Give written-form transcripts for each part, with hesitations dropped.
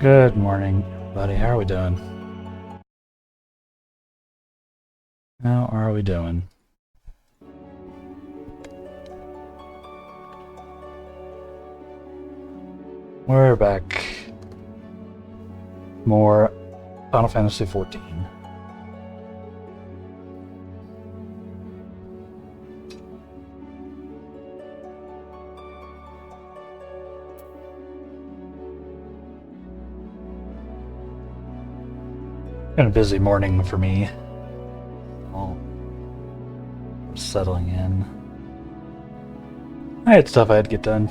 Good morning, buddy. How are we doing? How are we doing? We're back. More Final Fantasy XIV. Been a busy morning for me. All settling in. I had stuff I had to get done,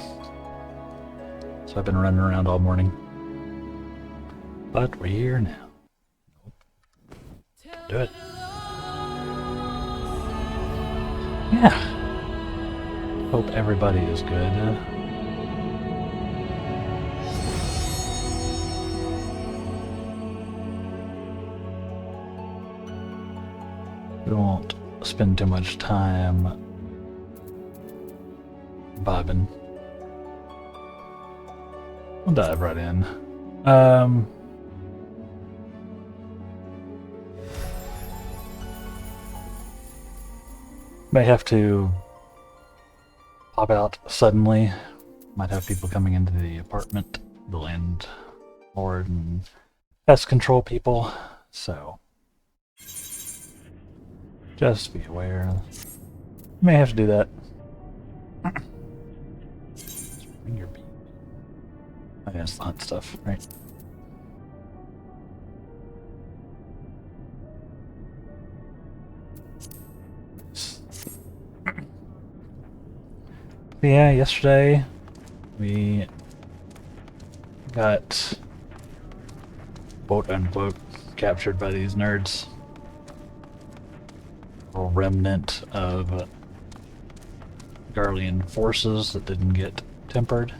so I've been running around all morning. But we're here now. Do it. Yeah. Hope everybody is good. We won't spend too much time bobbing. We'll dive right in. May have to pop out suddenly. Might have people coming into the apartment, the landlord and pest control people, so just be aware. May have to do that. Bring your beat. I guess the hunt stuff, right? But yeah, yesterday we got quote unquote captured by these nerds. A remnant of Garlean forces that didn't get tempered.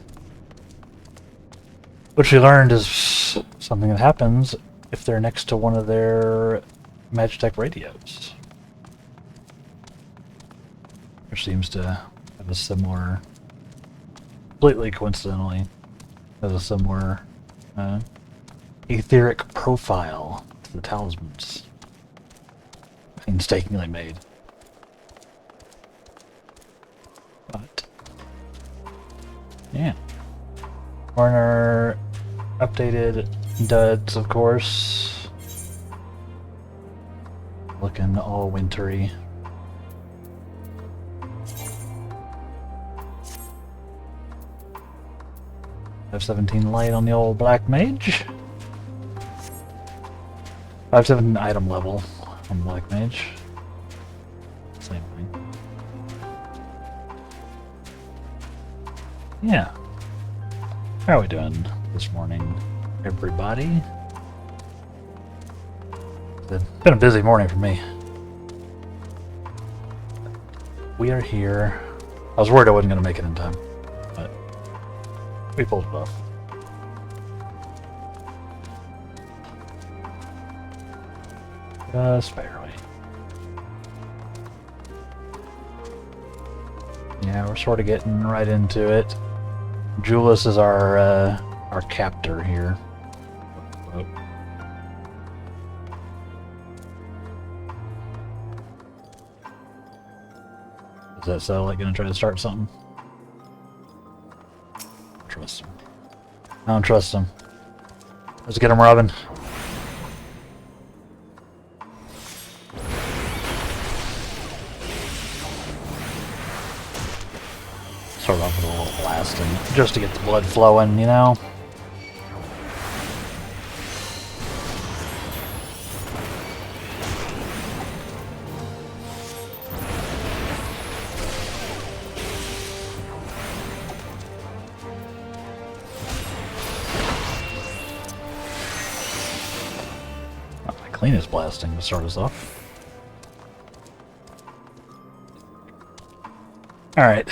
Which we learned is something that happens if they're next to one of their Magitech radios. Which seems to have a similar, completely coincidentally, has a similar etheric profile to the talismans. Painstakingly made. But yeah. Corner updated duds, of course. Looking all wintry. F17 light on the old black mage. 5-7 item level on black mage. Same thing. Yeah. How are we doing this morning, everybody? It's been a busy morning for me. We are here. I was worried I wasn't going to make it in time, but we pulled it off. Just barely. Yeah, we're sort of getting right into it. Julius is our captor here. Oh. Is that satellite gonna try to start something? Trust him. I don't trust him. Let's get him, Robin. Start off with a little blasting, just to get the blood flowing, you know? Not my cleanest blasting to start us off. Alright.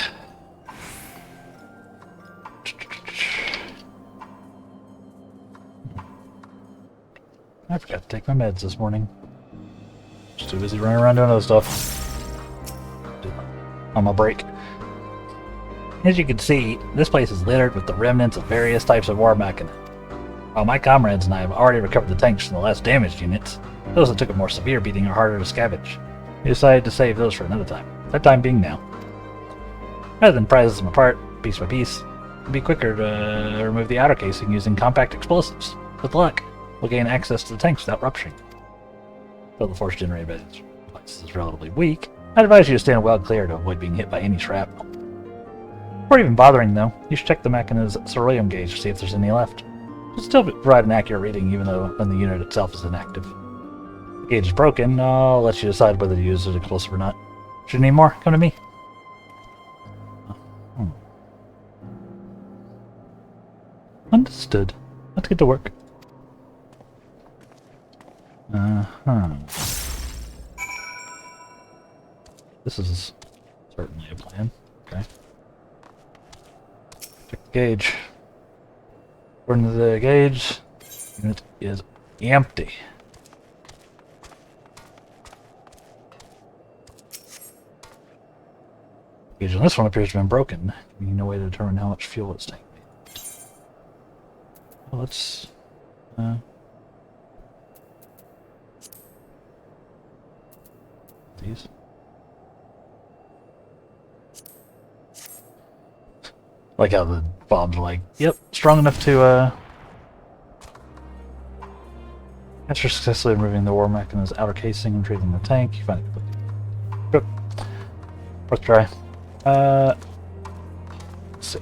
I forgot to take my meds this morning. Just too busy running around doing other stuff. On my break. As you can see, this place is littered with the remnants of various types of war machina. While my comrades and I have already recovered the tanks from the last damaged units, those that took a more severe beating are harder to scavenge. We decided to save those for another time. That time being now. Rather than prize them apart, piece by piece, it'd be quicker to remove the outer casing using compact explosives. With luck, we'll gain access to the tanks without rupturing. Though the force generated by these devices is relatively weak, I'd advise you to stand well clear to avoid being hit by any shrapnel. Before even bothering, though, you should check the Machina's ceruleum gauge to see if there's any left. It'll still provide an accurate reading even though when the unit itself is inactive. If the gauge is broken, I'll let you decide whether to use it explosive or not. Should you need more? Come to me. Understood. Let's get to work. This is certainly a plan. Okay. Check the gauge. According to the gauge, the unit is empty. The gauge on this one appears to have been broken. No way to determine how much fuel it's taking. Well, let's these. Like how the bombs are like, yep, strong enough to after successfully removing the war Machina's outer casing and retrieving the tank, you find it complete. Fourth try. Let's see.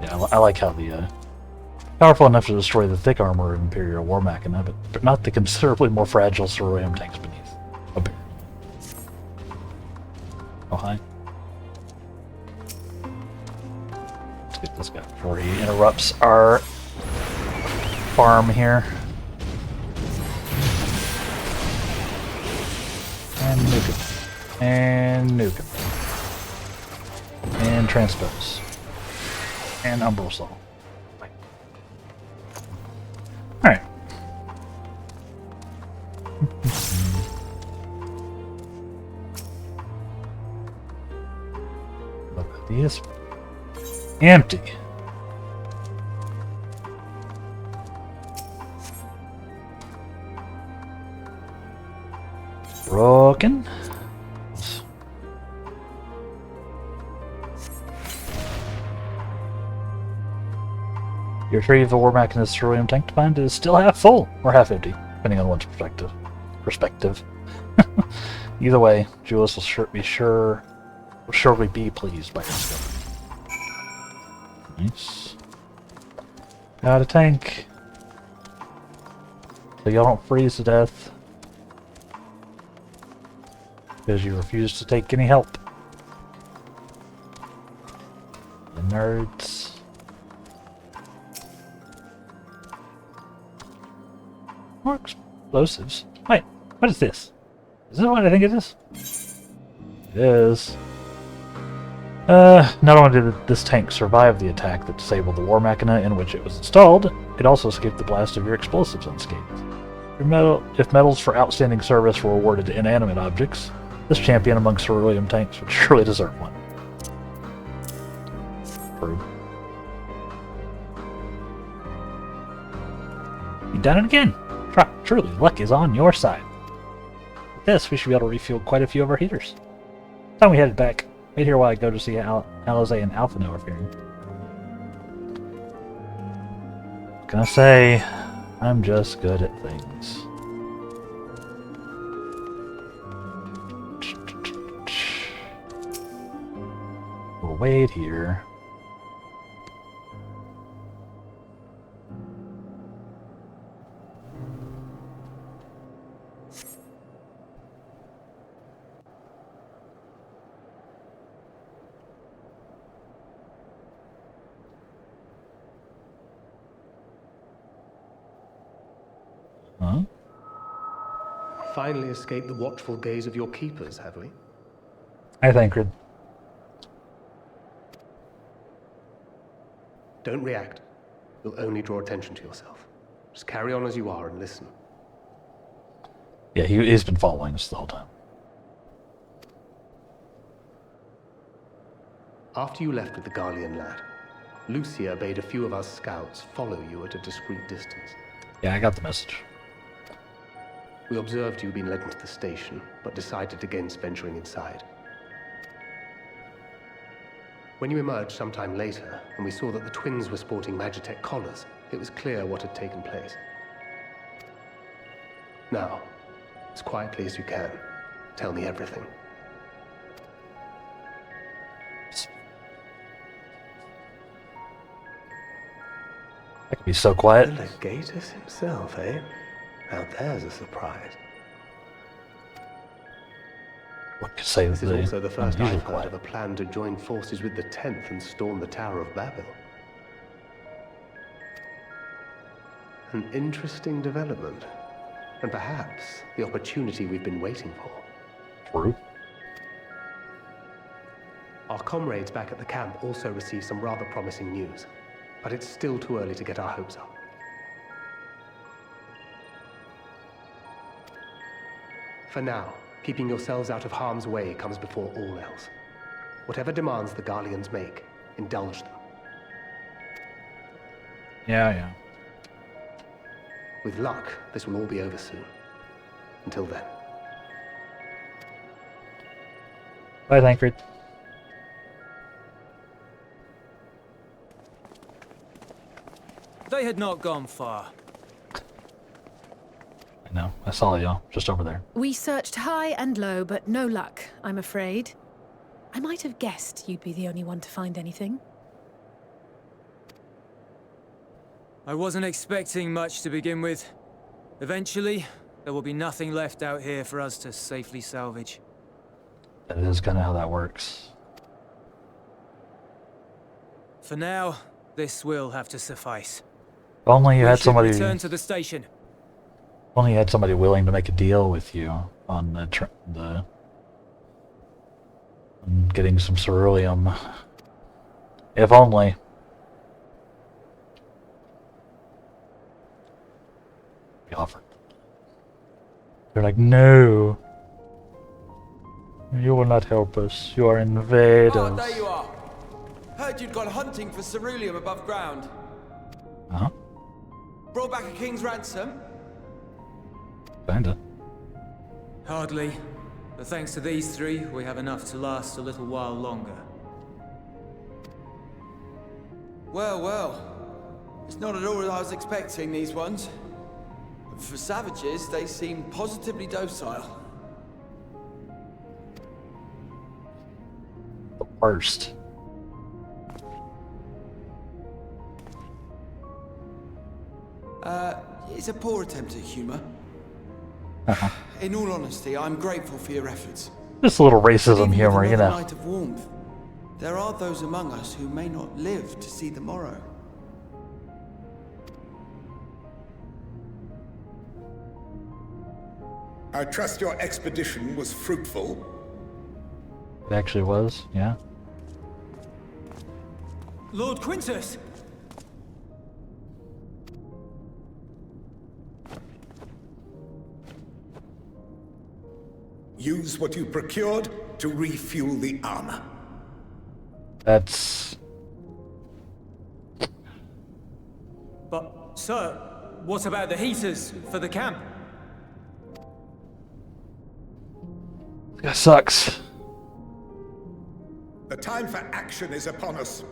Yeah, I like how the powerful enough to destroy the thick armor of Imperial War Machina, but not the considerably more fragile ceruleum tanks beneath. Apparently. Oh, hi. Let's get this guy before he interrupts our farm here. And nuke him. And nuke him. And transpose. And umbral saw. Alright. Look at these. Empty. Broken. You retrieve the war Machina's ceruleum tank to find it is still half full, or half empty, depending on one's perspective. Either way, Julius will surely be pleased by your discovery. Nice. Got a tank. So y'all don't freeze to death. Because you refuse to take any help. The nerds. More explosives. Wait, what is this? Is this what I think it is? It is. Not only did this tank survive the attack that disabled the war Machina in which it was installed, it also escaped the blast of your explosives unscathed. If medals for outstanding service were awarded to inanimate objects, this champion among ceruleum tanks would surely deserve one. True. You've done it again! Truly, luck is on your side. With this, we should be able to refuel quite a few of our heaters. Time we headed back. Wait here while I go to see how Alizé and Alphino are faring. Gonna say, I'm just good at things. We'll wait here. Huh? Finally escaped the watchful gaze of your keepers, have we? I think we're... Don't react. You'll only draw attention to yourself. Just carry on as you are and listen. Yeah, he's been following us the whole time. After you left with the Garlean lad, Lucia bade a few of our scouts follow you at a discreet distance. Yeah, I got the message. We observed you being led into the station, but decided against venturing inside. When you emerged sometime later, and we saw that the twins were sporting Magitech collars, it was clear what had taken place. Now, as quietly as you can, tell me everything. I could be so quiet. The Legatus himself, eh? Now there's a surprise. What could say This is also the first unusual I've heard quiet. of a plan to join forces with the 10th and storm the Tower of Babel. An interesting development, and perhaps the opportunity we've been waiting for. True. Our comrades back at the camp also received some rather promising news, but it's still too early to get our hopes up. For now, keeping yourselves out of harm's way comes before all else. Whatever demands the Garleans make, indulge them. Yeah. With luck, this will all be over soon. Until then. Bye, Thancred. They had not gone far. I know. I saw you just over there. We searched high and low, but no luck, I'm afraid. I might have guessed you'd be the only one to find anything. I wasn't expecting much to begin with. Eventually, there will be nothing left out here for us to safely salvage. That is kind of how that works. For now, this will have to suffice. If only you We had should somebody. return to the station. If only you had somebody willing to make a deal with you on on getting some ceruleum. If only. We offered. They're like, no. You will not help us. You are invaders. Oh, there you are. Heard you'd gone hunting for ceruleum above ground. Uh-huh. Brought back a king's ransom? Kinda. Hardly. But thanks to these three, we have enough to last a little while longer. Well, well. It's not at all as I was expecting, these ones. For savages, they seem positively docile. The worst. It's a poor attempt at humor. Uh-huh. In all honesty, I'm grateful for your efforts. Just a little Even racism with humor, you another know. night of warmth, there are those among us who may not live to see the morrow. I trust your expedition was fruitful. It actually was, yeah. Lord Quintus! Use what you procured to refuel the armor. That's... But, sir, what about the heaters for the camp? That sucks. The time for action is upon us.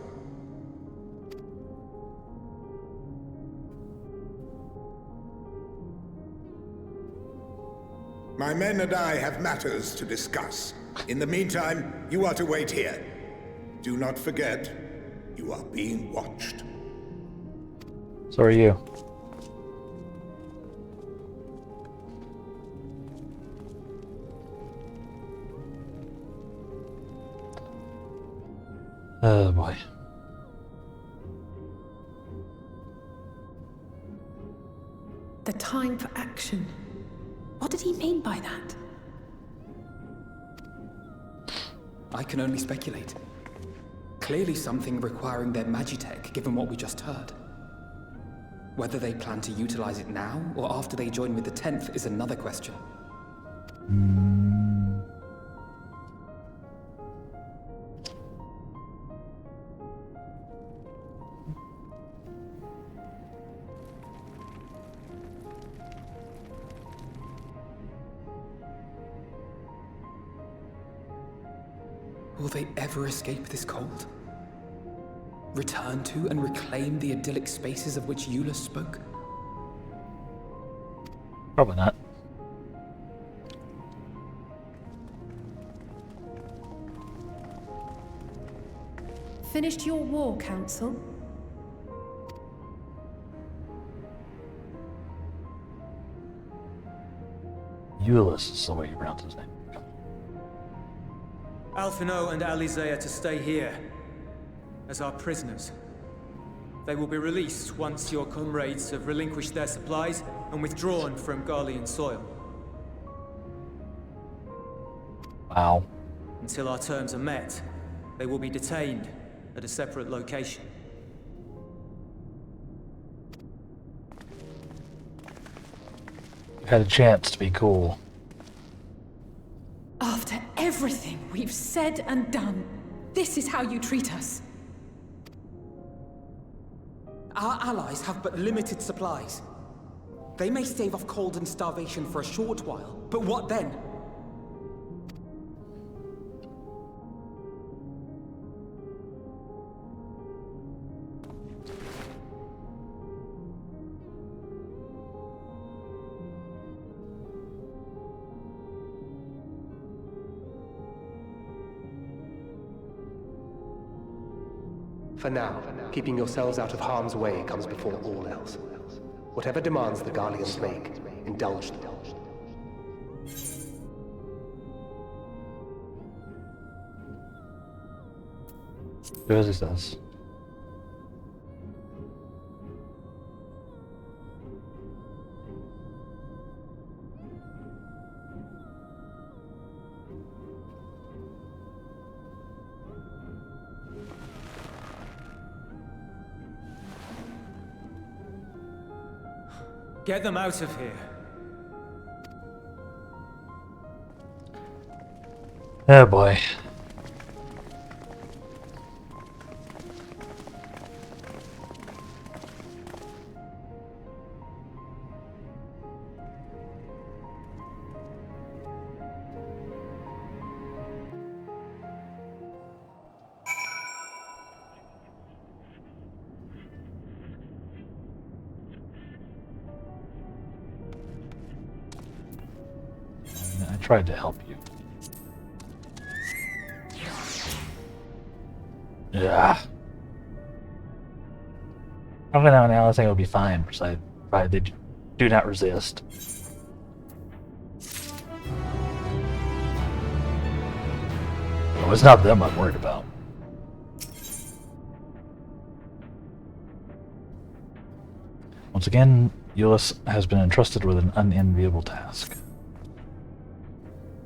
My men and I have matters to discuss. In the meantime, you are to wait here. Do not forget, you are being watched. So are you. Oh boy. The time for action. What did he mean by that? I can only speculate. Clearly something requiring their magitech, given what we just heard. Whether they plan to utilize it now, or after they join with the 10th, is another question. Will they ever escape this cold? Return to and reclaim the idyllic spaces of which Eula spoke? Probably not. Finished your war, Council? Ulysses is the way you pronounce his name. Alphino and Alizé are to stay here as our prisoners. They will be released once your comrades have relinquished their supplies and withdrawn from Garlean soil. Wow. Until our terms are met, they will be detained at a separate location. You had a chance to be cool. After everything we've said and done, this is how you treat us. Our allies have but limited supplies. They may stave off cold and starvation for a short while, but what then? For now, keeping yourselves out of harm's way comes before all else. Whatever demands the Garleans make, indulge them. Do as he says. Get them out of here. Oh boy. I tried to help you. Yeah. Probably now and now I think it'll be fine, provided they do not resist. Oh, it's not them I'm worried about. Once again, Euless has been entrusted with an unenviable task.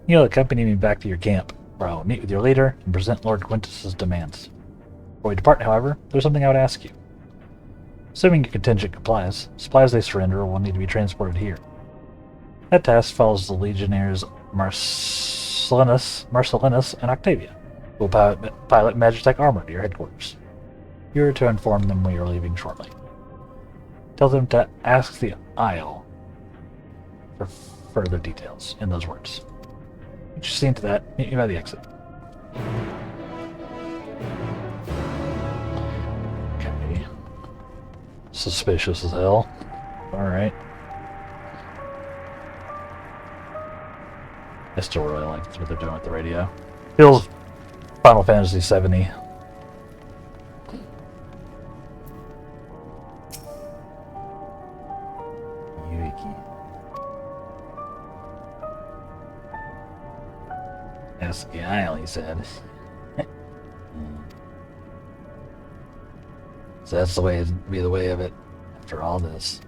You'll accompany me back to your camp, where I will meet with your leader and present Lord Quintus's demands. Before we depart, however, there's something I would ask you. Assuming your contingent complies, supplies they surrender will need to be transported here. That task follows the legionnaires Marcellinus and Octavia, who will pilot Magitech armor to your headquarters. You are to inform them we are leaving shortly. Tell them to ask the Isle for further details in those words. Once you've seen to that, meet me by the exit. Okay. Suspicious as hell. Alright. I still really like what they're doing with the radio. Feels Final Fantasy 70. Yuiki. That's the Isle, he said. So that's the way it'd be the way of it after all this.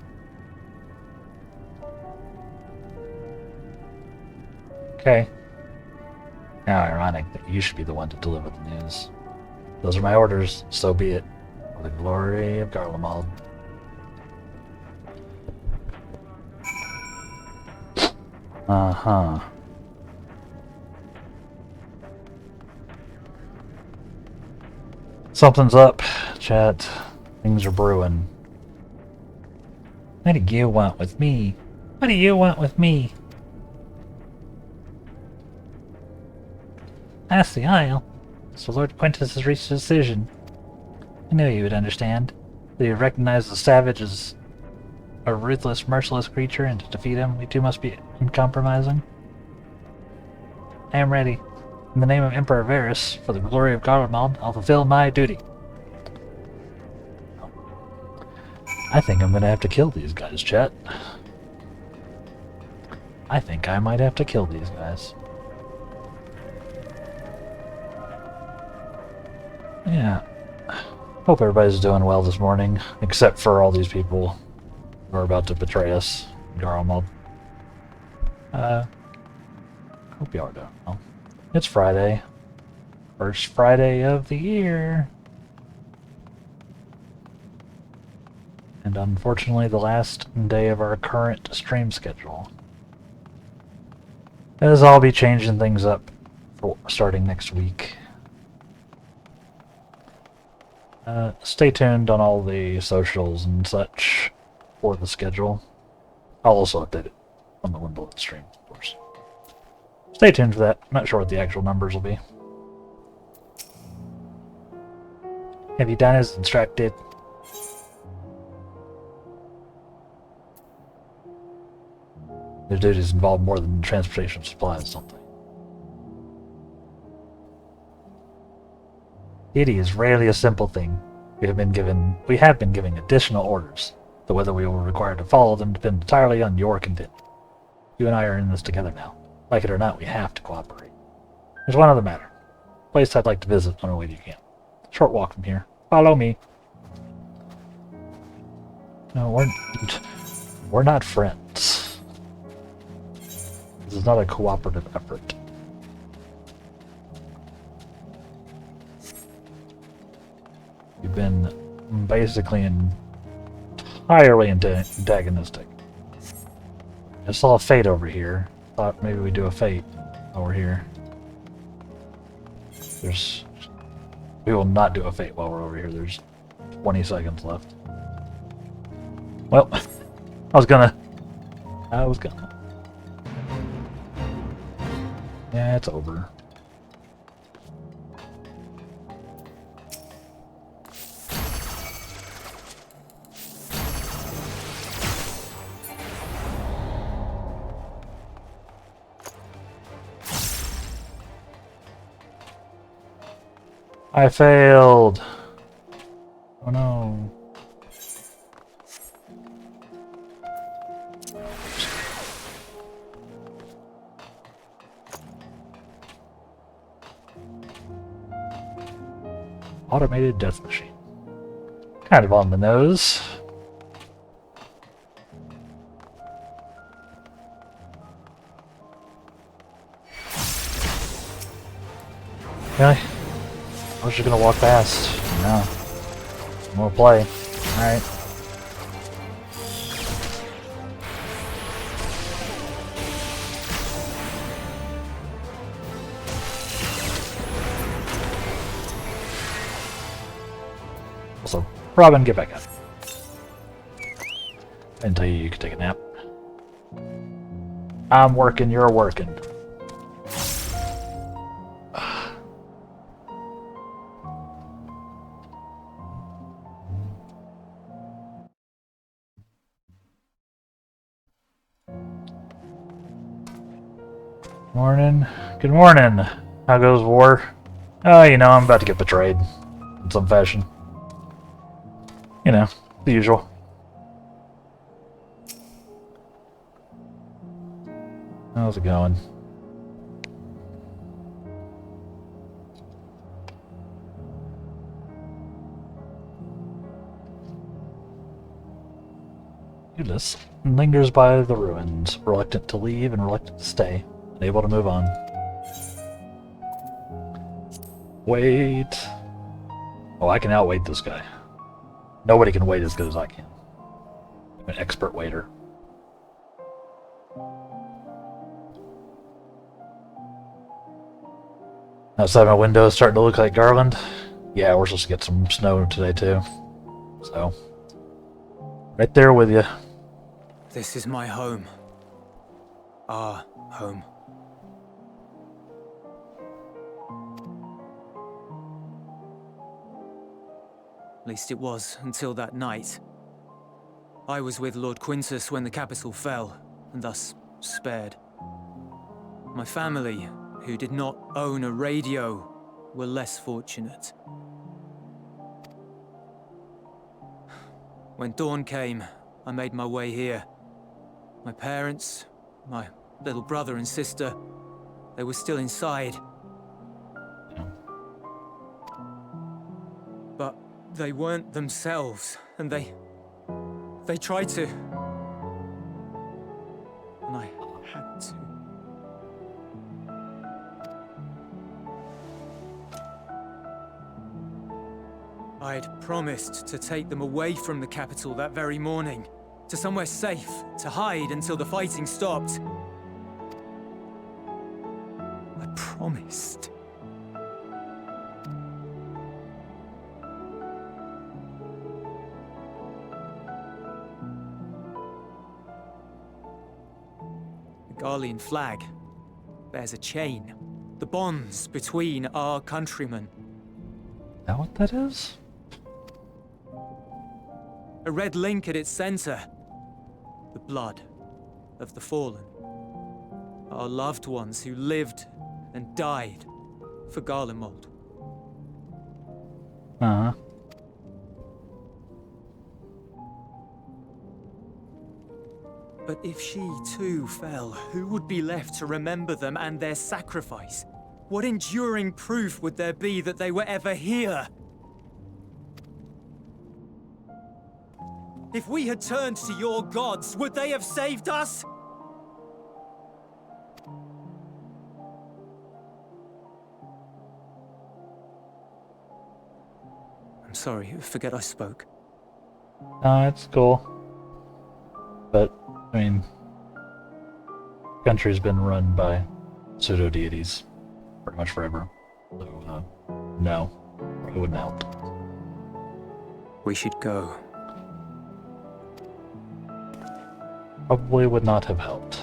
Okay. How ironic that you should be the one to deliver the news. Those are my orders, so be it. For the glory of Garlemald. Uh-huh. Something's up, chat. Things are brewing. What do you want with me? What do you want with me? That's the Isle. So Lord Quintus has reached a decision. I knew he would understand. That he would recognize the savage as a ruthless, merciless creature, and to defeat him, we too must be uncompromising. I am ready. In the name of Emperor Varus, for the glory of Garlemald, I'll fulfill my duty. I think I'm gonna have to kill these guys, chat. I think I might have to kill these guys. Yeah. Hope everybody's doing well this morning, except for all these people who are about to betray us, Garlemald. Hope you are doing well. It's Friday. First Friday of the year. And unfortunately the last day of our current stream schedule. As I'll be changing things up for starting next week. Stay tuned on all the socials and such for the schedule. I'll also update it on the Windblood stream, of course. Stay tuned for that. I'm not sure what the actual numbers will be. Have you done as instructed? Their duties involve more than transportation of supplies, don't they? Duty is rarely a simple thing. We have been giving additional orders, though whether we will require to follow them depends entirely on your content. You and I are in this together now. Like it or not, we have to cooperate. There's one other matter. A place I'd like to visit on our way to your camp. Short walk from here. Follow me. No, we're not friends. This is not a cooperative effort. You've been basically entirely antagonistic. I saw a fate over here. Thought maybe we'd do a fate over here. We will not do a fate while we're over here. There's 20 seconds left. Well, I was gonna. Yeah, it's over. I failed. Oh no. Automated death machine. Kind of on the nose. Really? I was just gonna walk past. No. More play. Alright. Also, Robin, get back up. I didn't tell you could take a nap. I'm working, you're working. Morning. Good morning. How goes war? Oh, you know, I'm about to get betrayed. In some fashion. You know, the usual. How's it going? Ulyss lingers by the ruins, reluctant to leave and reluctant to stay. Unable to move on. Wait. Oh, I can outwait this guy. Nobody can wait as good as I can. I'm an expert waiter. Outside my window is starting to look like Garland. Yeah, we're supposed to get some snow today too. So, right there with you. This is my home. Our home. At least it was until that night. I was with Lord Quintus when the capital fell, and thus spared. My family, who did not own a radio, were less fortunate. When dawn came, I made my way here. My parents, my little brother and sister, they were still inside. But they weren't themselves, and they tried to. And I had to. I'd promised to take them away from the capital that very morning, to somewhere safe, to hide until the fighting stopped. I promised. The Garlean flag bears a chain, the bonds between our countrymen. Is that what that is? A red link at its center. The blood of the fallen. Our loved ones who lived and died for Garlemald. Uh-huh. But if she too fell, who would be left to remember them and their sacrifice? What enduring proof would there be that they were ever here? If we had turned to your gods, would they have saved us? I'm sorry, forget I spoke. No, it's cool. But, I mean, the country's been run by pseudo-deities pretty much forever. So, no, it wouldn't help. We should go. Probably would not have helped.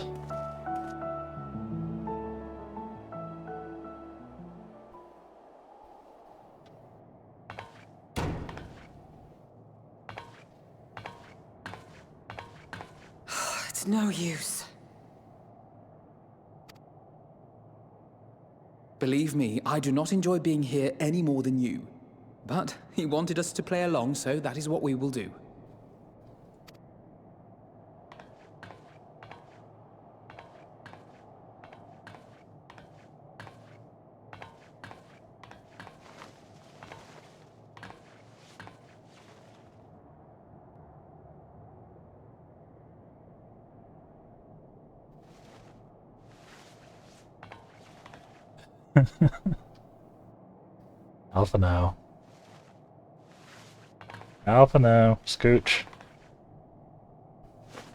It's no use. Believe me, I do not enjoy being here any more than you. But he wanted us to play along, so that is what we will do. Alpha now. Alpha now. Scooch.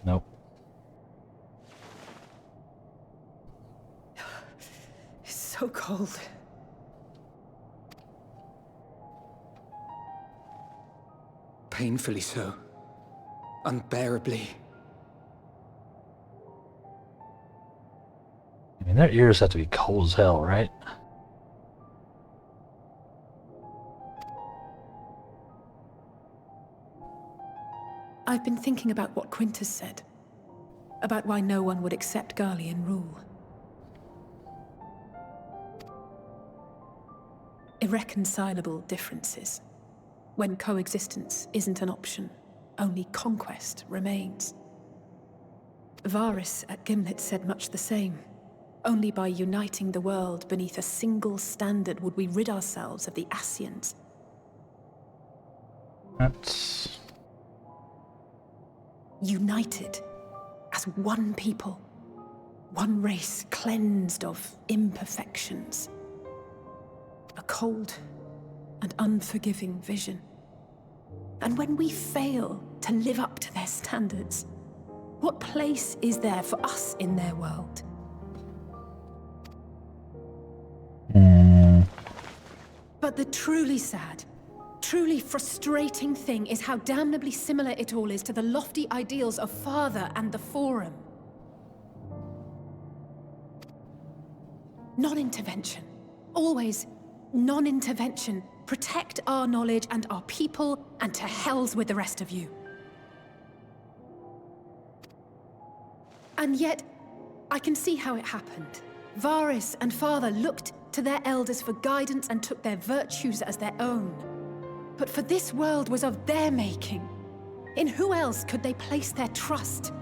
Nope. It's so cold. Painfully so. Unbearably. I mean, their ears have to be cold as hell, right? I've been thinking about what Quintus said. About why no one would accept Garlean rule. Irreconcilable differences. When coexistence isn't an option, only conquest remains. Varys at Gimlet said much the same. Only by uniting the world beneath a single standard would we rid ourselves of the Ascians. That's... United as one people. One race cleansed of imperfections. A cold and unforgiving vision. And when we fail to live up to their standards, what place is there for us in their world? But the truly sad, truly frustrating thing is how damnably similar it all is to the lofty ideals of Father and the Forum. Non-intervention. Always non-intervention. protect our knowledge and our people, and to hells with the rest of you. And yet, I can see how it happened. Varys and Father looked to their elders for guidance and took their virtues as their own. But for this world was of their making. In who else could they place their trust?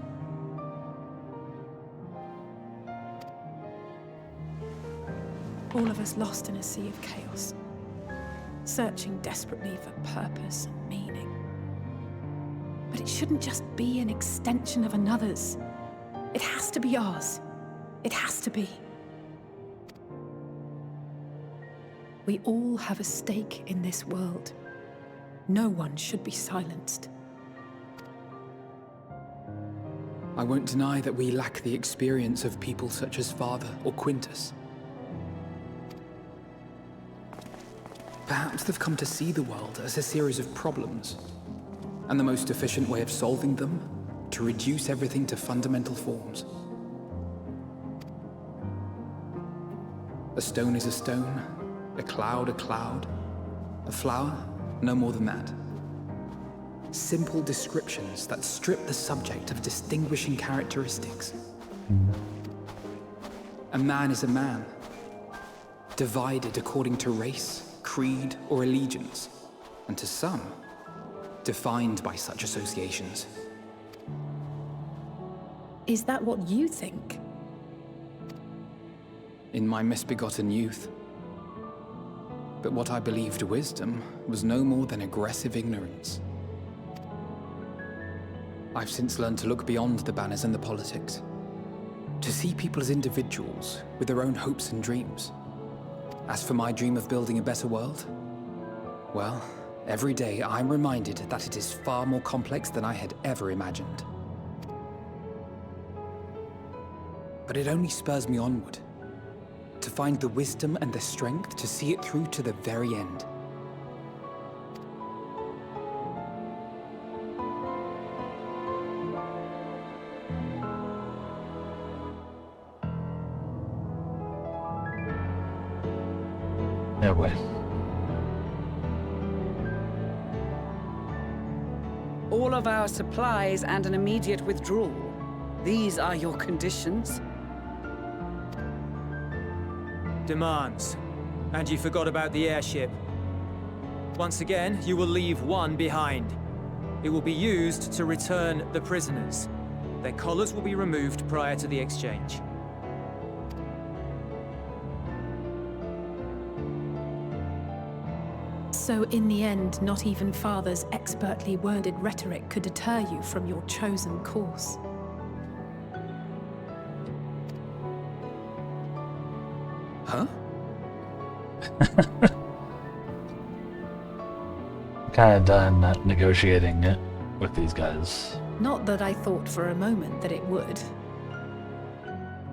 All of us lost in a sea of chaos, searching desperately for purpose and meaning. But it shouldn't just be an extension of another's. It has to be ours. It has to be. We all have a stake in this world. No one should be silenced. I won't deny that we lack the experience of people such as Father or Quintus. Perhaps they've come to see the world as a series of problems, and the most efficient way of solving them, to reduce everything to fundamental forms. A stone is a stone, a cloud, a flower, no more than that. Simple descriptions that strip the subject of distinguishing characteristics. A man is a man, divided according to race, creed, or allegiance, and to some, defined by such associations. Is that what you think? In my misbegotten youth. But what I believed wisdom was no more than aggressive ignorance. I've since learned to look beyond the banners and the politics, to see people as individuals with their own hopes and dreams. As for my dream of building a better world, well, every day I'm reminded that it is far more complex than I had ever imagined. But it only spurs me onward, to find the wisdom and the strength to see it through to the very end. Yeah, boy. All of our supplies and an immediate withdrawal. These are your conditions? Demands. And you forgot about the airship. Once again, you will leave one behind. It will be used to return the prisoners. Their collars will be removed prior to the exchange. So in the end, not even Father's expertly worded rhetoric could deter you from your chosen course. Huh? Kind of done negotiating it with these guys. Not that I thought for a moment that it would.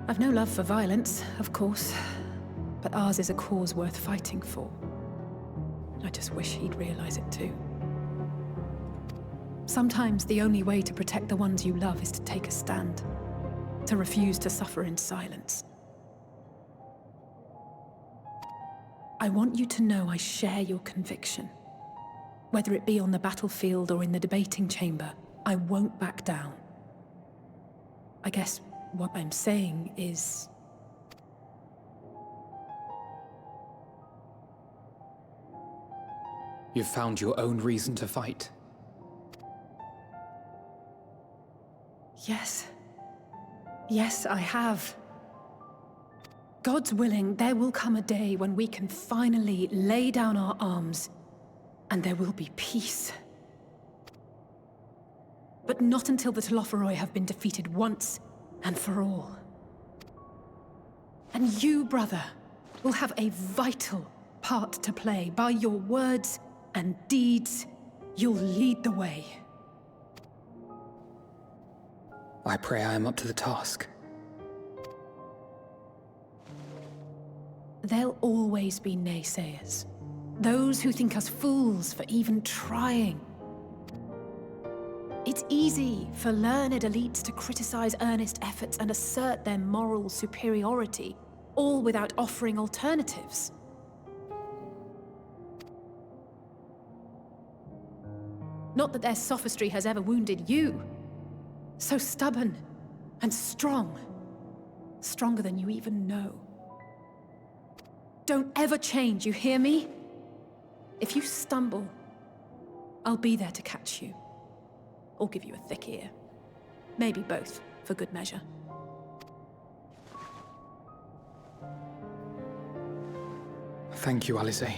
I've no love for violence, of course, but ours is a cause worth fighting for. I just wish he'd realize it too. Sometimes the only way to protect the ones you love is to take a stand, to refuse to suffer in silence. I want you to know I share your conviction. Whether it be on the battlefield or in the debating chamber, I won't back down. I guess what I'm saying is... You've found your own reason to fight. Yes. Yes, I have. God's willing, there will come a day when we can finally lay down our arms, and there will be peace. But not until the Telophoroi have been defeated once and for all. And you, brother, will have a vital part to play. By your words and deeds, you'll lead the way. I pray I am up to the task. There'll always be naysayers. Those who think us fools for even trying. It's easy for learned elites to criticize earnest efforts and assert their moral superiority, all without offering alternatives. Not that their sophistry has ever wounded you. So stubborn and strong. Stronger than you even know. Don't ever change, you hear me? If you stumble, I'll be there to catch you. Or give you a thick ear. Maybe both, for good measure. Thank you, Alice. That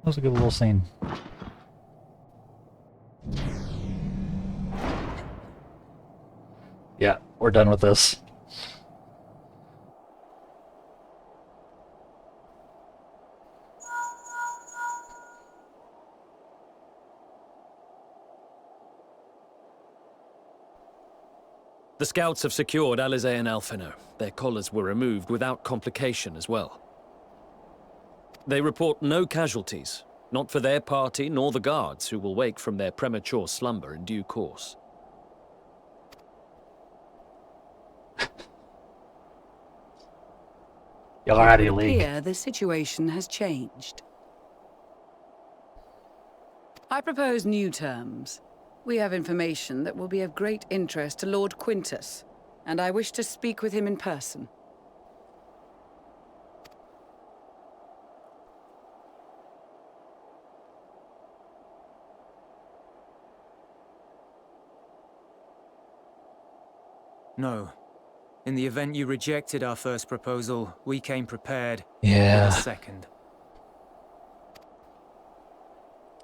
was a good little scene. Yeah, we're done with this. The scouts have secured Alize and Alfino. Their collars were removed without complication as well. They report no casualties, not for their party nor the guards, who will wake from their premature slumber in due course. Y'all are out of It your would league. appear the situation has changed. I propose new terms. We have information that will be of great interest to Lord Quintus, and I wish to speak with him in person. No. In the event you rejected our first proposal, we came prepared Yeah. with a second.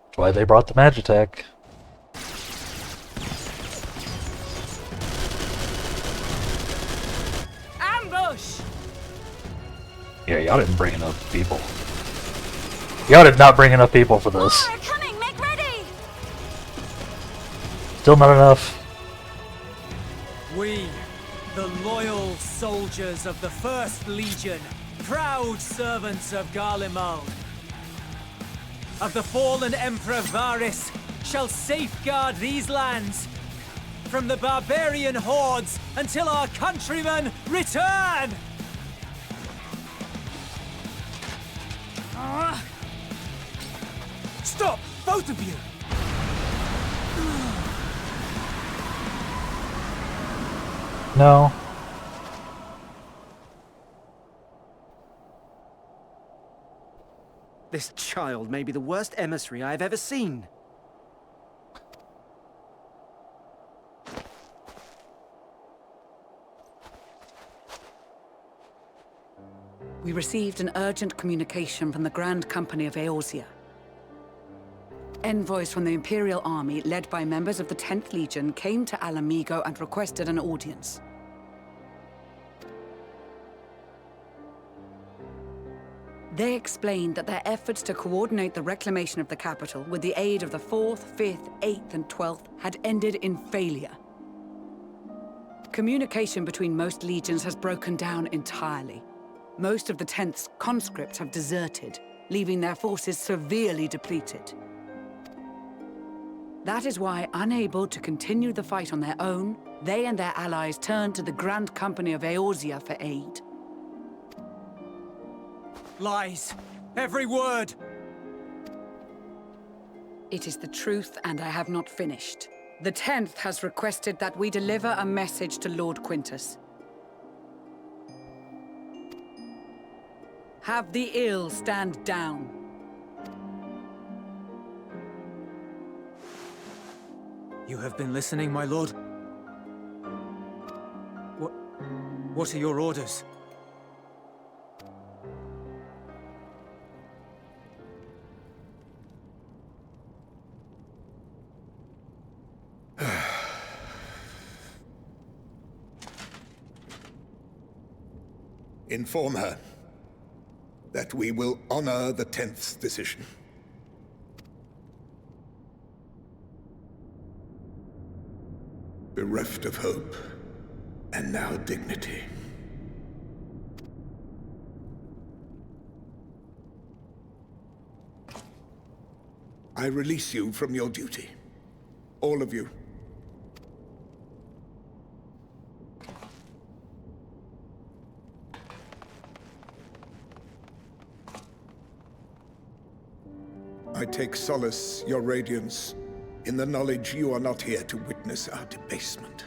That's why they brought the Magitech. Ambush! Yeah, y'all didn't bring enough people. Y'all did not bring enough people for this. More are coming! Make ready! Still not enough. We, the loyal soldiers of the First Legion, proud servants of Garlemald, of the fallen Emperor Varys, shall safeguard these lands from the barbarian hordes until our countrymen return! Stop! Both of you! No. This child may be the worst emissary I have ever seen. We received an urgent communication from the Grand Company of Eorzea. Envoys from the Imperial Army, led by members of the 10th Legion, came to Alamigo and requested an audience. They explained that their efforts to coordinate the reclamation of the capital with the aid of the 4th, 5th, 8th, and 12th had ended in failure. Communication between most legions has broken down entirely. Most of the 10th's conscripts have deserted, leaving their forces severely depleted. That is why, unable to continue the fight on their own, they and their allies turned to the Grand Company of Eorzea for aid. Lies! Every word! It is the truth, and I have not finished. The 10th has requested that we deliver a message to Lord Quintus. Have the ill stand down. You have been listening, my lord? What are your orders? Inform her that we will honor the 10th's decision. Bereft of hope, and now dignity. I release you from your duty. All of you. I take solace, your radiance, in the knowledge you are not here to witness our debasement.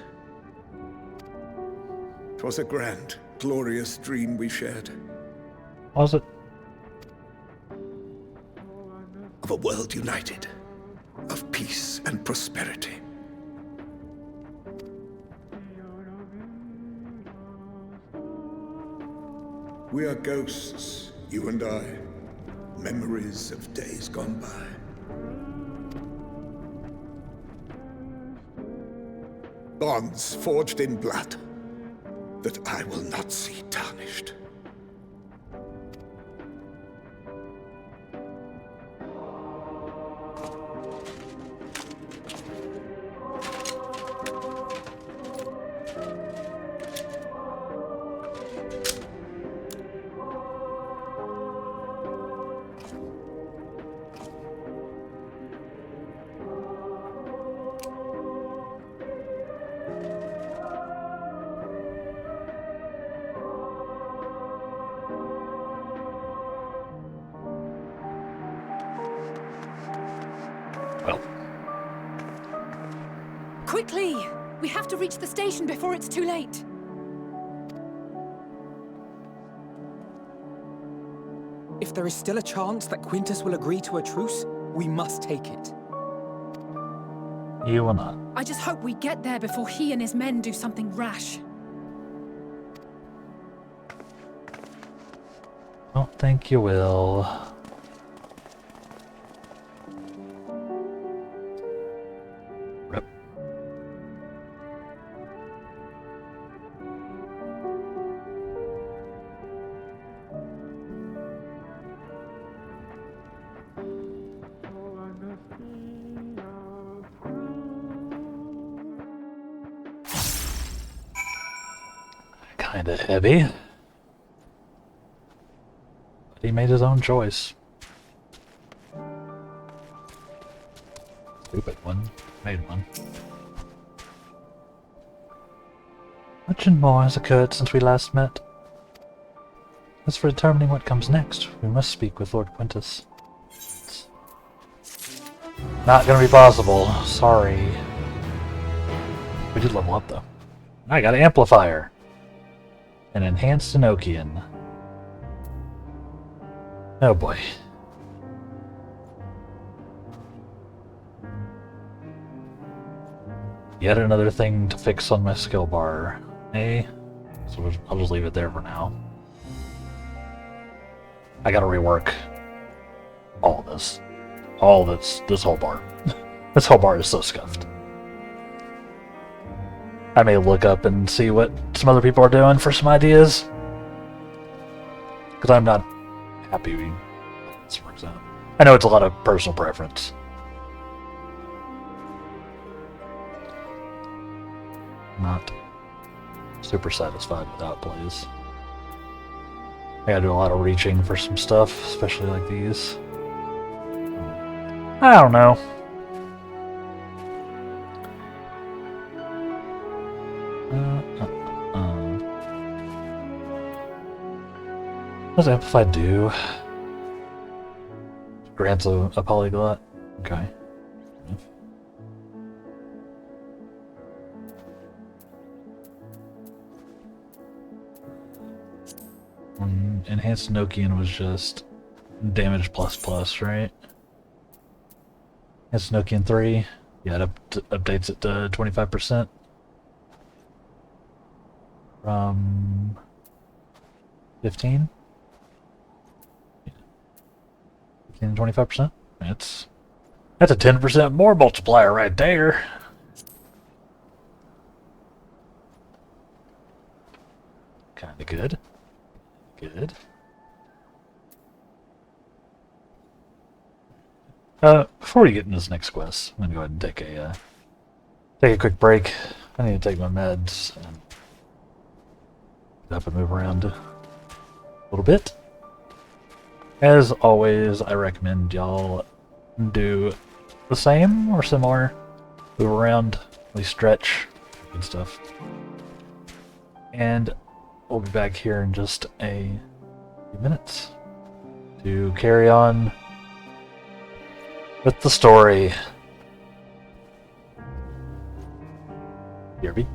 'Twas a grand, glorious dream we shared. Was it? Of a world united, of peace and prosperity. We are ghosts, you and I, memories of days gone by. Bonds forged in blood that I will not see tarnished. Well, Quickly! We have to reach the station before it's too late. If there is still a chance that Quintus will agree to a truce, we must take it. you will not. I just hope we get there before he and his men do something rash. Don't think you will. Rip. Kinda heavy. But he made his own choice. Stupid one. Made one. Much and more has occurred since we last met. As for determining what comes next, we must speak with Lord Quintus. It's not gonna be possible. Sorry. We did level up though. I got an amplifier. An enhanced Enochian. Oh boy. Yet another thing to fix on my skill bar. Eh? So I'll just leave it there for now. I gotta rework all of this. All this whole bar. This whole bar is so scuffed. I may look up and see what some other people are doing for some ideas. Because I'm not happy with how this works out. I know it's a lot of personal preference. Not super satisfied with how it plays. I gotta do a lot of reaching for some stuff, especially like these. I don't know. What does Amplify do? Grants a polyglot? Okay. Enhanced Nokian was just damage plus, right? Enhanced Nokian 3. Yeah, it updates it to 25%. From 15? 25%? That's a 10% more multiplier right there. Kinda good. Good. Before we get into this next quest, I'm gonna go ahead and take a quick break. I need to take my meds and up and move around a little bit. As always, I recommend y'all do the same or similar. Move around, at least stretch, and stuff. And we'll be back here in just a few minutes to carry on with the story. BRB.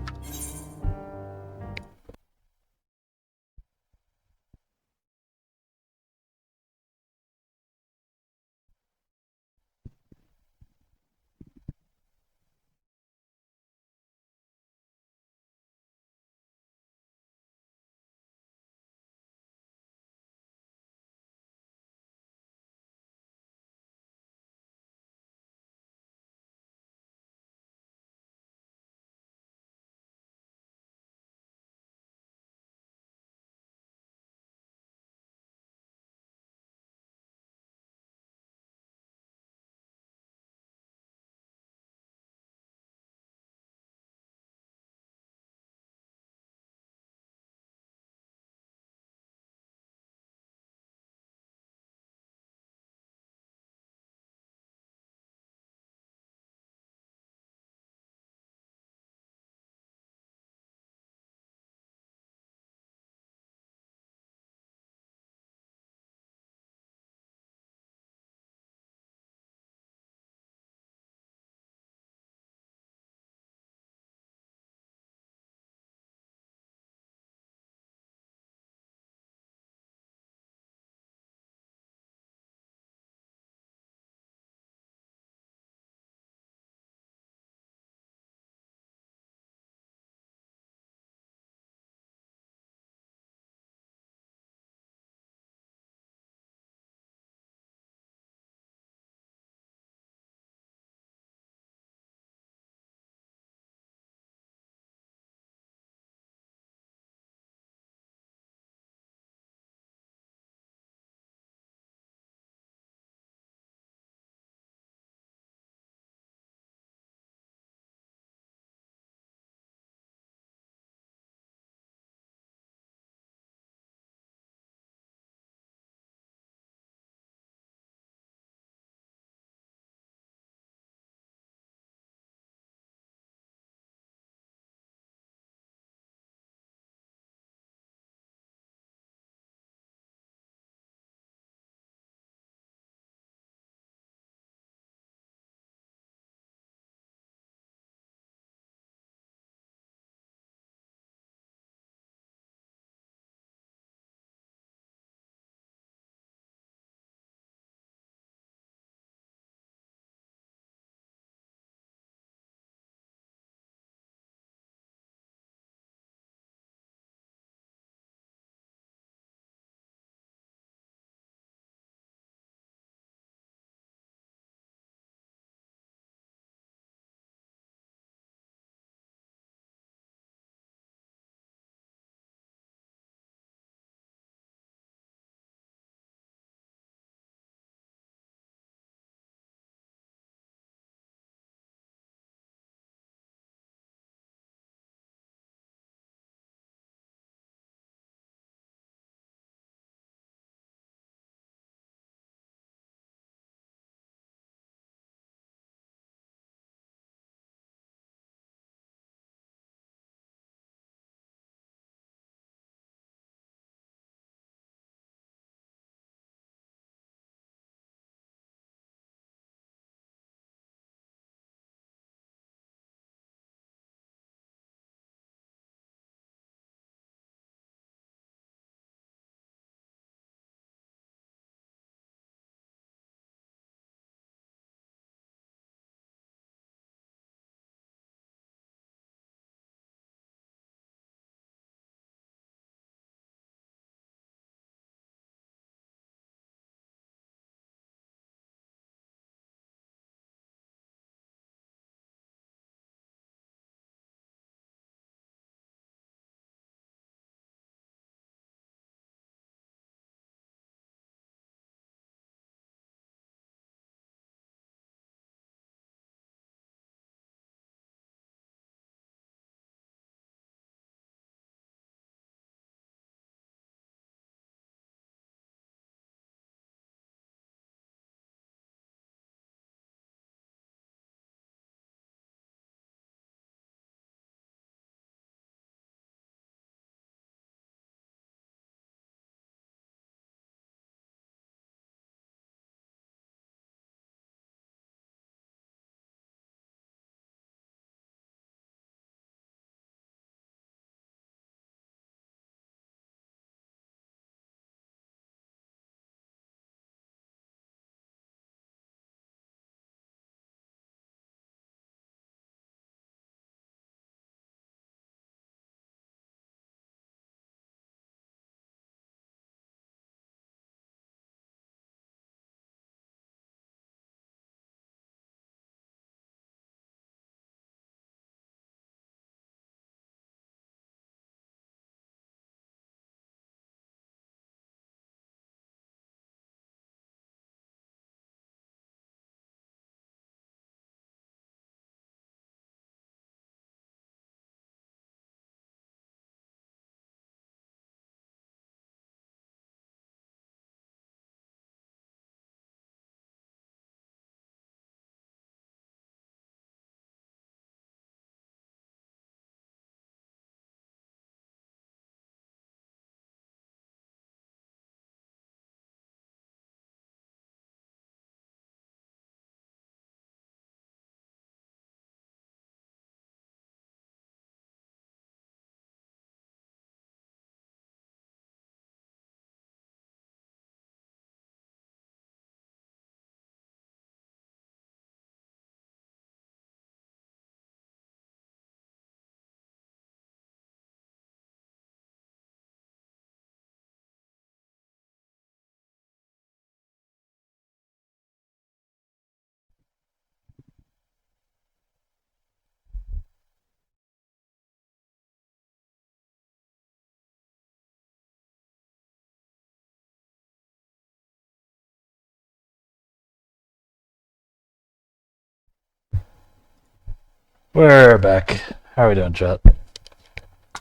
We're back. How are we doing, chat?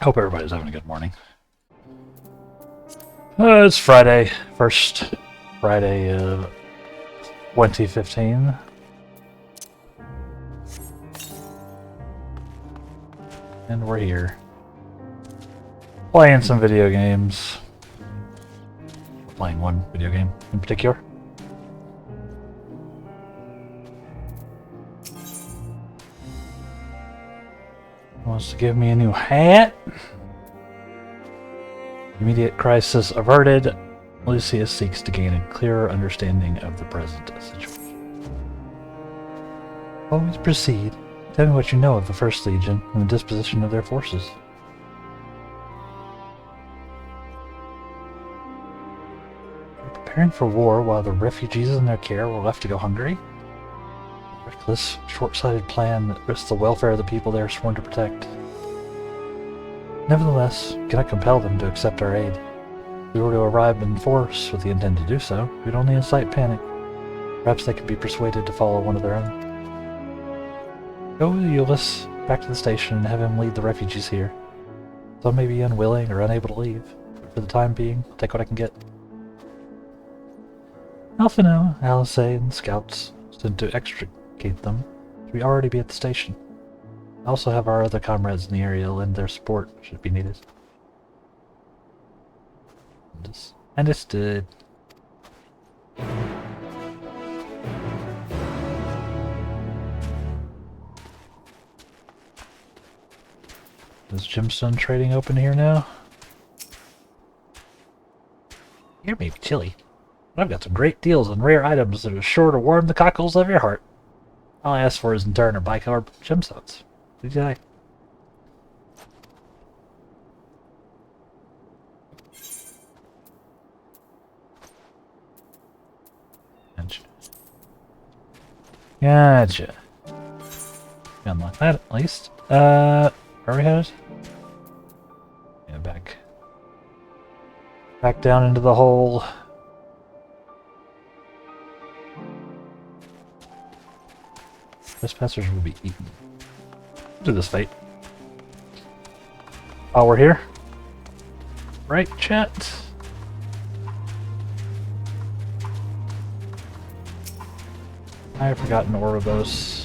Hope everybody's having a good morning. It's Friday, first Friday of 2015. And we're here. Playing some video games. Playing one video game in particular. Wants to give me a new hat. Immediate crisis averted. Lucius seeks to gain a clearer understanding of the present situation. Always proceed. Tell me what you know of the First Legion and the disposition of their forces. Preparing for war while the refugees in their care were left to go hungry? A reckless, short-sighted plan that risks the welfare of the people they are sworn to protect. Nevertheless, we cannot compel them to accept our aid. If we were to arrive in force with the intent to do so, we'd only incite panic. Perhaps they could be persuaded to follow one of their own. Go with Euless back to the station and have him lead the refugees here. Some may be unwilling or unable to leave, but for the time being, I'll take what I can get. Alphino, Alice, and the scouts sent to extricate them should already be at the station. I also have our other comrades in the area to lend their support should it be needed. Understood. Is gemstone trading open here now? Here may be chilly, but I've got some great deals on rare items that are sure to warm the cockles of your heart. All I ask for is in turn are bicolor gemstones. What do you say? Gotcha. Unlock that at least. Where are we headed? Yeah, back. Back down into the hole. Trespassers will be eaten. Do this fate. Oh, we're here? Right, chat? I have forgotten Ouroboros.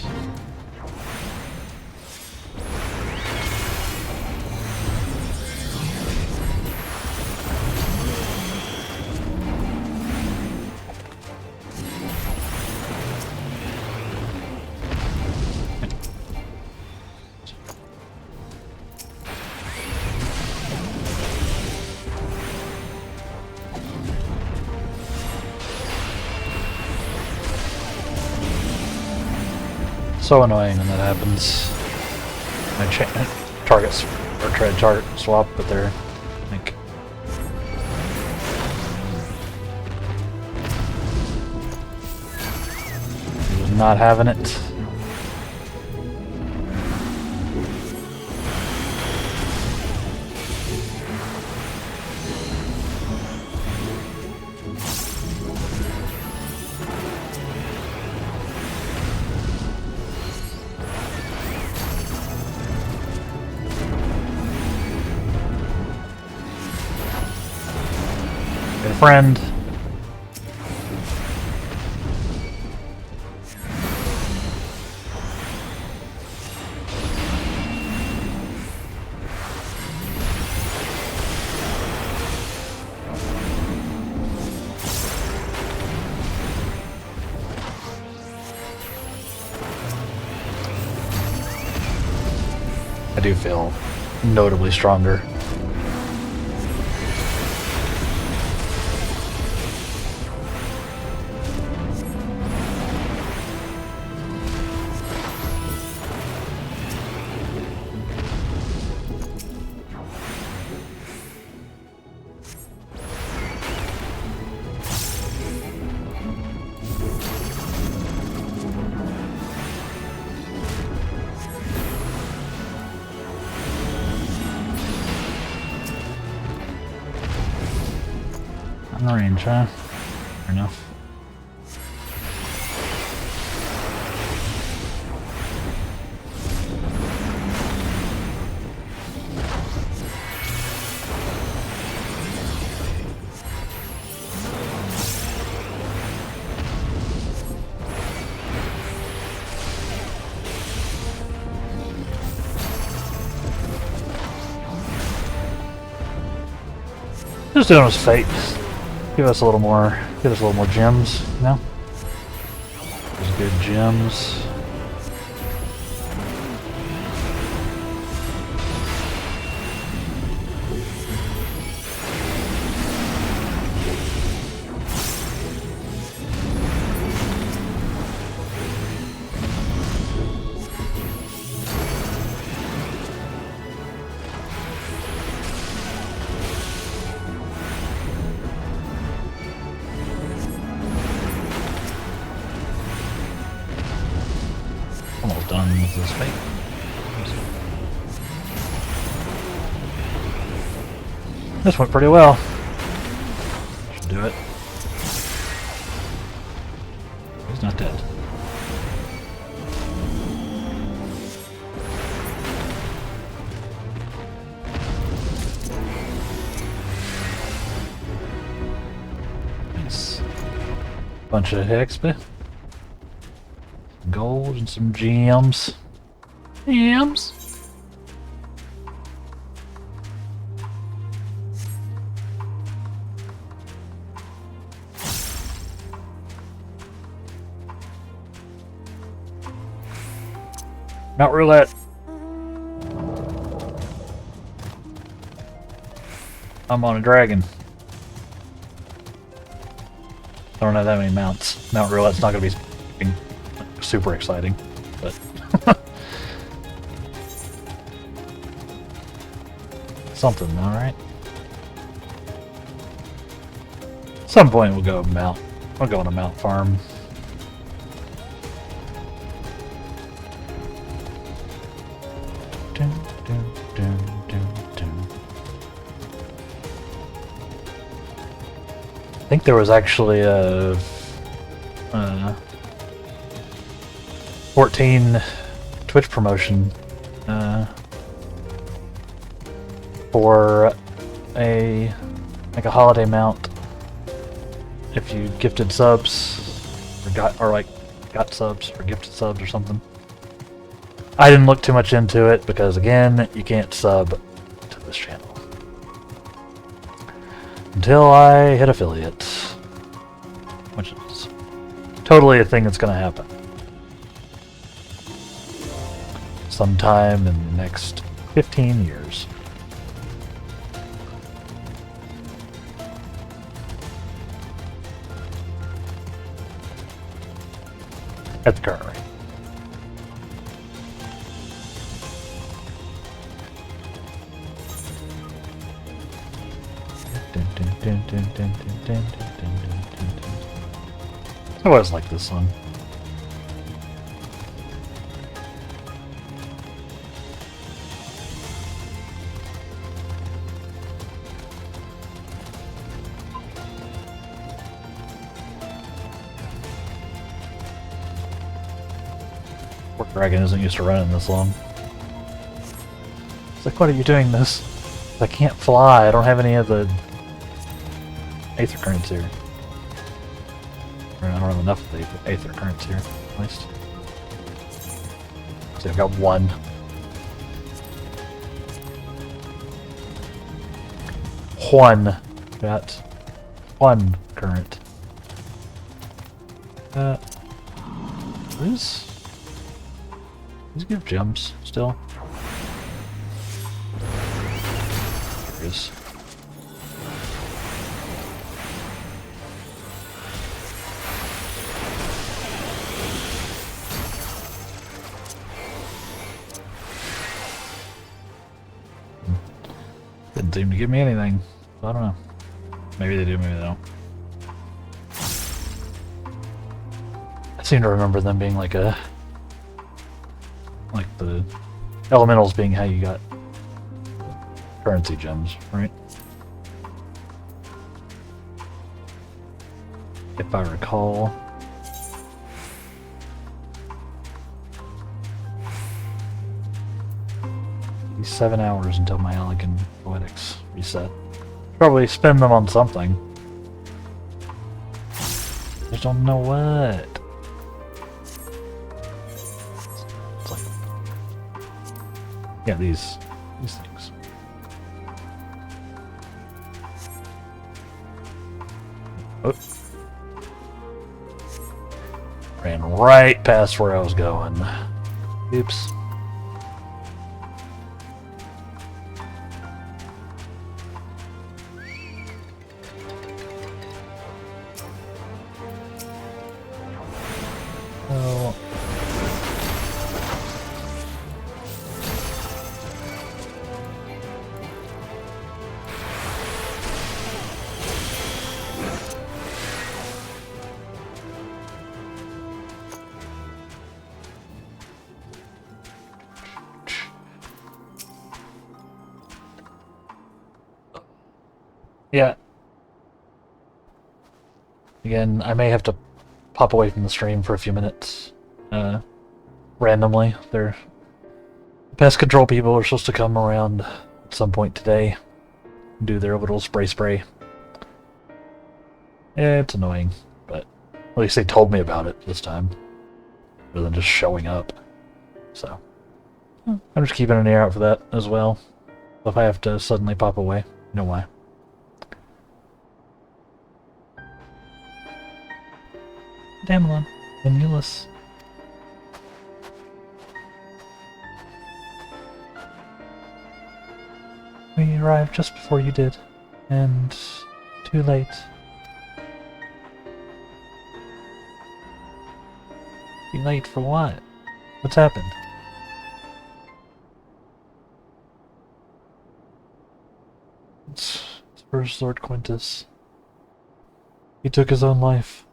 So annoying when that happens. My targets or try to target swap, but they're like not having it. Friend. I do feel notably stronger. On the range, huh? Fair enough. just doing his fate. Give us a little more, gems, you know? Those good gems. Almost done with this fate. This went pretty well. Should do it. He's not dead. Nice. Bunch of XP. Gold and some gems. Gems. Not roulette. I'm on a dragon. I don't have that many mounts. Mount roulette's not going to be super exciting, but something, all right. At some point we'll go mount. I'll go on a mount farm. Dun, dun, dun, dun, dun. I think there was actually a 14 Twitch promotion for a holiday mount if you gifted subs or got subs or gifted subs or something. I didn't look too much into it because again, you can't sub to this channel until I hit affiliate, which is totally a thing that's going to happen sometime in the next 15 years. At the current rate. I always like this song. Poor dragon isn't used to running this long. It's like, what are you doing this? I can't fly. I don't have any of the aether currents here. Or I don't have enough of the aether currents here, at least. So I've got one. Got one current. These give gems still. There is. Didn't seem to give me anything. So I don't know. Maybe they do, maybe they don't. I seem to remember them being like the elementals being how you got currency gems, right? If I recall. 7 hours until my Elegant Poetics reset. Probably spend them on something. Just don't know what. It's like, yeah, these things. Ran right past where I was going. Oops. Oh. Yeah. Again, I may have to pop away from the stream for a few minutes. Randomly. The pest control people are supposed to come around at some point today. Do their little spray. Yeah, it's annoying, but at least they told me about it this time. Rather than just showing up. So. I'm just keeping an ear out for that as well. If I have to suddenly pop away, you know why. Damelon, and Euless. We arrived just before you did, and too late. Too late for what? What's happened? It's First Lord Quintus. He took his own life.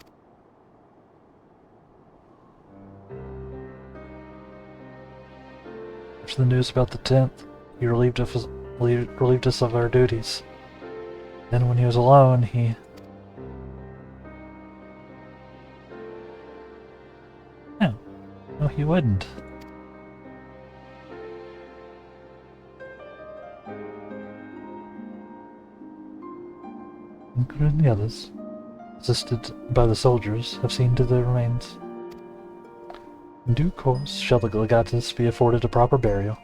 After the news about the 10th, he relieved us of our duties. Then when he was alone, he... No, he wouldn't. Including the others, assisted by the soldiers, have seen to the remains. In due course, shall the legatus be afforded a proper burial.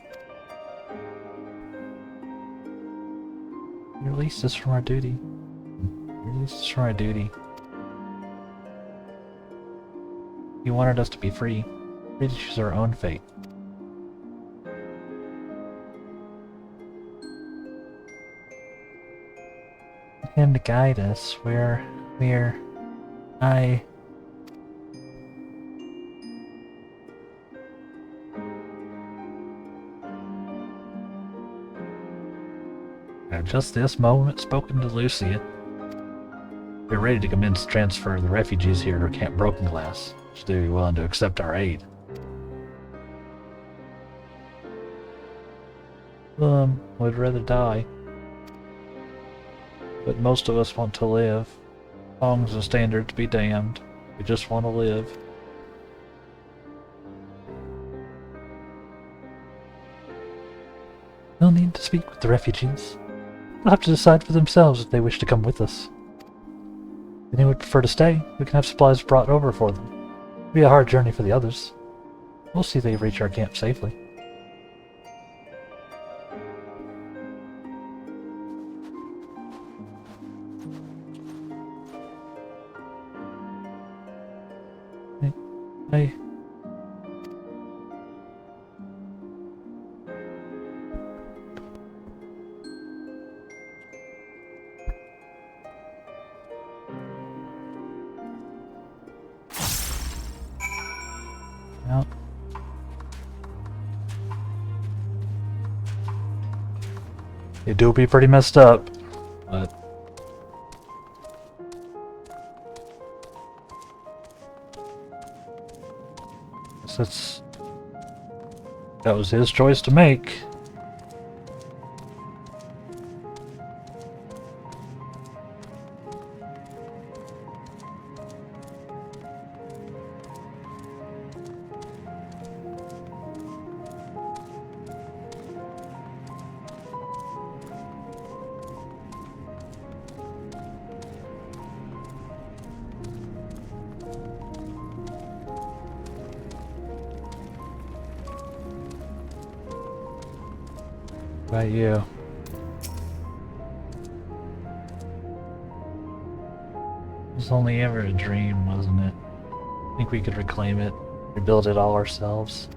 You released us from our duty. You released us from our duty. You wanted us to be free to choose our own fate. Him to guide us where I've just this moment spoken to Lucia. We're ready to commence transfer of the refugees here to Camp Broken Glass. Should they be willing to accept our aid? Would rather die. But most of us want to live. Songs and standards be damned. We just want to live. No need to speak with the refugees. They'll have to decide for themselves if they wish to come with us. If anyone would prefer to stay, we can have supplies brought over for them. It'll be a hard journey for the others. We'll see they reach our camp safely. Hey. Well. It do be pretty messed up, but that was his choice to make. About you. It was only ever a dream, wasn't it? Think we could reclaim it, rebuild it all ourselves?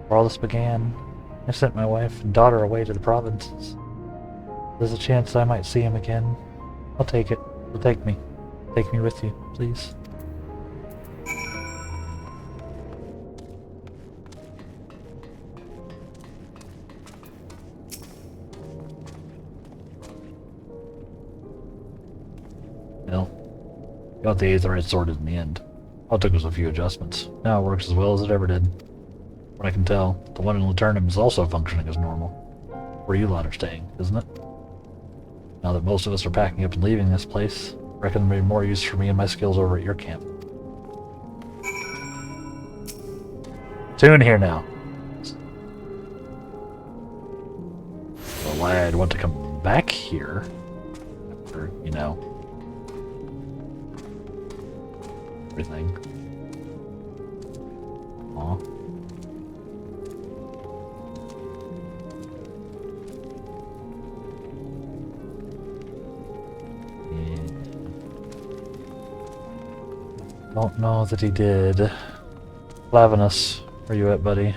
Where all this began, I sent my wife and daughter away to the provinces. There's a chance I might see him again. I'll take it. You'll take me. Take me with you, please. Well, got the Aetherite sorted in the end. All it took was a few adjustments. Now it works as well as it ever did. What I can tell, the one in Laturnum is also functioning as normal. Where you lot are staying, isn't it? Now that most of us are packing up and leaving this place, I reckon there'll be more use for me and my skills over at your camp. Tune here now. Well, I'd want to come back here after, you know, everything. Aw. Don't know that he did. Lavinus, where you at, buddy?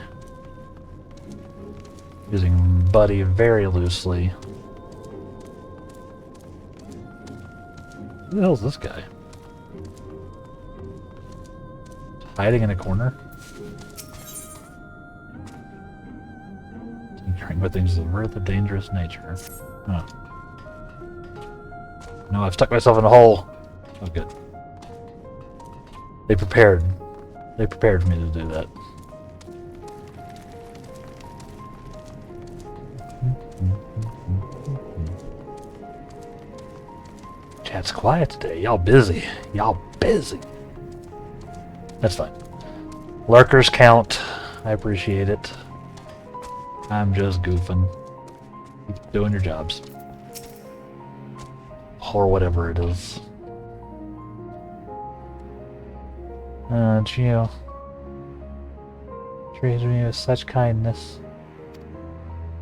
Using buddy very loosely. Who the hell is this guy? Hiding in a corner? Tinkering with things of a rather dangerous nature. Huh. No, I've stuck myself in a hole. Oh, good. They prepared for me to do that. Chat's quiet today. Y'all busy. Y'all busy. That's fine. Lurkers count. I appreciate it. I'm just goofing. Keep doing your jobs. Or whatever it is. Gio. Treated me with such kindness.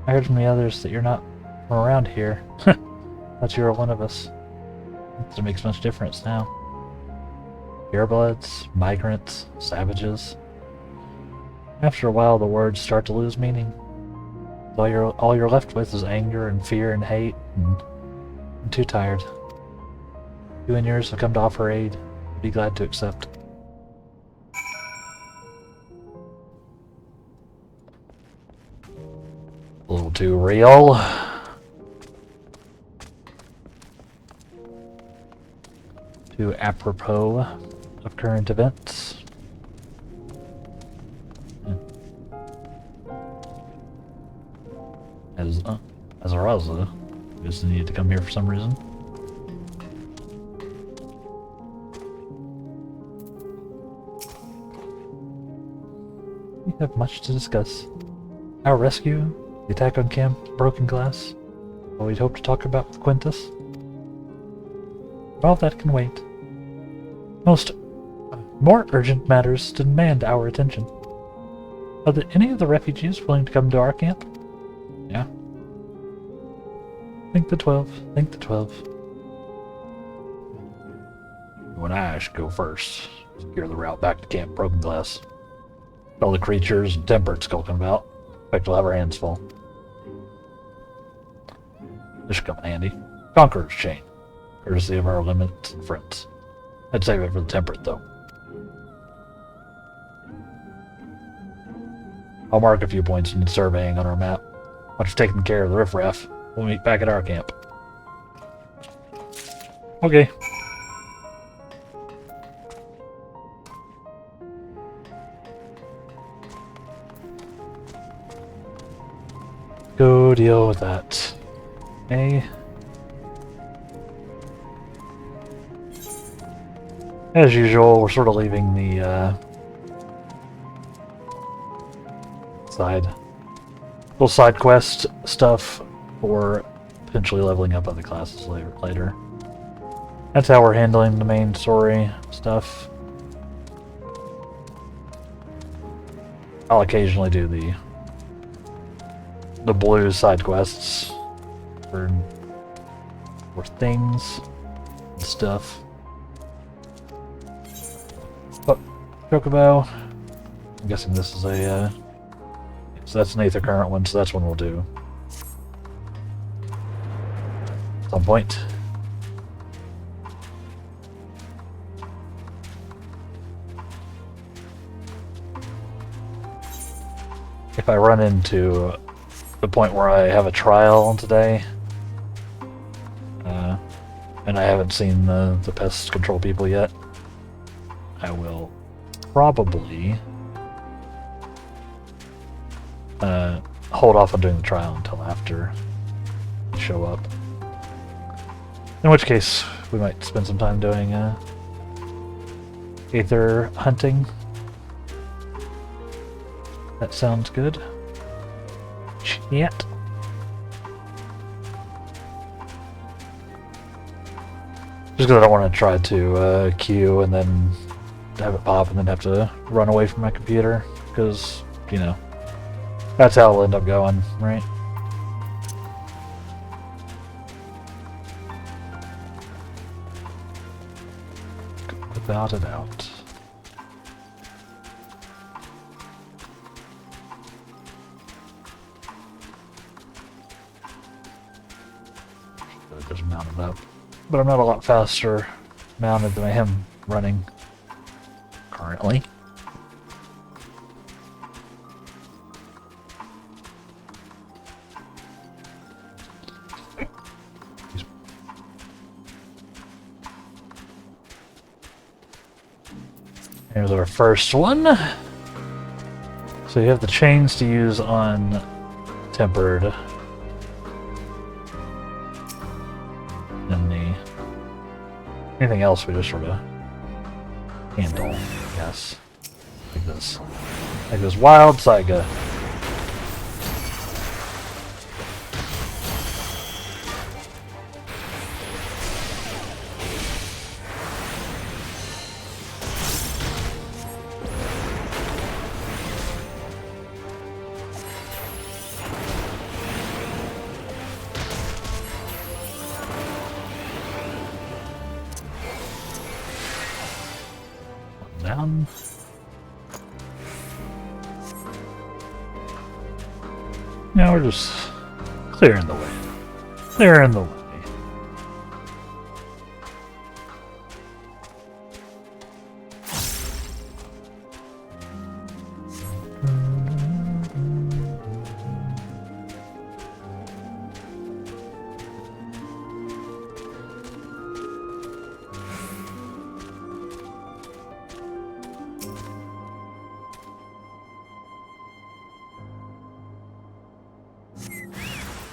I heard from the others that you're not from around here. Thought you were one of us. It makes much difference now. Purebloods, migrants, savages. After a while, the words start to lose meaning. All you're left with is anger and fear and hate, and I'm too tired. You and yours have come to offer aid. I'd be glad to accept. A little too real. Too apropos of current events. As Araza just needed to come here for some reason. We have much to discuss. Our rescue, the attack on Camp Broken Glass, what we'd hoped to talk about with Quintus. All that can wait. More urgent matters demand our attention. Are there any of the refugees willing to come to our camp? Yeah. Think the 12. Think the 12. You and I should go first. Secure the route back to Camp Broken Glass. All the creatures and temperate skulking about. Expect we'll have our hands full. This should come in handy. Conqueror's Chain. Courtesy of our limits and friends. I'd save it for the temperate, though. I'll mark a few points in surveying on our map. Once you've taken care of the riffraff, we'll meet back at our camp. Okay. Go deal with that. Okay. As usual, we're sort of leaving the little side quest stuff for potentially leveling up other classes later. That's how we're handling the main story stuff. I'll occasionally do the blue side quests for things and stuff. But Chocobo. I'm guessing this is a, so that's an Aether Current one, so that's one we'll do. At some point. If I run into the point where I have a trial today, and I haven't seen the pest control people yet, I will probably hold off on doing the trial until after they show up. In which case, we might spend some time doing Aether hunting. That sounds good. Yet. Just because I don't want to try to queue and then have it pop and then have to run away from my computer. Because, you know, that's how it'll end up going, right? Without a doubt. Just mounted up. But I'm not a lot faster mounted than I am running currently. Here's our first one. So you have the chains to use on tempered. And anything else we just sort of handle, I guess. Like this. Like this wild Saiga. Down. Now we're just clearing the way. Clearing the way.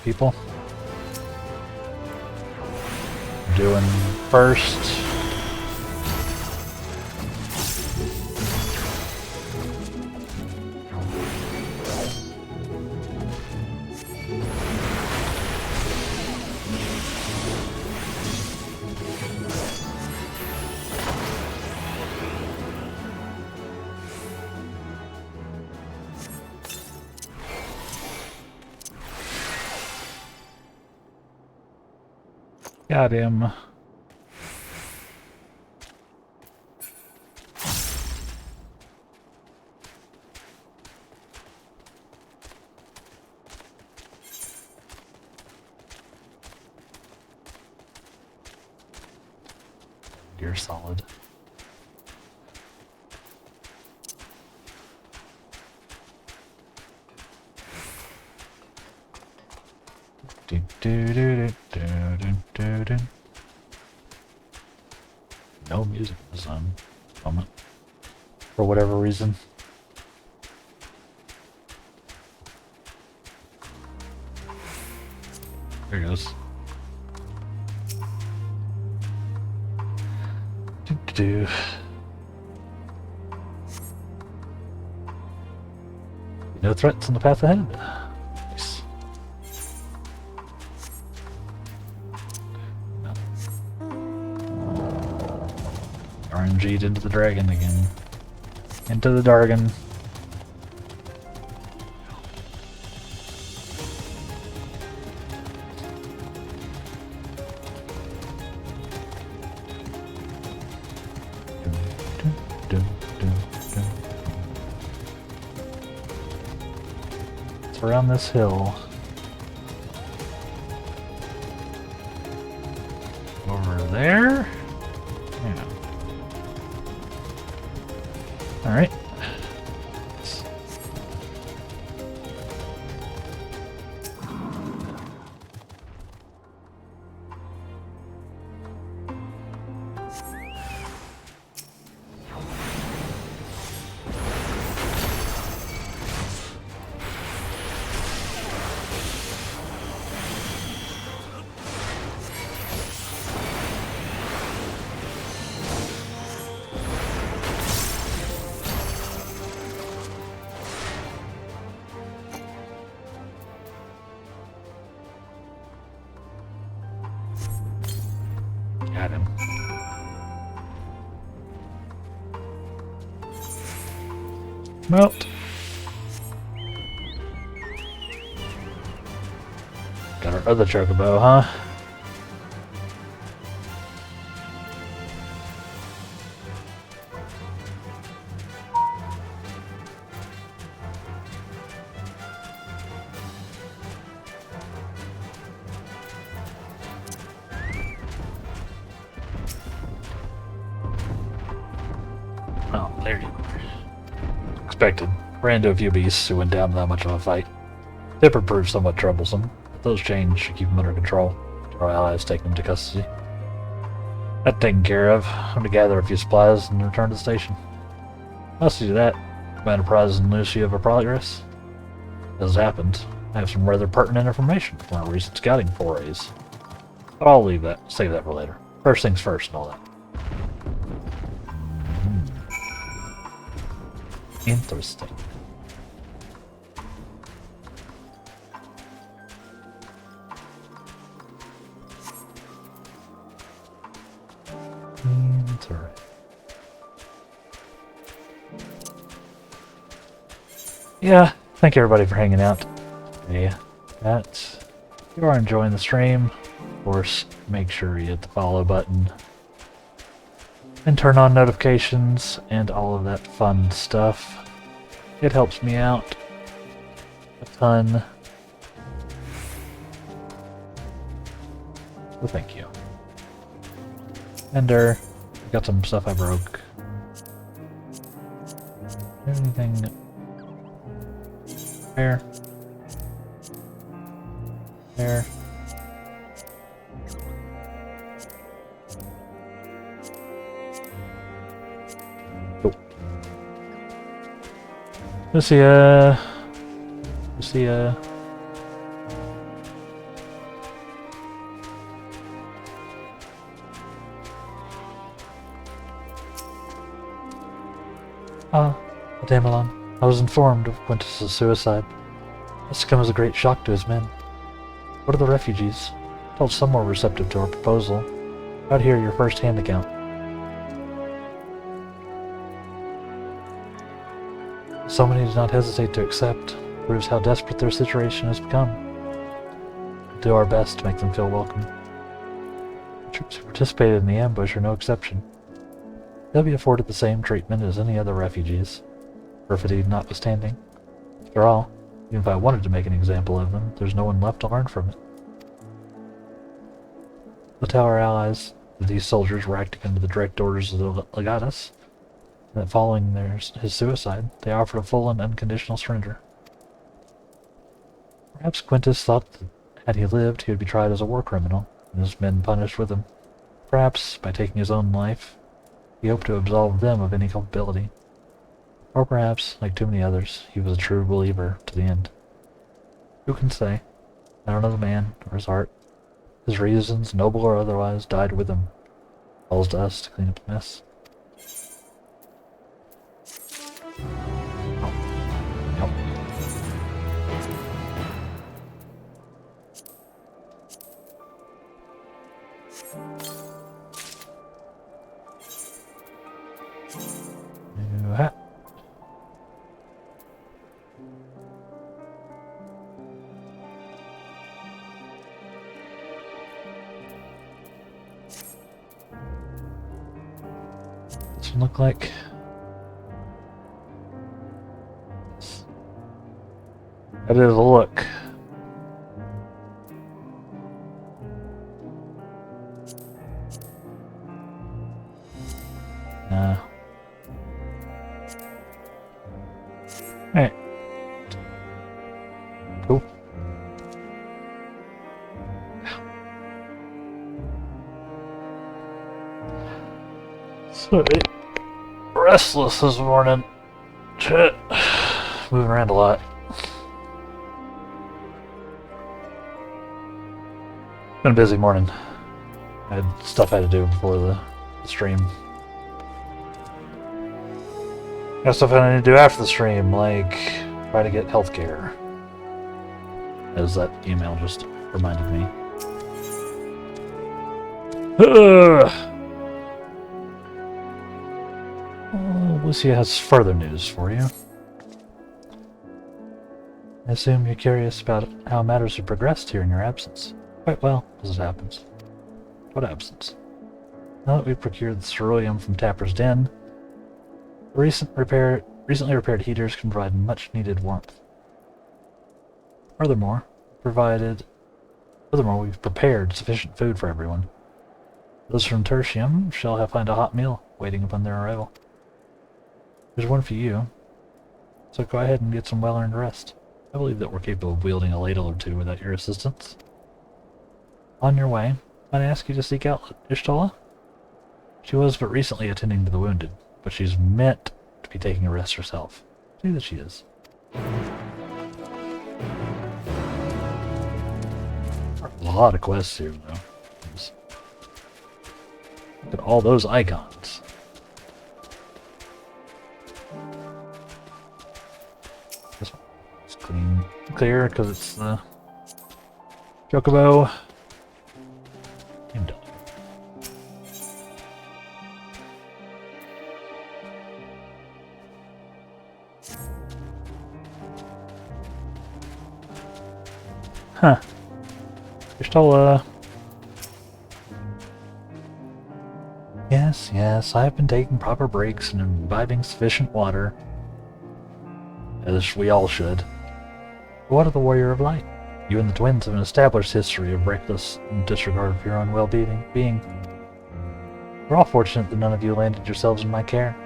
People doing first. Got him. You're solid. Do, do, do, do, do, do, do. No music in this moment. For whatever reason. There it goes. Do, do, do. No threats in the path ahead. Nice. RNG'd into the dragon again. Into the Dargon. It's around this hill. Over there? Yeah. Alright. Got him. Melt. Got our other chocobo, huh? Oh, there you are. Expected. Ran into a few beasts who went down that much of a fight. Dipper proved somewhat troublesome, but those chains should keep them under control. Our allies take them to custody. That taken care of. I'm going to gather a few supplies and return to the station. Must do that. Commander Prize and Lucy of our progress. As happened, I have some rather pertinent information from our recent scouting forays. But I'll save that for later. First things first and all that. Interesting. Interesting. Yeah, thank you everybody for hanging out. Hey, if you are enjoying the stream, of course, make sure you hit the follow button and turn on notifications and all of that fun stuff. It helps me out a ton. So thank you. Ender, got some stuff I broke. Anything there? There. Lucia. Damelon. I was informed of Quintus's suicide. This comes as a great shock to his men. What are the refugees? Told some more receptive to our proposal. Out here, your first-hand account. So many do not hesitate to accept. Proves how desperate their situation has become. We'll do our best to make them feel welcome. The troops who participated in the ambush are no exception. They'll be afforded the same treatment as any other refugees, perfidy notwithstanding. After all, even if I wanted to make an example of them, there's no one left to learn from it. We'll tell our allies that these soldiers were acting under the direct orders of the legatus, and that following his suicide, they offered a full and unconditional surrender. Perhaps Quintus thought that had he lived, he would be tried as a war criminal, and his men punished with him. Perhaps, by taking his own life, he hoped to absolve them of any culpability. Or perhaps, like too many others, he was a true believer to the end. Who can say? I don't know the man, or his heart. His reasons, noble or otherwise, died with him. Falls to us to clean up the mess. Oh. Nope. New hat. What's it look like? That is a look. Alright. Cool. So, restless this morning. Shit. Moving around a lot. Been a busy morning. I had stuff I had to do before the stream. Got stuff I need to do after the stream, like try to get healthcare. As that email just reminded me. Lucia has further news for you. I assume you're curious about how matters have progressed here in your absence. Quite well, as it happens. What absence? Now that we've procured the ceruleum from Tapper's Den, the recently repaired heaters can provide much-needed warmth. Furthermore, we've prepared sufficient food for everyone. Those from Tertium shall find a hot meal waiting upon their arrival. There's one for you, so go ahead and get some well-earned rest. I believe that we're capable of wielding a ladle or two without your assistance. On your way, might I ask you to seek out Ishtola? She was but recently attending to the wounded, but she's meant to be taking a rest herself. See that she is. A lot of quests here, though. Look at all those icons. This one's clear because it's the Chocobo. I'm done. Huh. Ishtola. Yes, I've been taking proper breaks and imbibing sufficient water. As we all should. But what of the Warrior of Light? You and the twins have an established history of reckless disregard for your own well-being. We're all fortunate that none of you landed yourselves in my care.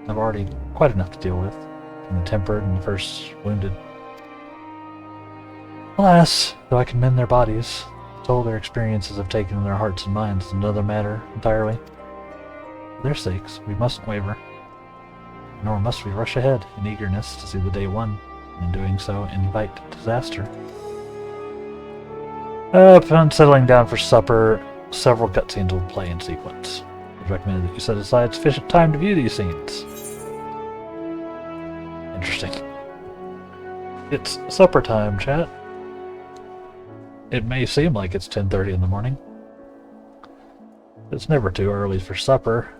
I've already quite enough to deal with, from the tempered and the first wounded. Alas, though I can mend their bodies, so their experiences have taken their hearts and minds is another matter entirely. For their sakes, we mustn't waver, nor must we rush ahead in eagerness to see the day one, and in doing so invite disaster. Upon settling down for supper, several cutscenes will play in sequence. It's recommended that you set aside sufficient time to view these scenes. Interesting. It's supper time, chat. It may seem like it's 10:30 in the morning. It's never too early for supper.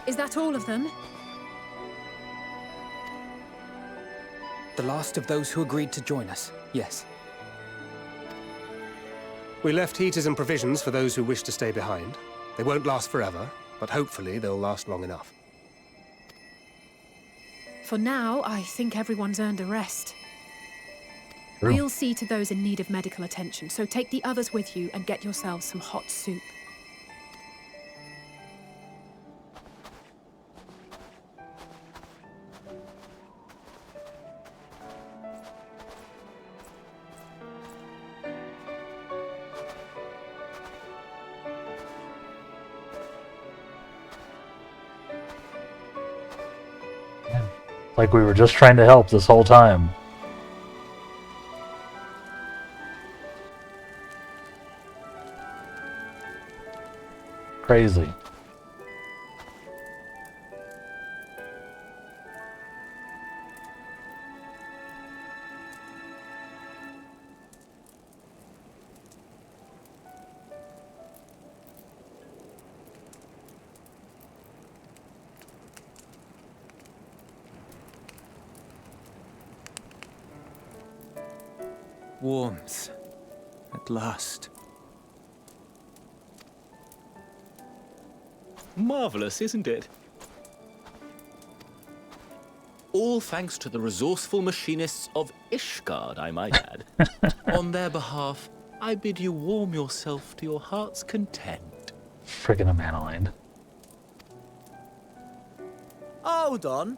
Is that all of them? The last of those who agreed to join us, yes. We left heaters and provisions for those who wish to stay behind. They won't last forever, but hopefully they'll last long enough. For now, I think everyone's earned a rest. True. We'll see to those in need of medical attention, so take the others with you and get yourselves some hot soup. Like we were just trying to help this whole time. Crazy. Warmth. At last. Marvelous, isn't it? All thanks to the resourceful machinists of Ishgard, I might add. On their behalf, I bid you warm yourself to your heart's content. Friggin' Amanoline. Hold on.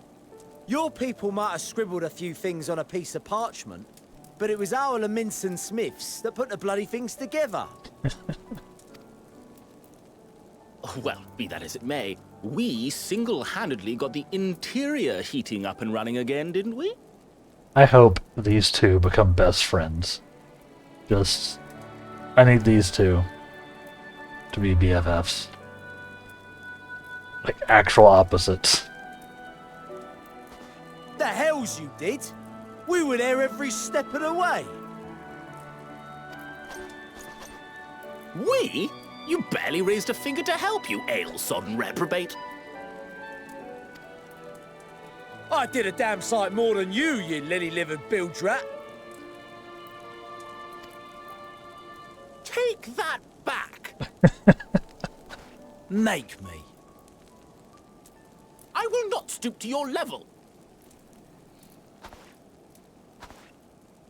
Your people might have scribbled a few things on a piece of parchment, but it was our Leminson Smiths that put the bloody things together. Well, be that as it may, we single-handedly got the interior heating up and running again, didn't we? I hope these two become best friends. I need these two to be BFFs. Like actual opposites. The hells you did? We were there every step of the way. We? You barely raised a finger to help, you ale-sodden reprobate. I did a damn sight more than you, you lily-livered bilge rat. Take that back. Make me. I will not stoop to your level.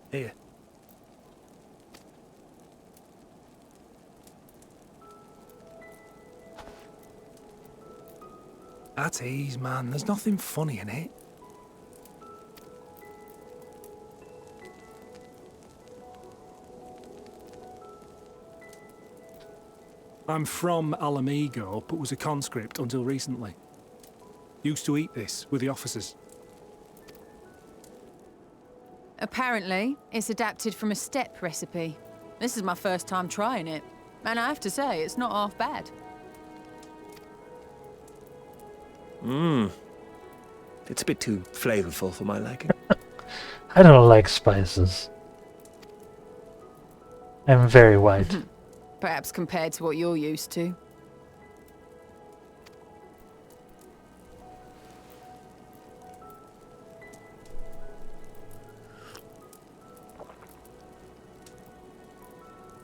Here. At ease, man. There's nothing funny in it. I'm from Alamigo, but was a conscript until recently. Used to eat this with the officers. Apparently, it's adapted from a steppe recipe. This is my first time trying it, and I have to say, it's not half bad. It's a bit too flavorful for my liking. I don't like spices. I'm very white. Perhaps compared to what you're used to.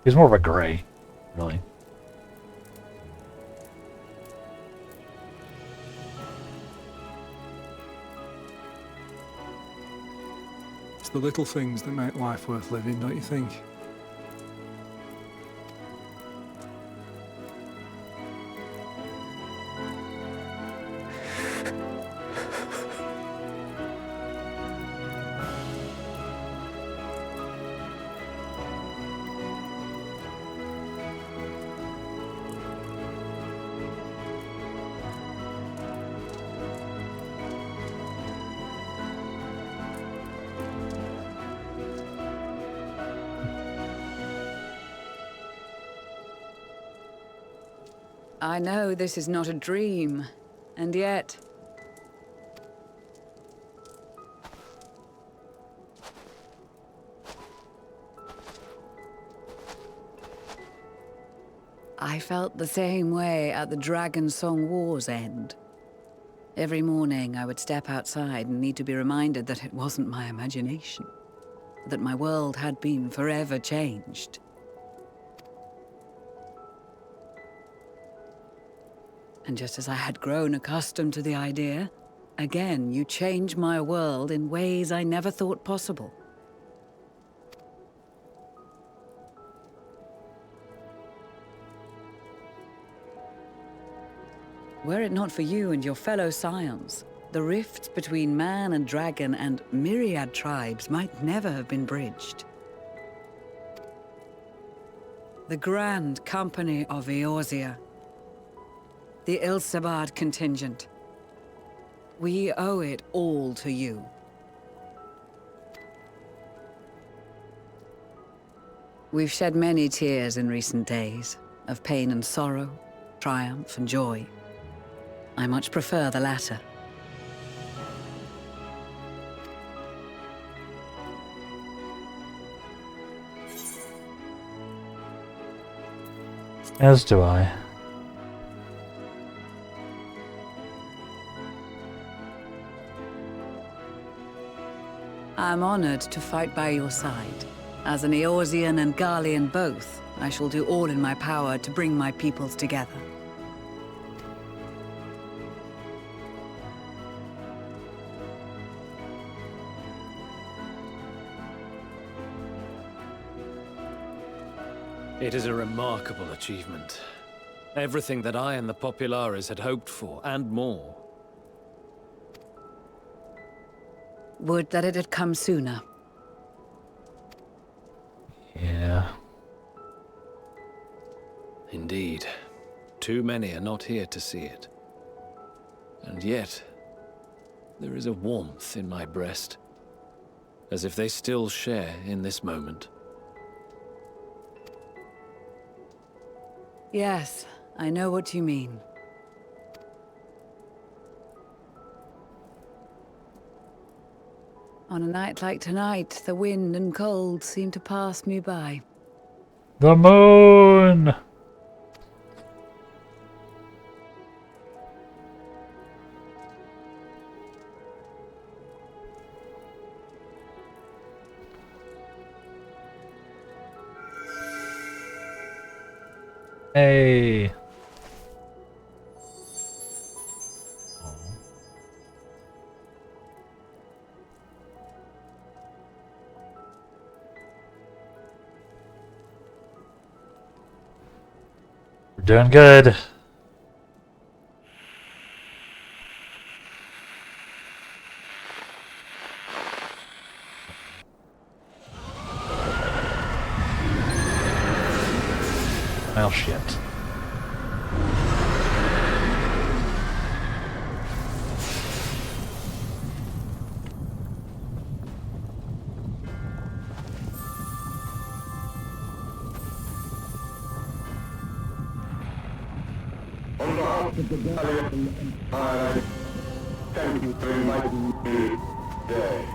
He's more of a gray, really. It's the little things that make life worth living, don't you think? I know this is not a dream, and yet... I felt the same way at the Dragon Song War's end. Every morning I would step outside and need to be reminded that it wasn't my imagination, that my world had been forever changed. And just as I had grown accustomed to the idea, again you change my world in ways I never thought possible. Were it not for you and your fellow scions, the rifts between man and dragon and myriad tribes might never have been bridged. The Grand Company of Eorzea. The Ilsabard contingent. We owe it all to you. We've shed many tears in recent days, of pain and sorrow, triumph and joy. I much prefer the latter. As do I. I'm honored to fight by your side. As an Eorzean and Garlean both, I shall do all in my power to bring my peoples together. It is a remarkable achievement. Everything that I and the Populares had hoped for, and more. Would that it had come sooner. Yeah. Indeed. Too many are not here to see it. And yet, there is a warmth in my breast, as if they still share in this moment. Yes, I know what you mean. On a night like tonight, the wind and cold seem to pass me by. The moon! Hey! We're doing good. Well, shit. On behalf of the BLM, I thank you for inviting me today.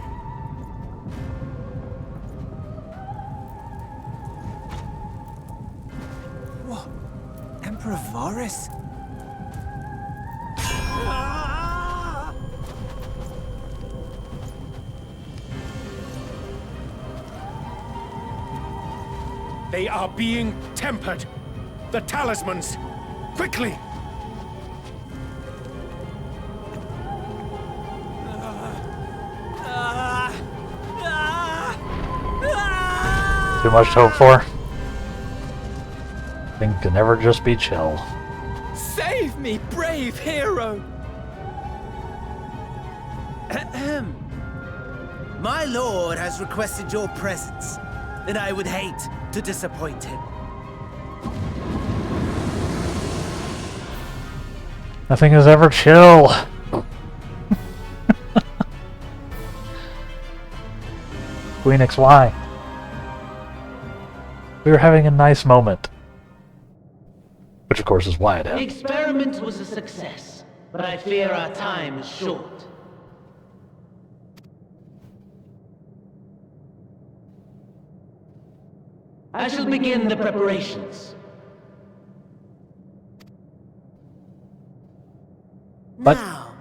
What? Emperor Varys? They are being tempered. The talismans. Quickly! Too much to hope for. Things can never just be chill. Save me, brave hero! Ahem. My lord has requested your presence, and I would hate to disappoint him. Nothing is ever chill. Queen XY. We were having a nice moment. Which of course is why it The happened. experiment was a success, but I fear our time is short. I shall begin the preparations. What? Now,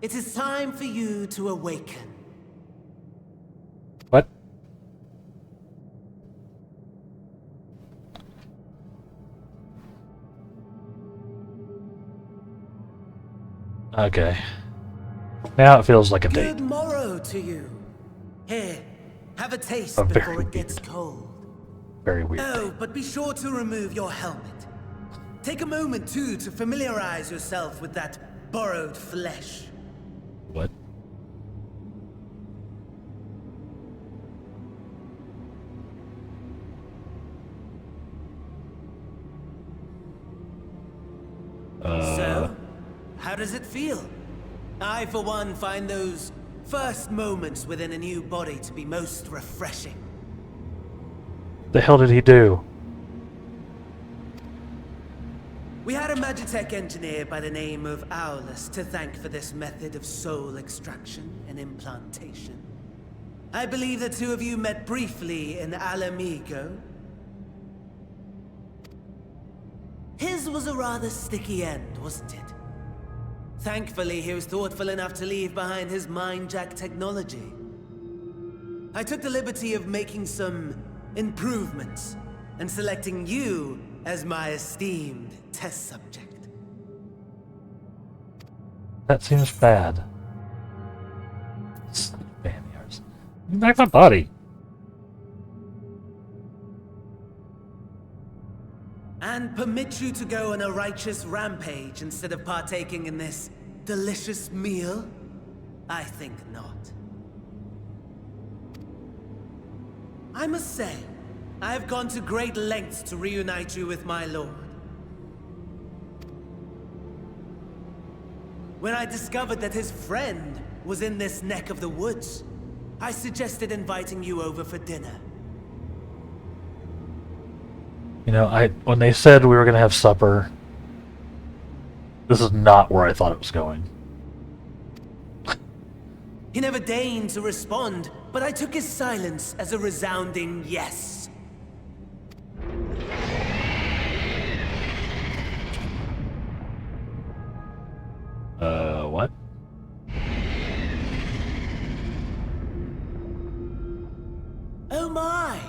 it is time for you to awaken. What? Okay. Now it feels like a date. Good morrow to you. Here, have a taste A very before it gets cold. Very weird. Oh, but be sure to remove your helmet. Take a moment, too, to familiarize yourself with that borrowed flesh. What? So, how does it feel? I, for one, find those first moments within a new body to be most refreshing. The hell did he do? We had a Magitech engineer by the name of Owlus to thank for this method of soul extraction and implantation. I believe the two of you met briefly in Alamigo. His was a rather sticky end, wasn't it? Thankfully, he was thoughtful enough to leave behind his mind-jack technology. I took the liberty of making some improvements and selecting you as my esteemed test subject. That seems bad. Spaniards. Give me back my body. And permit you to go on a righteous rampage instead of partaking in this delicious meal? I think not. I must say, I have gone to great lengths to reunite you with my lord. When I discovered that his friend was in this neck of the woods, I suggested inviting you over for dinner. You know, when they said we were going to have supper, this is not where I thought it was going. He never deigned to respond, but I took his silence as a resounding yes. What? Oh my!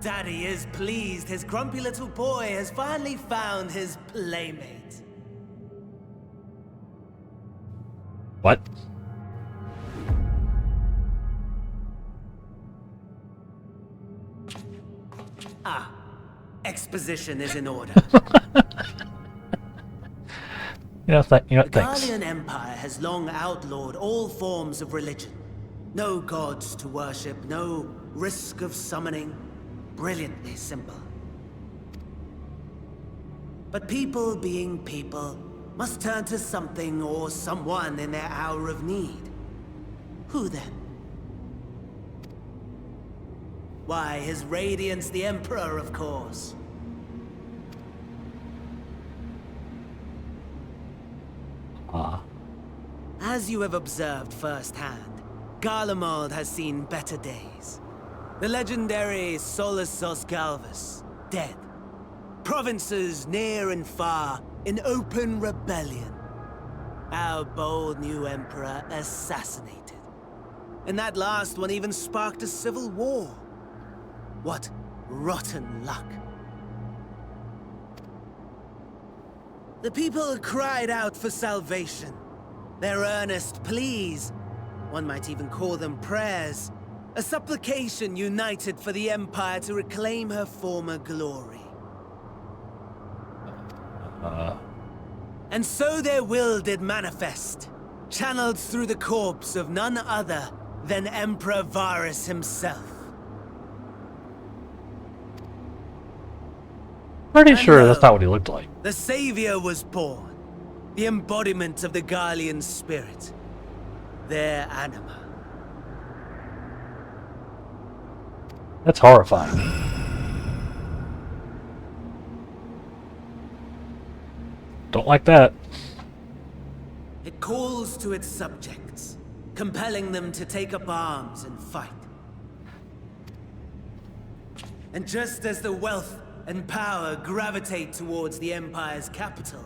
Daddy is pleased his grumpy little boy has finally found his playmate. What? Ah, exposition is in order. You know, The thanks. Garlean Empire has long outlawed all forms of religion. No gods to worship, no risk of summoning. Brilliantly simple. But people being people must turn to something or someone in their hour of need. Who then? Why, His Radiance the Emperor, of course. As you have observed firsthand, Garlemald has seen better days. The legendary Solus Galvus, dead. Provinces near and far in open rebellion. Our bold new emperor assassinated. And that last one even sparked a civil war. What rotten luck. The people cried out for salvation. Their earnest pleas, one might even call them prayers, a supplication united for the Empire to reclaim her former glory. And so their will did manifest, channeled through the corpse of none other than Emperor Varus himself. Pretty sure that's not what he looked like. The Savior was born, the embodiment of the Garlean spirit, their anima. That's horrifying. Don't like that. It calls to its subjects, compelling them to take up arms and fight. And just as the wealth and power gravitate towards the Empire's capital,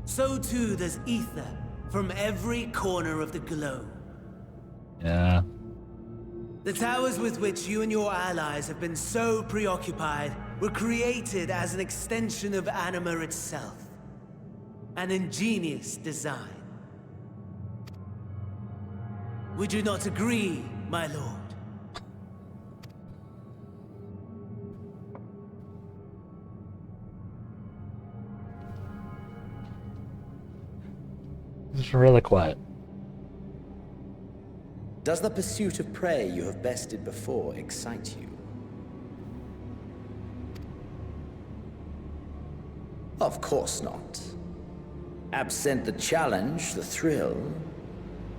so too does ether from every corner of the globe. Yeah. The towers with which you and your allies have been so preoccupied were created as an extension of Anima itself. An ingenious design. Would you not agree, my lord? It's really quiet. Does the pursuit of prey you have bested before excite you? Of course not. Absent the challenge, the thrill,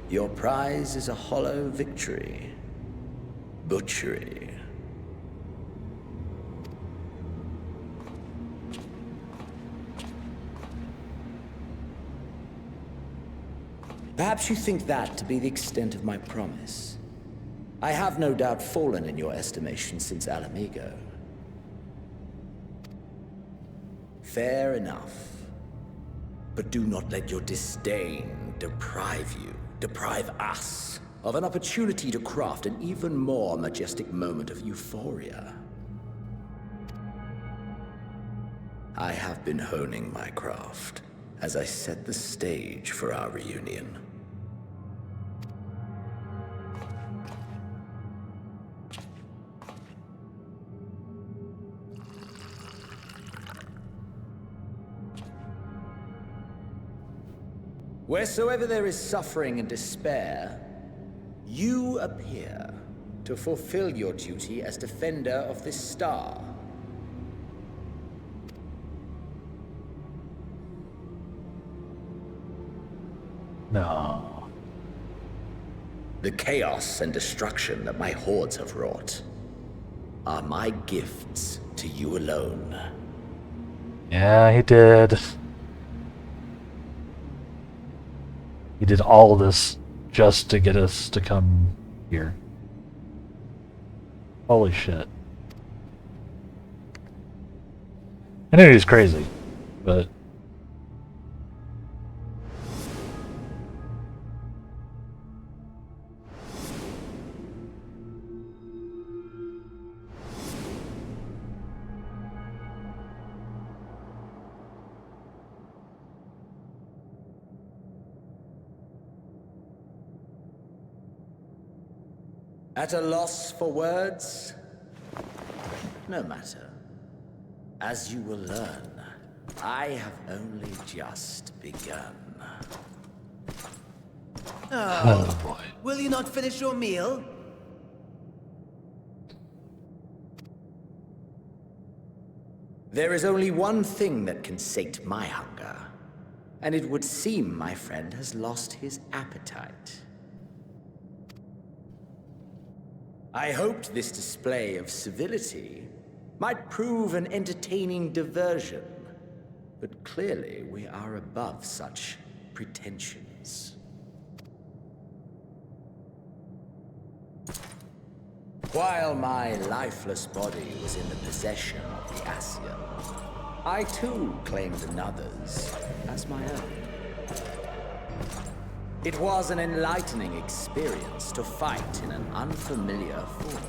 your prize is a hollow victory. Butchery. Perhaps you think that to be the extent of my promise. I have no doubt fallen in your estimation since Alamigo. Fair enough. But do not let your disdain deprive us, of an opportunity to craft an even more majestic moment of euphoria. I have been honing my craft as I set the stage for our reunion. Wheresoever there is suffering and despair, you appear to fulfill your duty as defender of this star. No. The chaos and destruction that my hordes have wrought are my gifts to you alone. Yeah, he did. He did all this just to get us to come here. Holy shit. I knew he was crazy, but... At a loss for words? No matter. As you will learn, I have only just begun. Oh, boy. Will you not finish your meal? There is only one thing that can sate my hunger, and it would seem my friend has lost his appetite. I hoped this display of civility might prove an entertaining diversion, but clearly we are above such pretensions. While my lifeless body was in the possession of the Ascian, I too claimed another's as my own. It was an enlightening experience to fight in an unfamiliar form.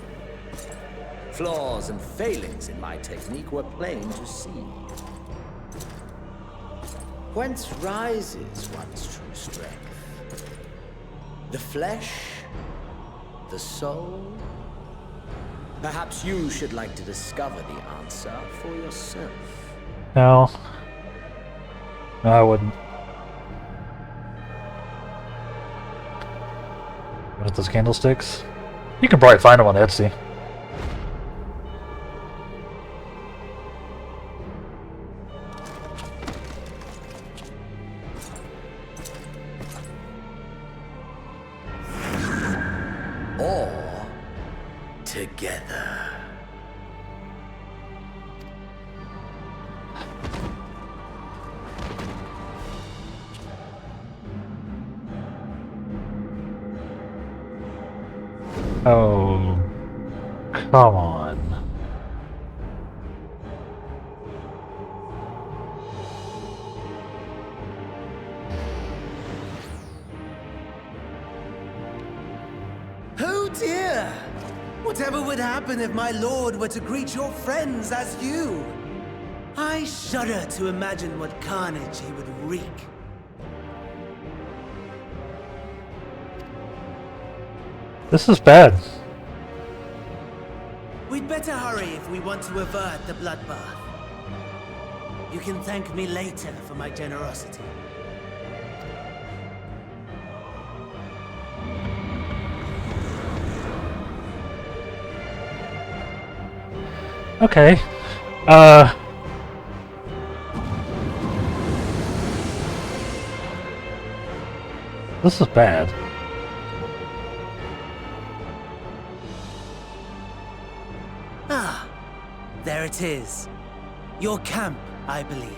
Flaws and failings in my technique were plain to see. Whence rises one's true strength? The flesh? The soul? Perhaps you should like to discover the answer for yourself. No. No, I wouldn't. With those candlesticks? You can probably find them on Etsy. Or together. Oh, come on. Oh dear! Whatever would happen if my lord were to greet your friends as you? I shudder to imagine what carnage he would wreak. This is bad. We'd better hurry if we want to avert the bloodbath. You can thank me later for my generosity. Okay. This is bad. Ah, there it is. Your camp, I believe.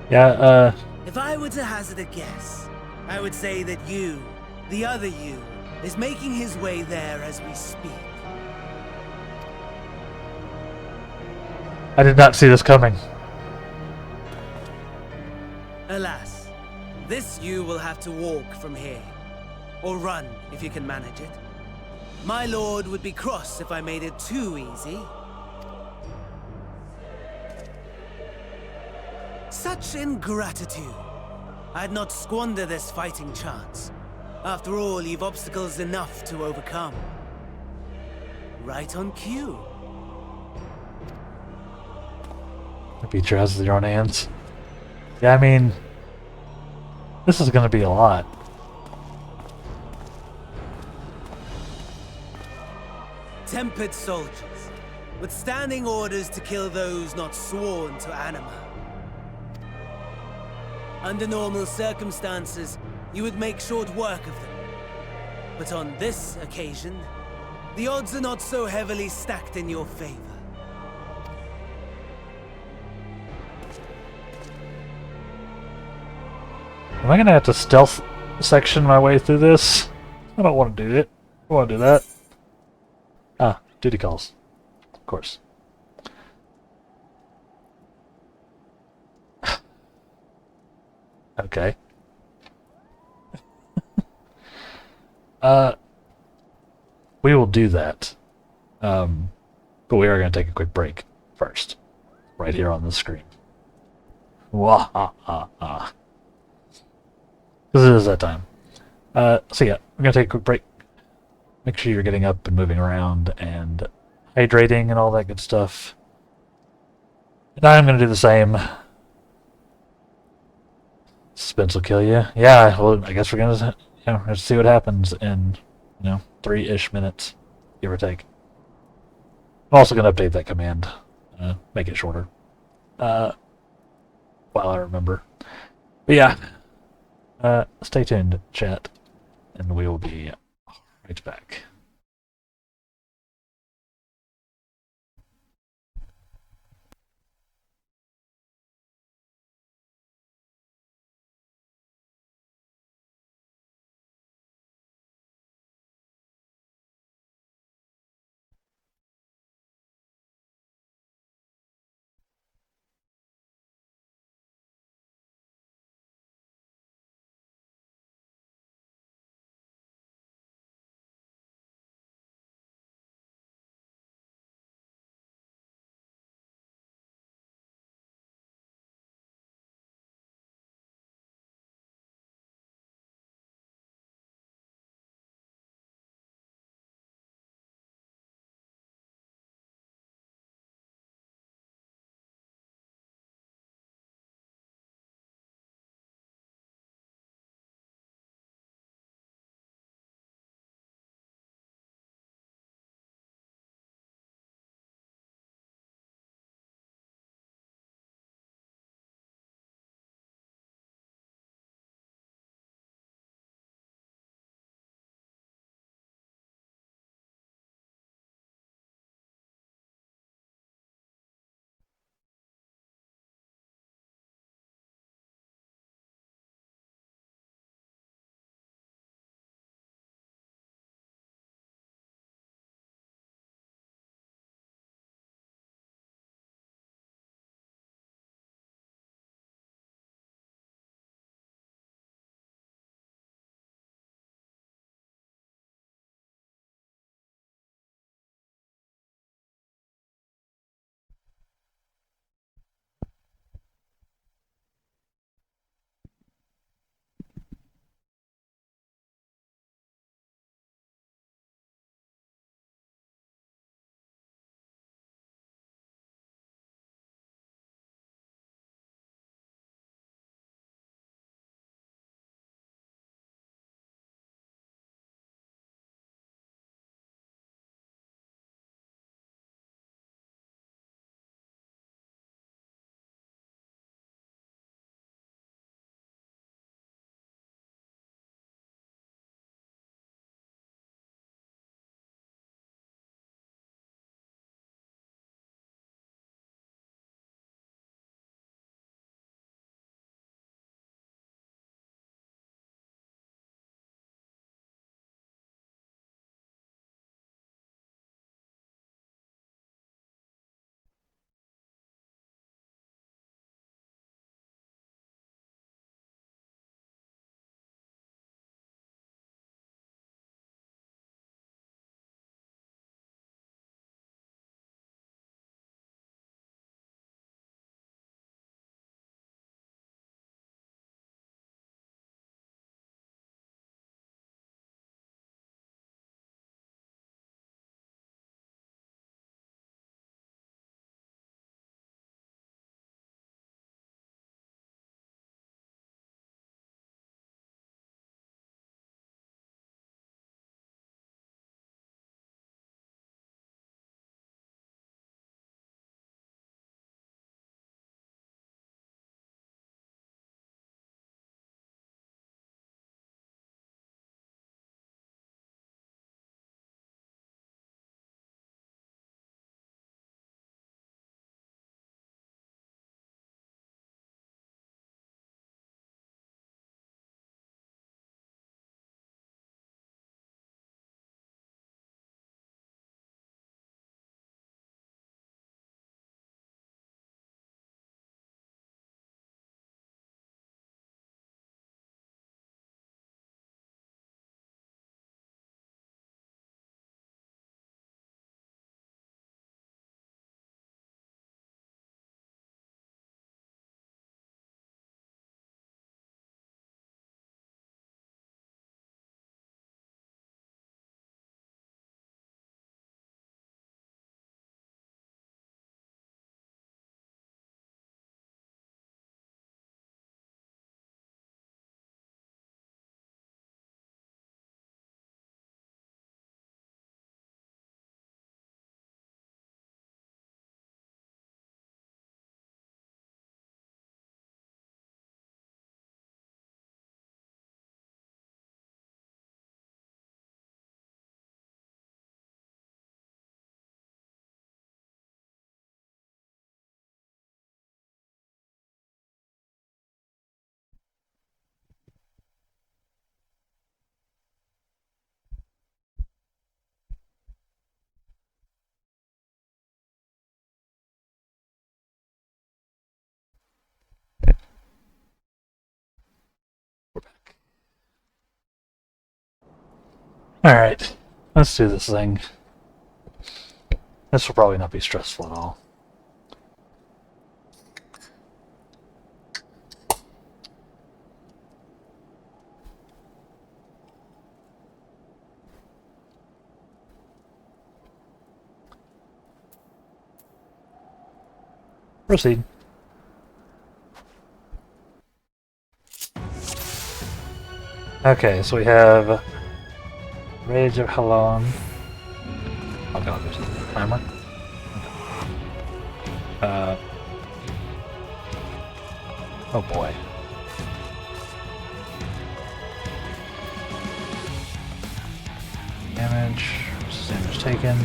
Yeah, If I were to hazard a guess, I would say that you, the other you, is making his way there as we speak. I did not see this coming. Alas, this you will have to walk from here. Or run, if you can manage it. My lord would be cross if I made it too easy. Such ingratitude. I'd not squander this fighting chance. After all, you've obstacles enough to overcome. Right on cue. Beat your ass with your own hands. Yeah, I mean, this is gonna be a lot. Tempered soldiers, withstanding orders to kill those not sworn to anima. Under normal circumstances, you would make short work of them. But on this occasion, the odds are not so heavily stacked in your favor. Am I gonna have to stealth section my way through this? I don't want to do it. I want to do that. Ah, duty calls. Of course. Okay. We will do that. But we are going to take a quick break first. Right here on the screen. Wah-ha-ha-ha. Because it is that time. So yeah, we're going to take a quick break. Make sure you're getting up and moving around and hydrating and all that good stuff. And I'm going to do the same. Suspense will kill you. Yeah, well, I guess we're going to let's see what happens in, 3-ish minutes, give or take. I'm also going to update that command. Make it shorter. While I remember. But yeah, stay tuned, chat, and we will be right back. Alright, let's do this thing. This will probably not be stressful at all. Proceed. Okay, so we have Rage of Halon. Oh god, there's a timer. Oh boy. Damage versus damage taken.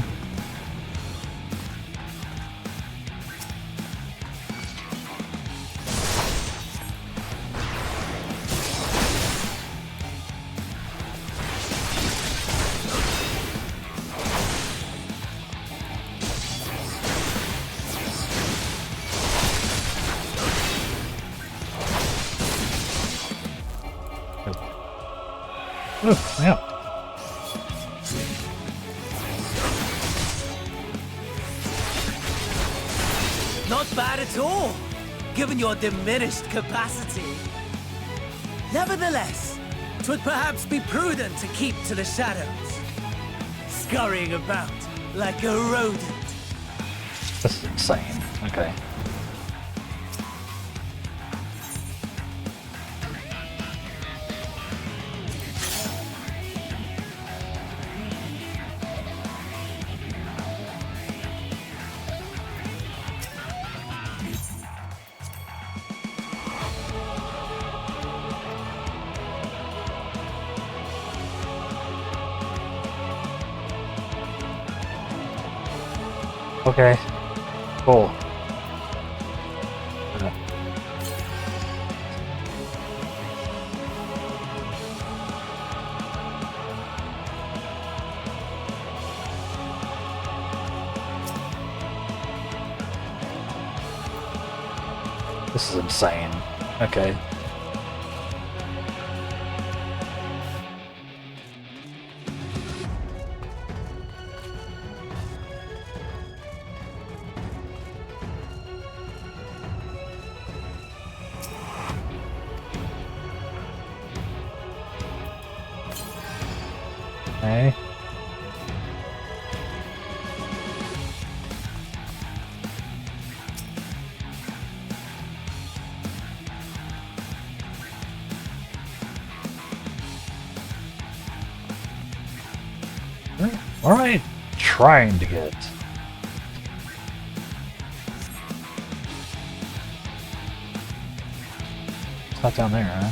Oh, yeah. Not bad at all, given your diminished capacity. Nevertheless, 'twould perhaps be prudent to keep to the shadows, scurrying about like a rodent. This is insane. Okay. Okay. Cool. This is insane. Okay. Okay. What am I trying to get? It's not down there, huh?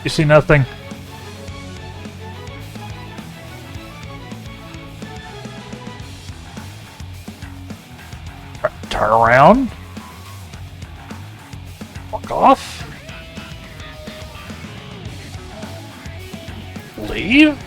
You see nothing? Turn around? Fuck off? Leave?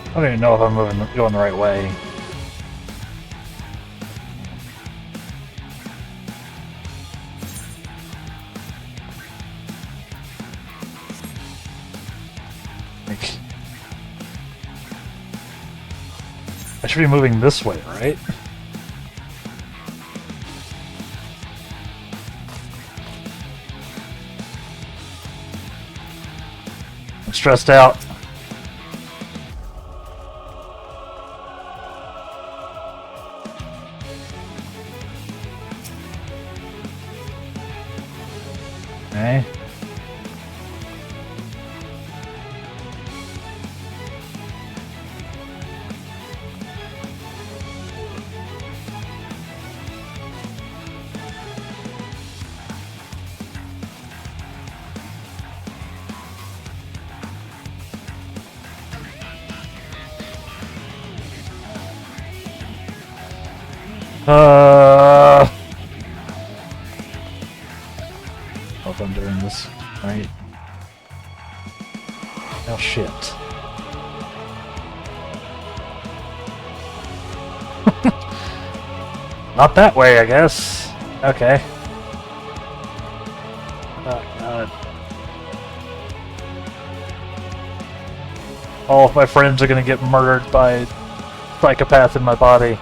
I don't even know if I'm going the right way. Like, I should be moving this way, right? I'm stressed out. Okay. Hope I'm doing this right. Oh shit. Not that way, I guess. Okay. Oh god. All of my friends are gonna get murdered by a psychopath in my body.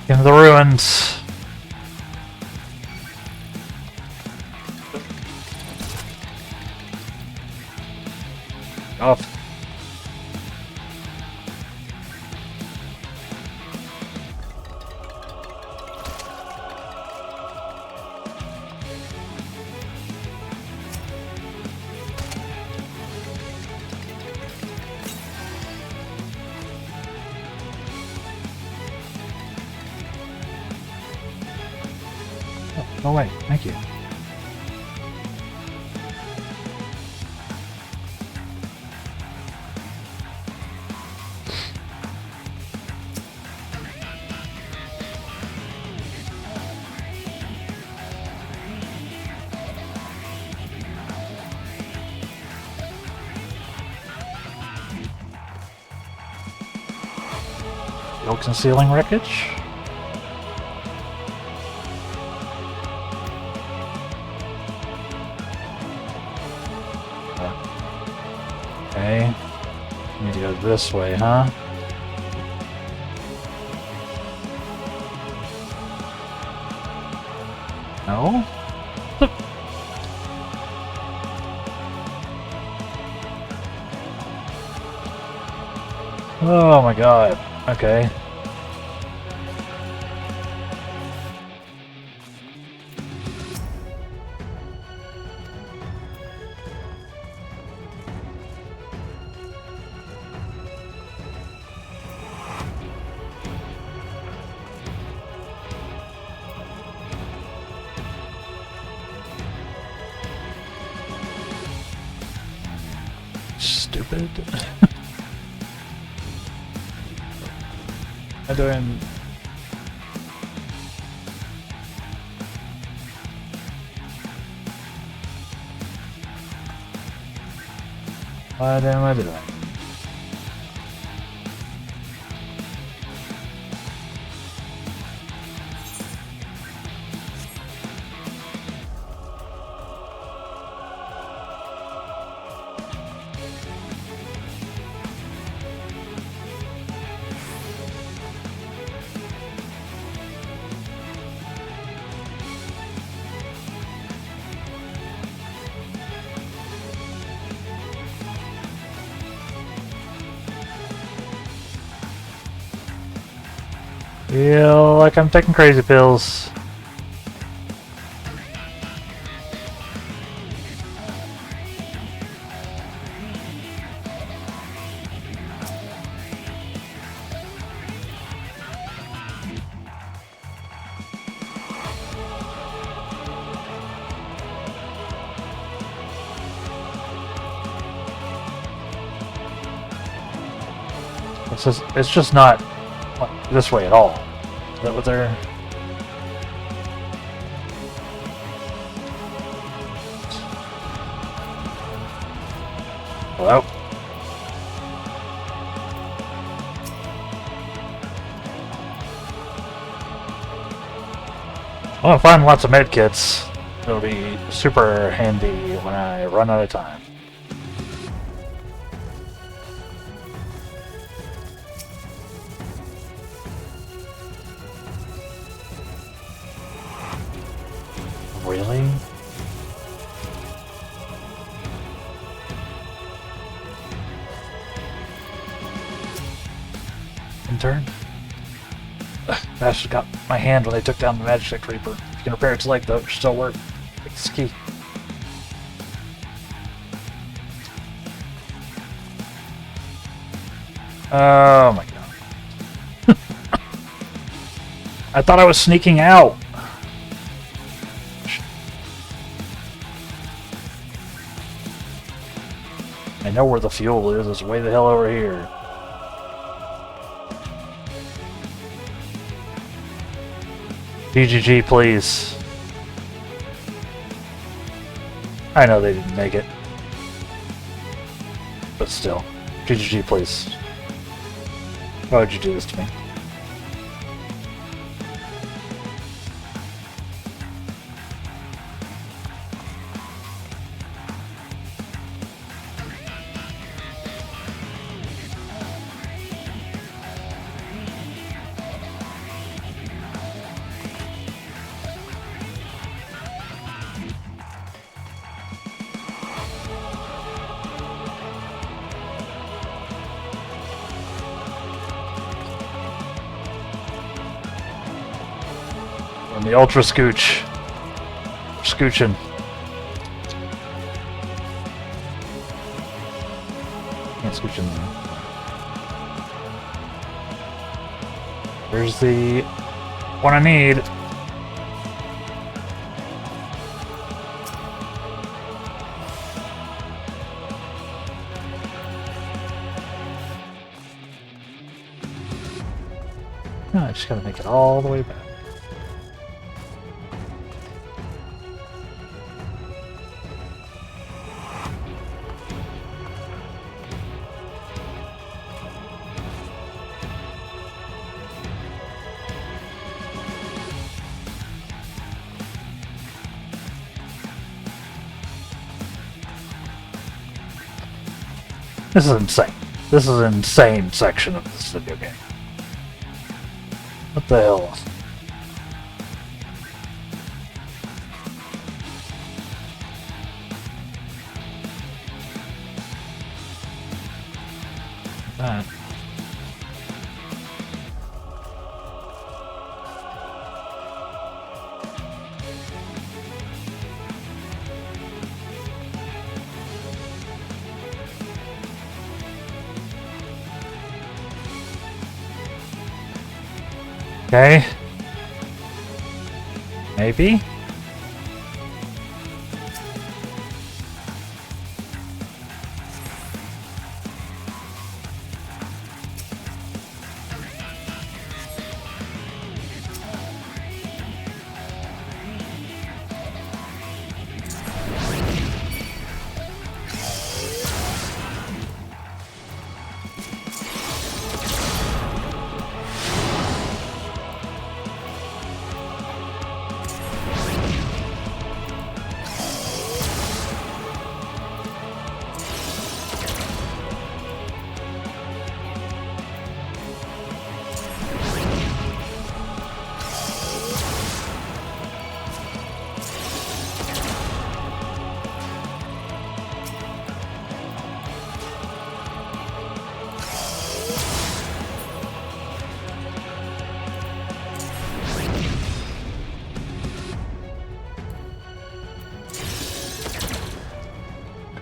Into the ruins. Off. Oh wait, thank you. No concealing wreckage? Okay. Need to go this way, huh? No? Oh my god. Okay. Stupid. I'm doing. What am I doing? Feel like I'm taking crazy pills. It's just not this way at all. Is that what they're... Hello? Well, I'm finding lots of med kits. It'll be super handy when I run out of time. Really? Intern? Bastard got my hand when they took down the Magic Reaper. You can repair its leg though, it should still work. It's key. Oh my god. I thought I was sneaking out. I know where the fuel is. It's way the hell over here. GGG, please. I know they didn't make it. But still. GGG, please. Why would you do this to me? The Ultra Scooch. Scoochin'. Can't scooch in there. Where's the one I need? No, I just gotta make it all the way back. This is insane. This is an insane section of this video game. What the hell? That. Okay. Maybe?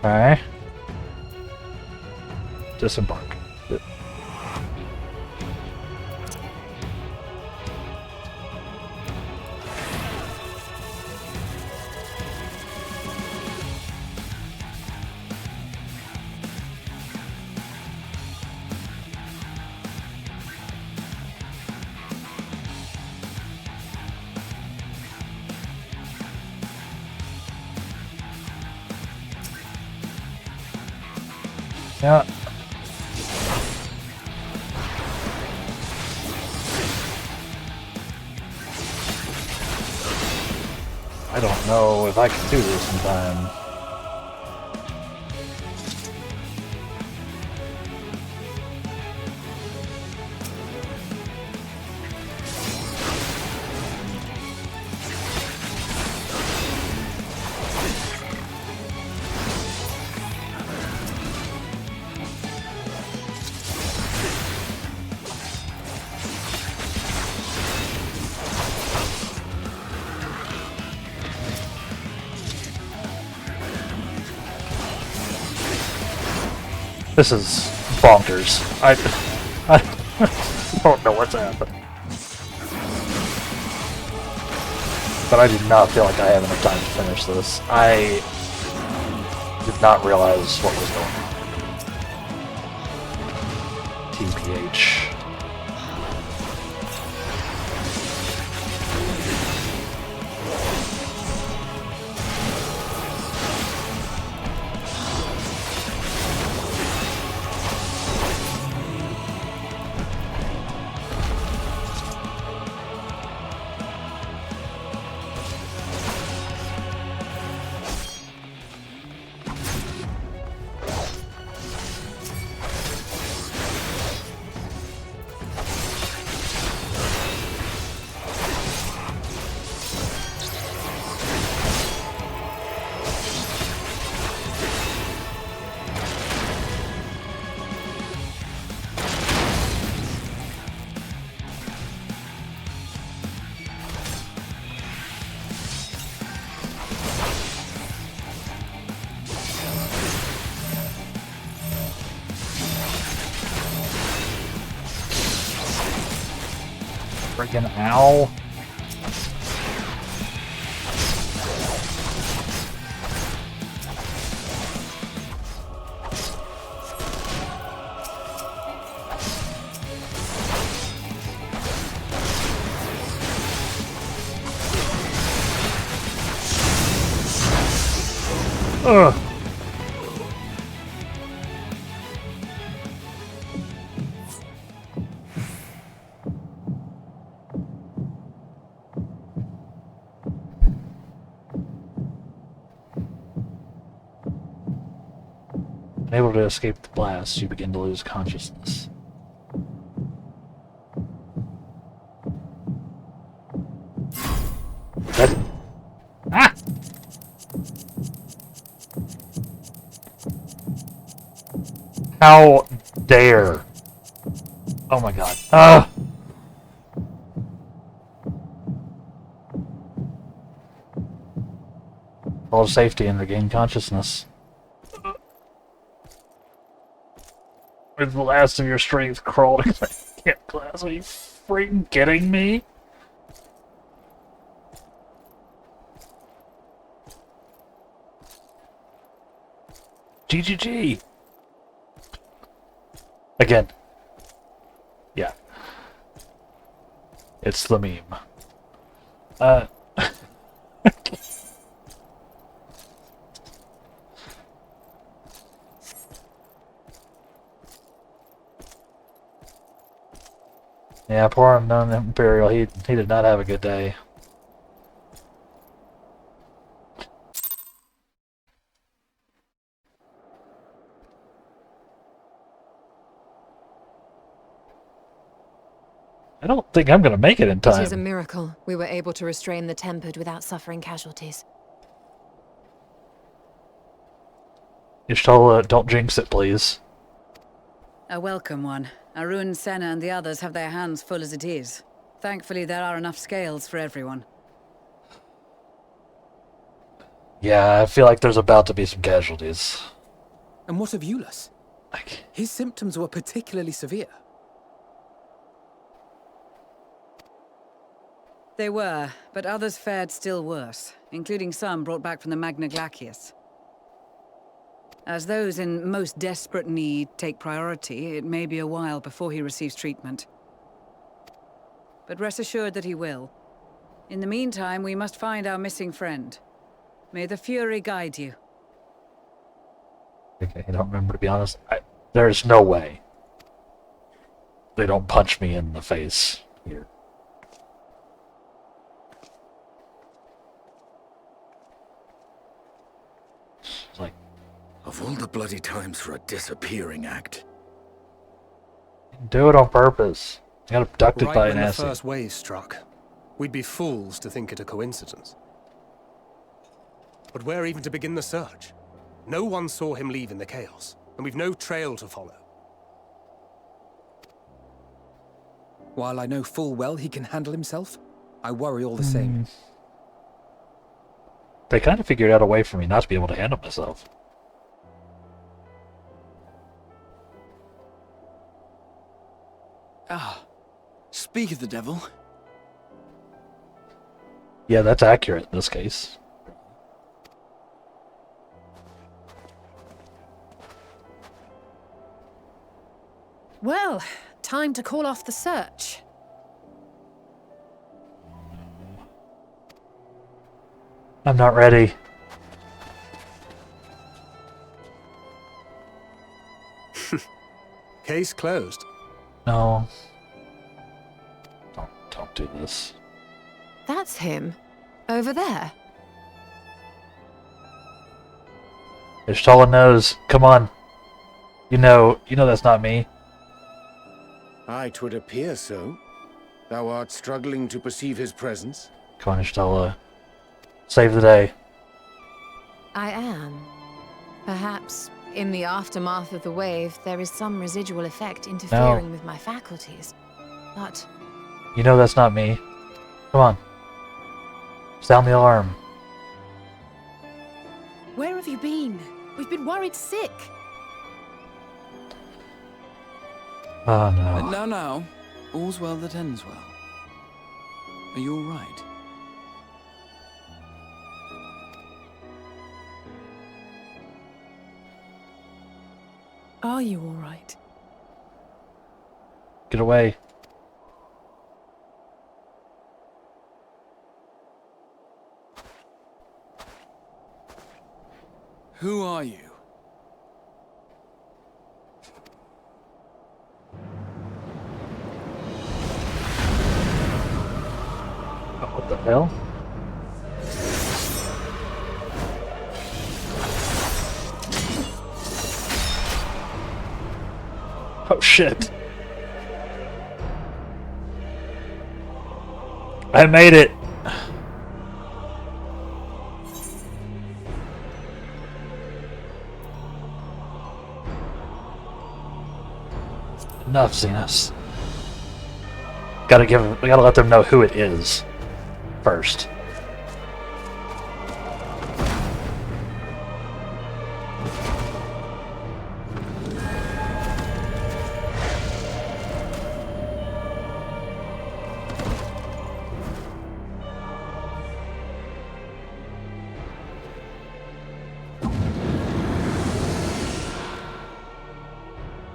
Okay. Disembark. Good. Yeah. I don't know if I can do this in time. This is bonkers. I don't know what's happening. But I do not feel like I have enough time to finish this. I did not realize what was going on. TPH. Freaking owl. Ugh. Unable to escape the blast, you begin to lose consciousness. That... Ah! How dare! Oh my god. Ah! Roll safety and regain consciousness. With the last of your strength crawled into my camp class. Are you freaking kidding me? GGG! Again. Yeah. It's the meme. Yeah, poor unknown Imperial. He did not have a good day. I don't think I'm gonna make it in time. It is a miracle we were able to restrain the Tempered without suffering casualties. Ishtal, don't jinx it, please. A welcome one. Arun, Senna, and the others have their hands full as it is. Thankfully, there are enough scales for everyone. Yeah, I feel like there's about to be some casualties. And what of Euless? His symptoms were particularly severe. They were, but others fared still worse, including some brought back from the Magna Glacius. As those in most desperate need take priority, it may be a while before he receives treatment. But rest assured that he will. In the meantime, we must find our missing friend. May the Fury guide you. Okay, I don't remember, to be honest. There's no way they don't punch me in the face here. It's like, Of all the bloody times for a disappearing act. do it on purpose. I got abducted Right by when an the acid. first wave struck, we'd be fools to think it a coincidence. But where even to begin the search? No one saw him leave in the chaos, and we've no trail to follow. While I know full well he can handle himself, I worry all the same. They kind of figured out a way for me not to be able to handle myself. Ah, speak of the devil. Yeah, that's accurate in this case. Well, time to call off the search. I'm not ready. Case closed. No. Don't do this. That's him. Over there. Ishtala knows. Come on. You know that's not me. Aye, 'twould appear so. Thou art struggling to perceive his presence. Come on, Ishtala. Save the day. I am. Perhaps, in the aftermath of the wave, there is some residual effect interfering with my faculties. But... You know that's not me. Come on. Sound the alarm. Where have you been? We've been worried sick. Oh no. Now. All's well that ends well. Are you all right? Are you all right? Get away. Who are you? What the hell? Oh shit. I made it. Enough, Xenos. We gotta let them know who it is first.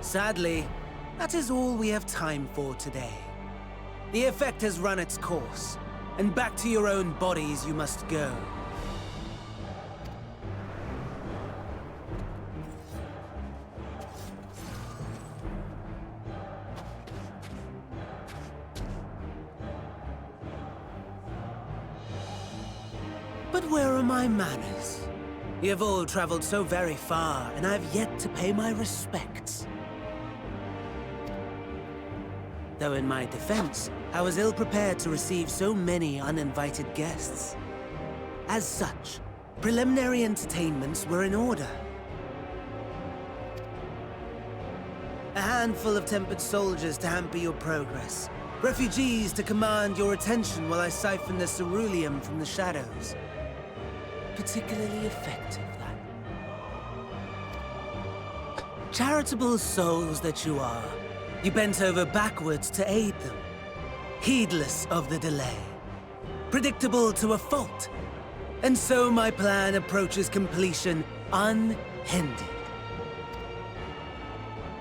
Sadly, that is all we have time for today. The effect has run its course, and back to your own bodies you must go. But where are my manners? You have all traveled so very far, and I have yet to pay my respects. Though in my defense, I was ill-prepared to receive so many uninvited guests. As such, preliminary entertainments were in order. A handful of tempered soldiers to hamper your progress. Refugees to command your attention while I siphon the ceruleum from the shadows. Particularly effective, that. Charitable souls that you are. You bent over backwards to aid them, heedless of the delay, predictable to a fault. And so my plan approaches completion unhindered.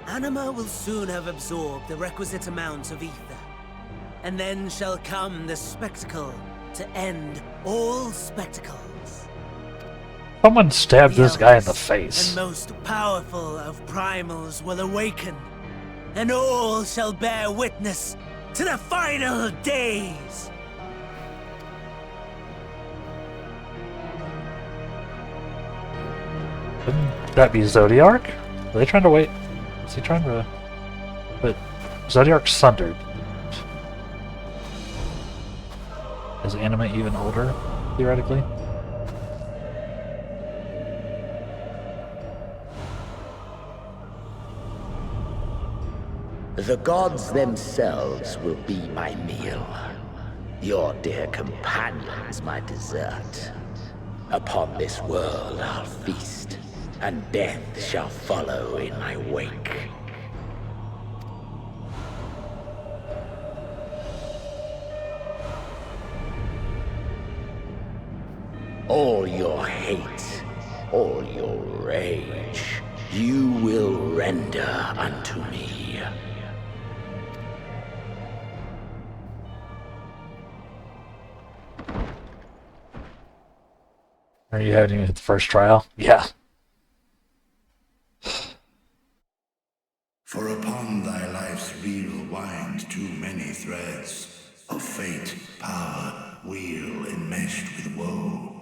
Anima will soon have absorbed the requisite amount of ether, and then shall come the spectacle to end all spectacles. Someone stabbed The this guy in the eldest face. And most powerful of primals will awaken, and all shall bear witness to the final days. Wouldn't that be Zodiark? Are they trying to wait? Is he trying to... But Zodiark's sundered. Is Anima even older, theoretically? The gods themselves will be my meal. Your dear companions my dessert. Upon this world I'll feast, and death shall follow in my wake. All your hate, all your rage, you will render unto me. Are you having the first trial? Yeah. For upon thy life's reel wind too many threads of fate, power, weal enmeshed with woe.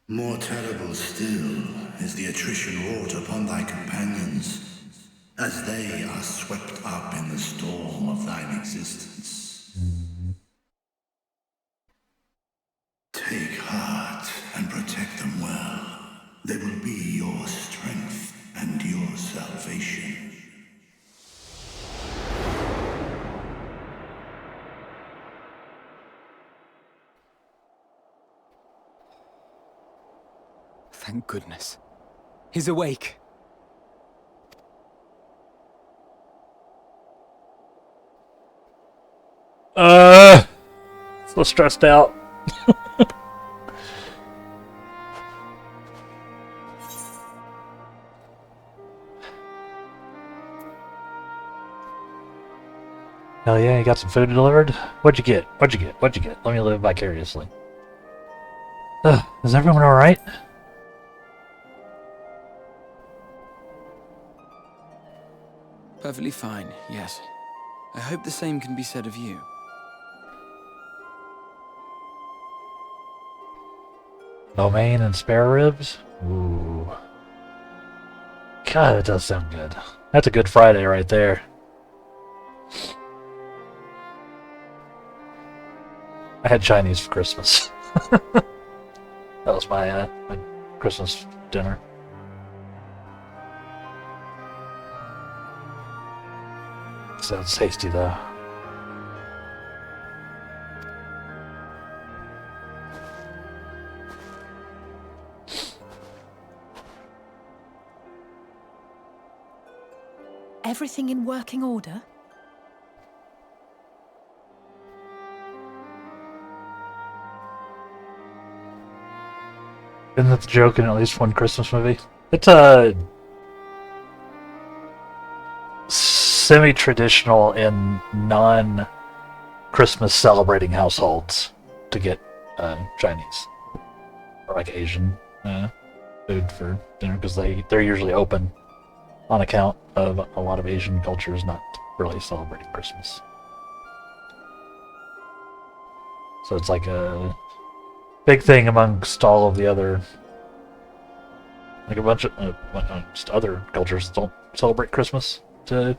More terrible still is the attrition wrought upon thy companions, as they are swept up in the storm of thine existence. Take heart and protect them well. They will be your strength and your salvation. Thank goodness. He's awake. So stressed out. Hell yeah, you got some food delivered? What'd you get? What'd you get? What'd you get? Let me live vicariously. Is everyone alright? Perfectly fine, yes. I hope the same can be said of you. Lo mein and spare ribs? Ooh. God, that does sound good. That's a Good Friday right there. I had Chinese for Christmas. That was my Christmas dinner. Sounds tasty though. Everything in working order? Isn't that the joke in at least one Christmas movie? It's a semi-traditional in non-Christmas celebrating households to get Chinese or like Asian food for dinner because they're usually open on account of a lot of Asian cultures not really celebrating Christmas. So it's like a big thing amongst all of the other, like a bunch of just other cultures don't celebrate Christmas to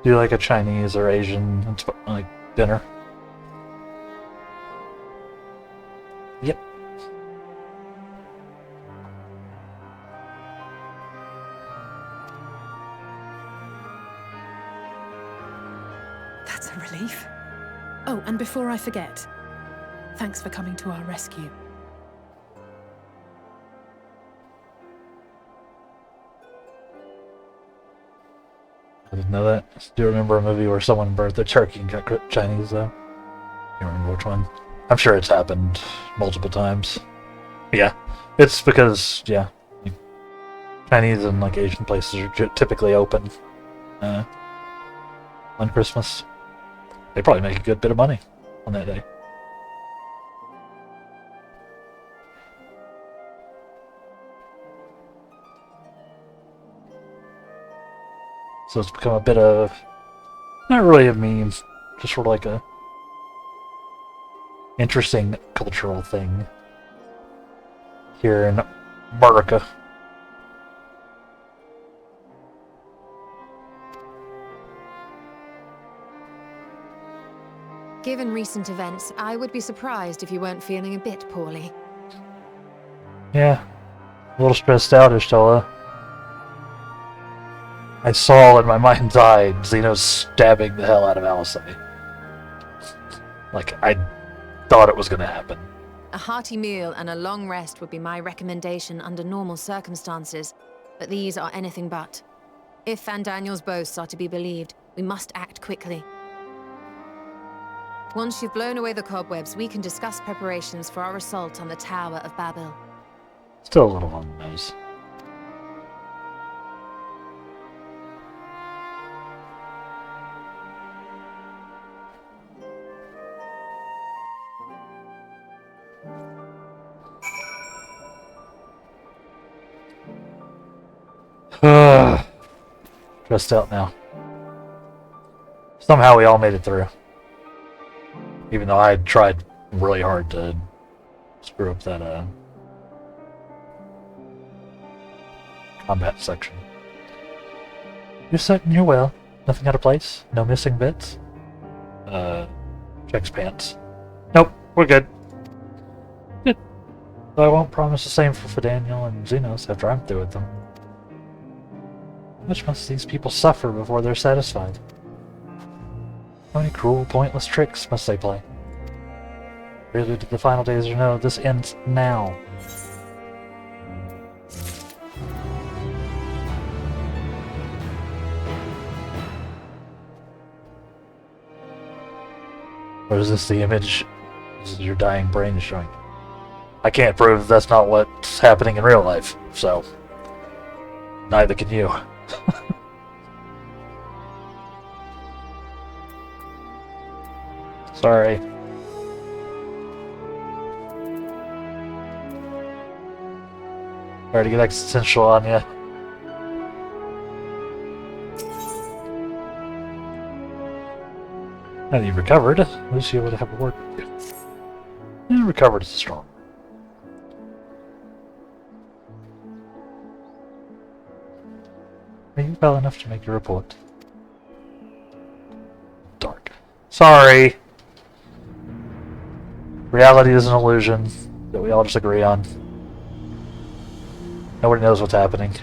do like a Chinese or Asian like dinner. Yep. That's a relief. Oh, and before I forget, thanks for coming to our rescue. I didn't know that. I do remember a movie where someone burnt a turkey and got Chinese though. Can't remember which one. I'm sure it's happened multiple times. Yeah, it's because like, Chinese and like Asian places are typically open on Christmas. They probably make a good bit of money on that day. So it's become a bit of, not really a meme, just sort of like a interesting cultural thing here in America. Given recent events, I would be surprised if you weren't feeling a bit poorly. Yeah, a little stressed out, Ishtala. I saw in my mind's eye Xeno stabbing the hell out of Alice. Like, I thought it was going to happen. A hearty meal and a long rest would be my recommendation under normal circumstances, but these are anything but. If Van Daniel's boasts are to be believed, we must act quickly. Once you've blown away the cobwebs, we can discuss preparations for our assault on the Tower of Babel. Still a little on the nose. Stressed out now. Somehow we all made it through. Even though I tried really hard to screw up that combat section. You're certain you're well? Nothing out of place? No missing bits? Checks pants. Nope, we're good. Good. But I won't promise the same for Daniel and Xenos after I'm through with them. How much must these people suffer before they're satisfied? How many cruel, pointless tricks must they play? Prelude to the final days or no, this ends now. Or is this the image? This is your dying brain showing. I can't prove that's not what's happening in real life, so neither can you. Sorry. Sorry to get existential on you. Now that you've recovered, at least you would have a word with you. Yeah, recovered is strong. Are you well enough to make your report? Dark. Sorry! Reality is an illusion that we all just agree on. Nobody knows what's happening.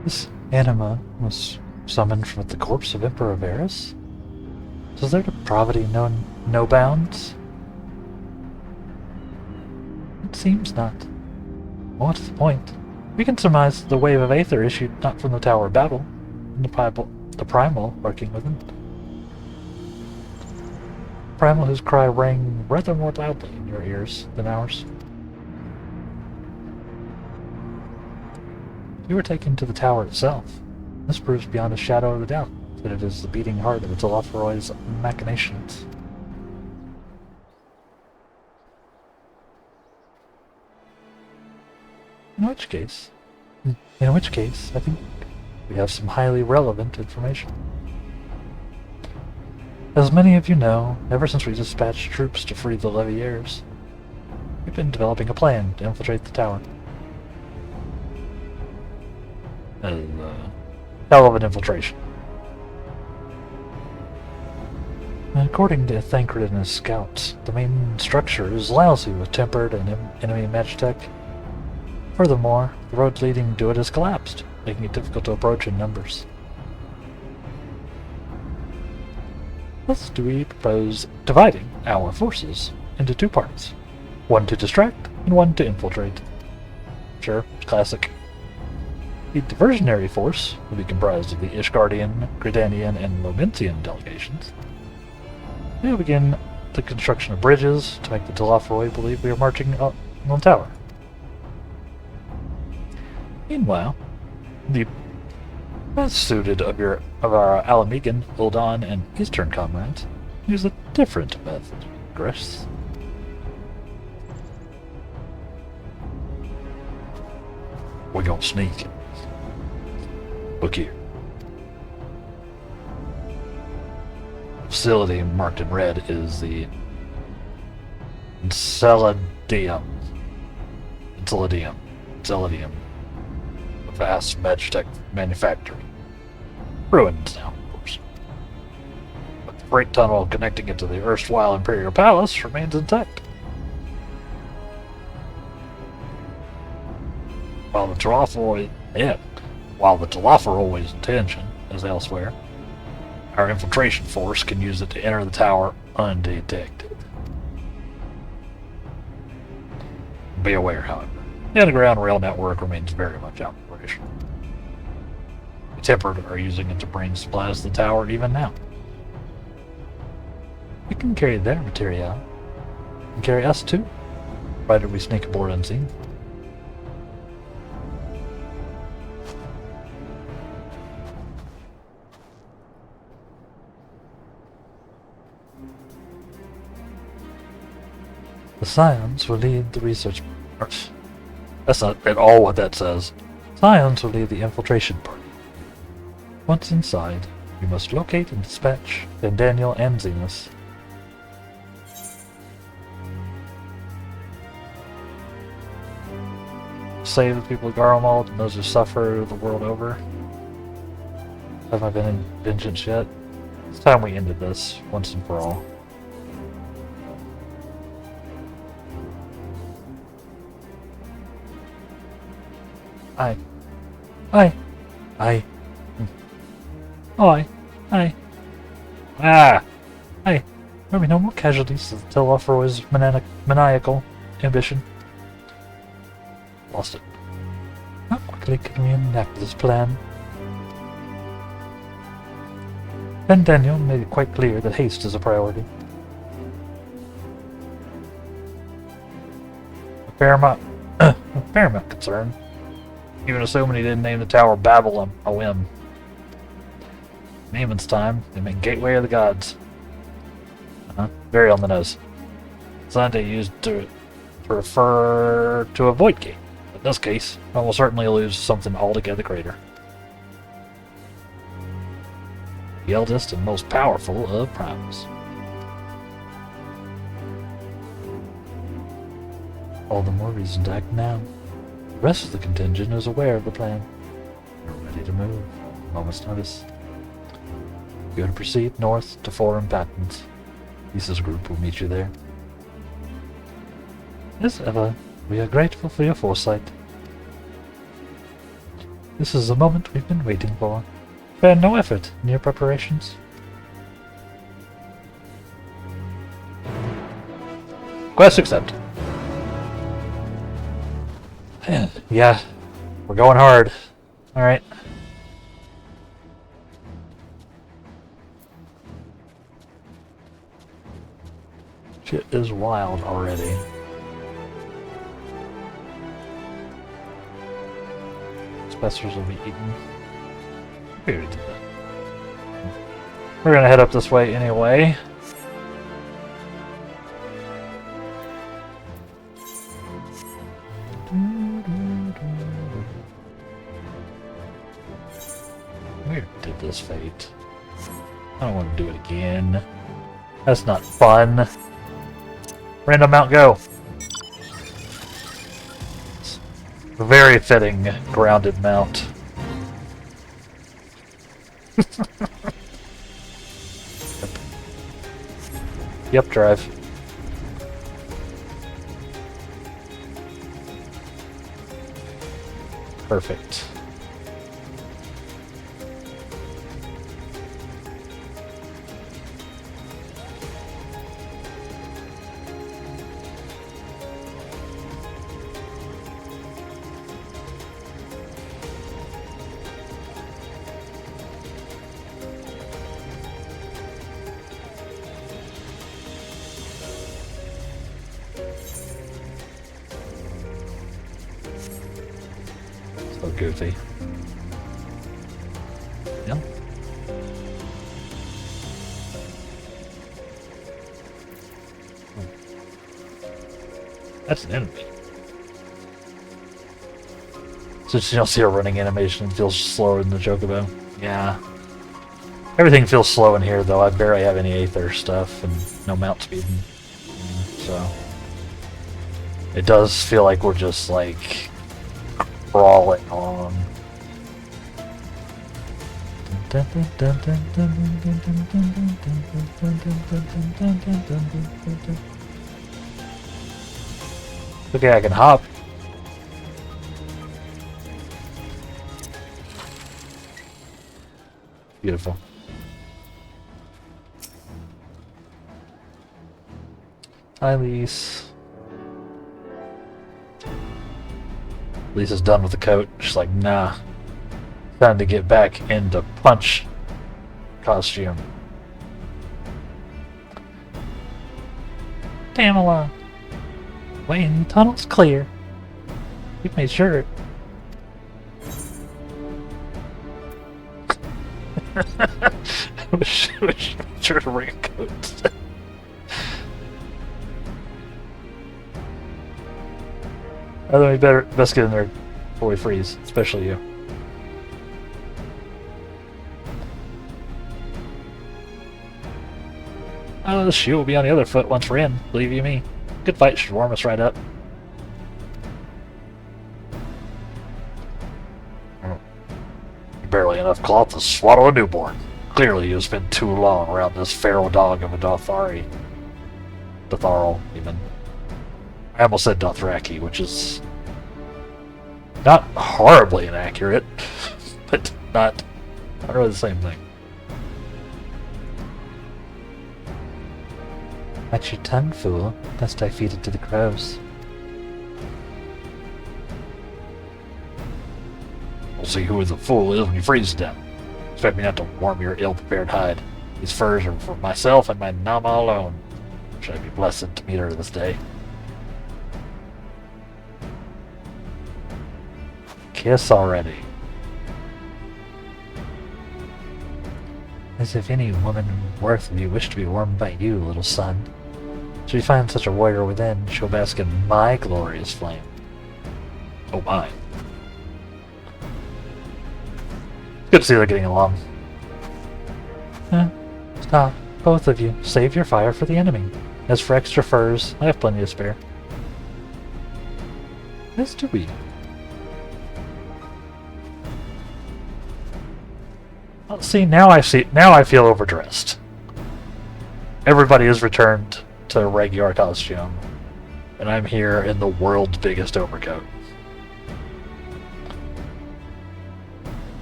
This anima was summoned from the corpse of Emperor Varus? Is their depravity known no bounds? It seems not. What's the point? We can surmise the wave of Aether issued not from the Tower of Babel, and the primal lurking within it. Primal whose cry rang rather more loudly in your ears than ours. If you were taken to the tower itself, this proves beyond a shadow of a doubt that it is the beating heart of its Alophoroid's machinations. In which case, I think we have some highly relevant information. As many of you know, ever since we dispatched troops to free the Leviers, we've been developing a plan to infiltrate the tower. Hell of an infiltration. According to Thancred and his scouts, the main structure is lousy with tempered and enemy magitech. Furthermore, the road leading to it has collapsed, making it difficult to approach in numbers. Thus do we propose dividing our forces into two parts. One to distract, and one to infiltrate. Sure, classic. The diversionary force will be comprised of the Ishgardian, Gridanian, and Lomintian delegations. We will begin the construction of bridges to make the Delafroy believe we are marching up on the tower. Meanwhile, the best suited of our Alamegan, Uldan, and Eastern comrades use a different method of progress. We're gonna sneak. Look here. Facility marked in red is the Enceladium. A vast magitech manufactory. Ruins now, of course. But the freight tunnel connecting it to the erstwhile Imperial Palace remains intact. While the Telophoroid's intention is elsewhere, our infiltration force can use it to enter the tower undetected. Be aware, however, the underground rail network remains very much operational. The Tempered are using it to bring supplies to the tower even now. We can carry their material. And carry us too, provided we sneak aboard unseen. The Scions will lead the research... That's not at all what that says. Scions will lead the infiltration party. Once inside, you must locate and dispatch Daniel and Zenus. Save the people of Garlemald and those who suffer the world over. Have I been in vengeance yet? It's time we ended this, once and for all. Aye. Ah! Aye. There'll be no more casualties to the Telophoroid's maniacal ambition. Lost it. How quickly can we enact this plan? Ben Daniel made it quite clear that haste is a priority. A paramount concern. Even assuming he didn't name the tower Babylon a whim. Naaman's time, they make Gateway of the Gods. Very on the nose. Sunday used to refer to a void gate. In this case, it will certainly alludes to something altogether greater. The eldest and most powerful of primes. All the more reason to act now. The rest of the contingent is aware of the plan. We're ready to move. Moment's notice. You're to proceed north to Forum Patents. Lisa's group will meet you there. As ever, we are grateful for your foresight. This is the moment we've been waiting for. Spare no effort in your preparations. Quest accepted. Yeah, we're going hard. Alright. Shit is wild already. Specers will be eaten. We already did that. We're gonna head up this way anyway. We did this fate. I don't want to do it again. That's not fun. Random mount go. Very fitting grounded mount. Yep, drive. Perfect. So goofy. Yeah. That's an enemy. Since you don't see a running animation, it feels slower than the Chocobo. Yeah. Everything feels slow in here, though. I barely have any Aether stuff and no mount speed. So it does feel like we're just like crawling on. Okay, I can hop. Beautiful. Hi, Lise. Lisa's done with the coat. She's like, nah. Time to get back into punch costume. Pamela. Waiting, tunnel's clear. We've made sure. I wish sure to bring a coat. I think we better best get in there before we freeze, especially you. Oh, the shoe will be on the other foot once we're in, believe you me. Good fight should warm us right up. Barely enough cloth to swaddle a newborn. Clearly you spent too long around this feral dog of a Dothari. Dotharl, even. I almost said Dothraki, which is not horribly inaccurate, but not really the same thing. Watch your tongue, fool, lest I feed it to the crows. We'll see who the fool is when you freeze to death. Expect me not to warm your ill-prepared hide. These furs are for myself and my Nama alone. Should I be blessed to meet her this day? Kiss already. As if any woman worth of you wished to be warmed by you, little son. Should you find such a warrior within, she'll bask in my glorious flame. Oh my. Good to see they're getting along. Stop, both of you. Save your fire for the enemy. As for extra furs, I have plenty to spare. As do we. Well, now I feel overdressed. Everybody has returned to regular costume, and I'm here in the world's biggest overcoat.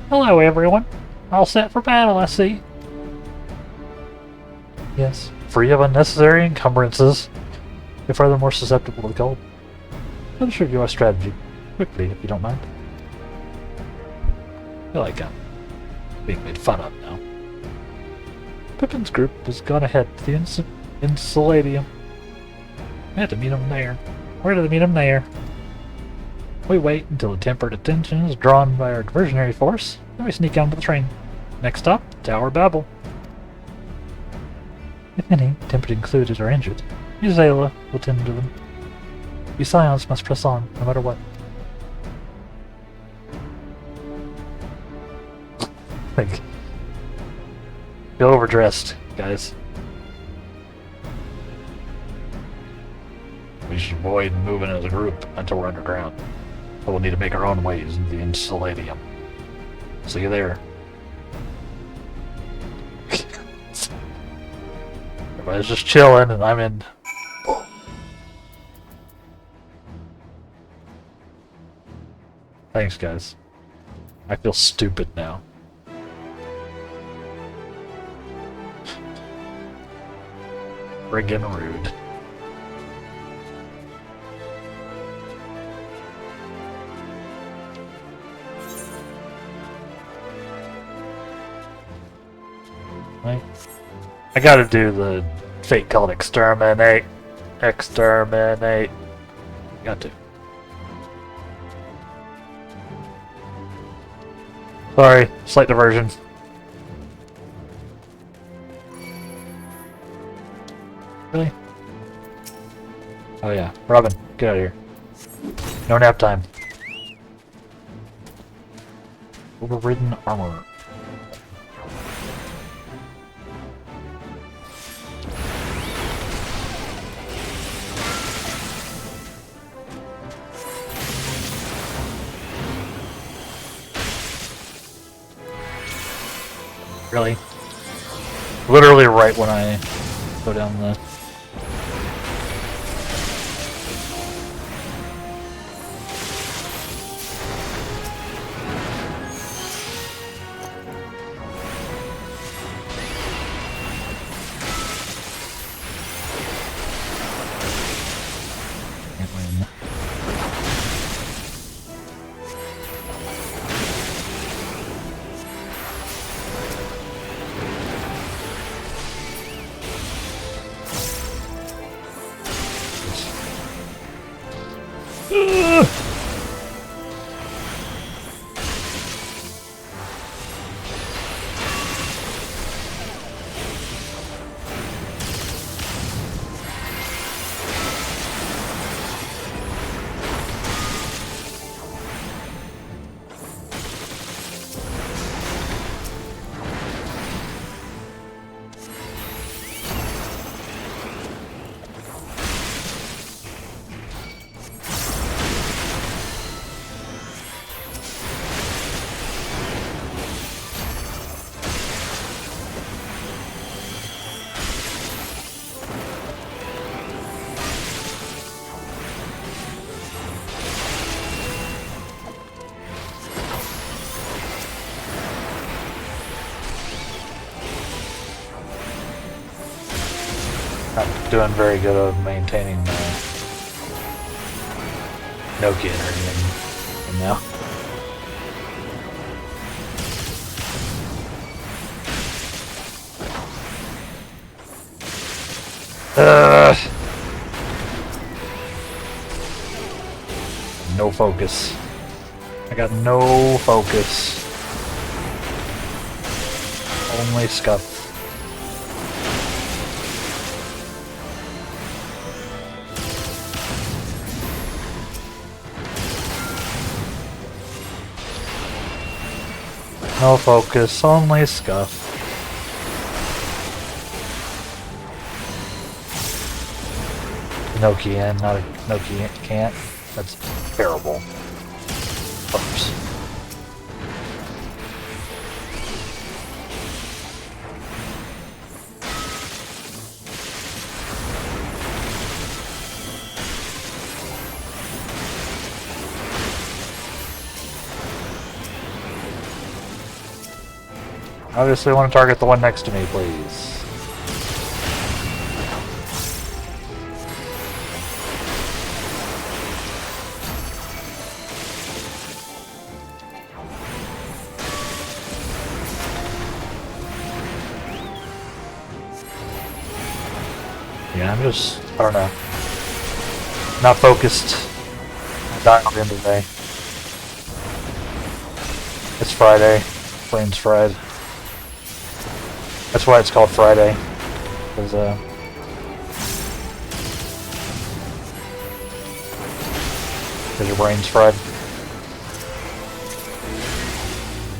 Hello, everyone. All set for battle, I see. Yes, free of unnecessary encumbrances. You're further more susceptible to the cold. I'll show you our strategy. Quickly, if you don't mind. I feel like I'm being made fun of now. Pippin's group has gone ahead to the Insuladium. We had to meet him there. Where did we meet him there? We wait until the tempered attention is drawn by our diversionary force, then we sneak onto the train. Next stop, Tower Babel. If any, tempered included, are injured, Uzela will tend to them. You Scions must press on, no matter what. Like, feel overdressed, guys. We should avoid moving as a group until we're underground. But we'll need to make our own ways into the Insuladium. See you there. Everybody's just chilling, and I'm in. Thanks, guys. I feel stupid now. Friggin' rude. Right. I gotta do the fate called exterminate. Exterminate. Got to. Sorry, slight diversion. Really? Oh yeah, Robin, get out of here. No nap time. Overridden armor. Really? Literally right when I go down the... Can't win. Not doing very good of maintaining Nokia or anything now. No focus. I got no focus. Only scuff. No focus, only scuff. Nokia, not a Nokia can't. That's terrible. Oops. Obviously, I want to target the one next to me, please. Yeah, I'm just, I don't know. Not focused. I'm dying at the end of the day. It's Friday. Brain's fried. That's why it's called Friday. Because, your brain's fried.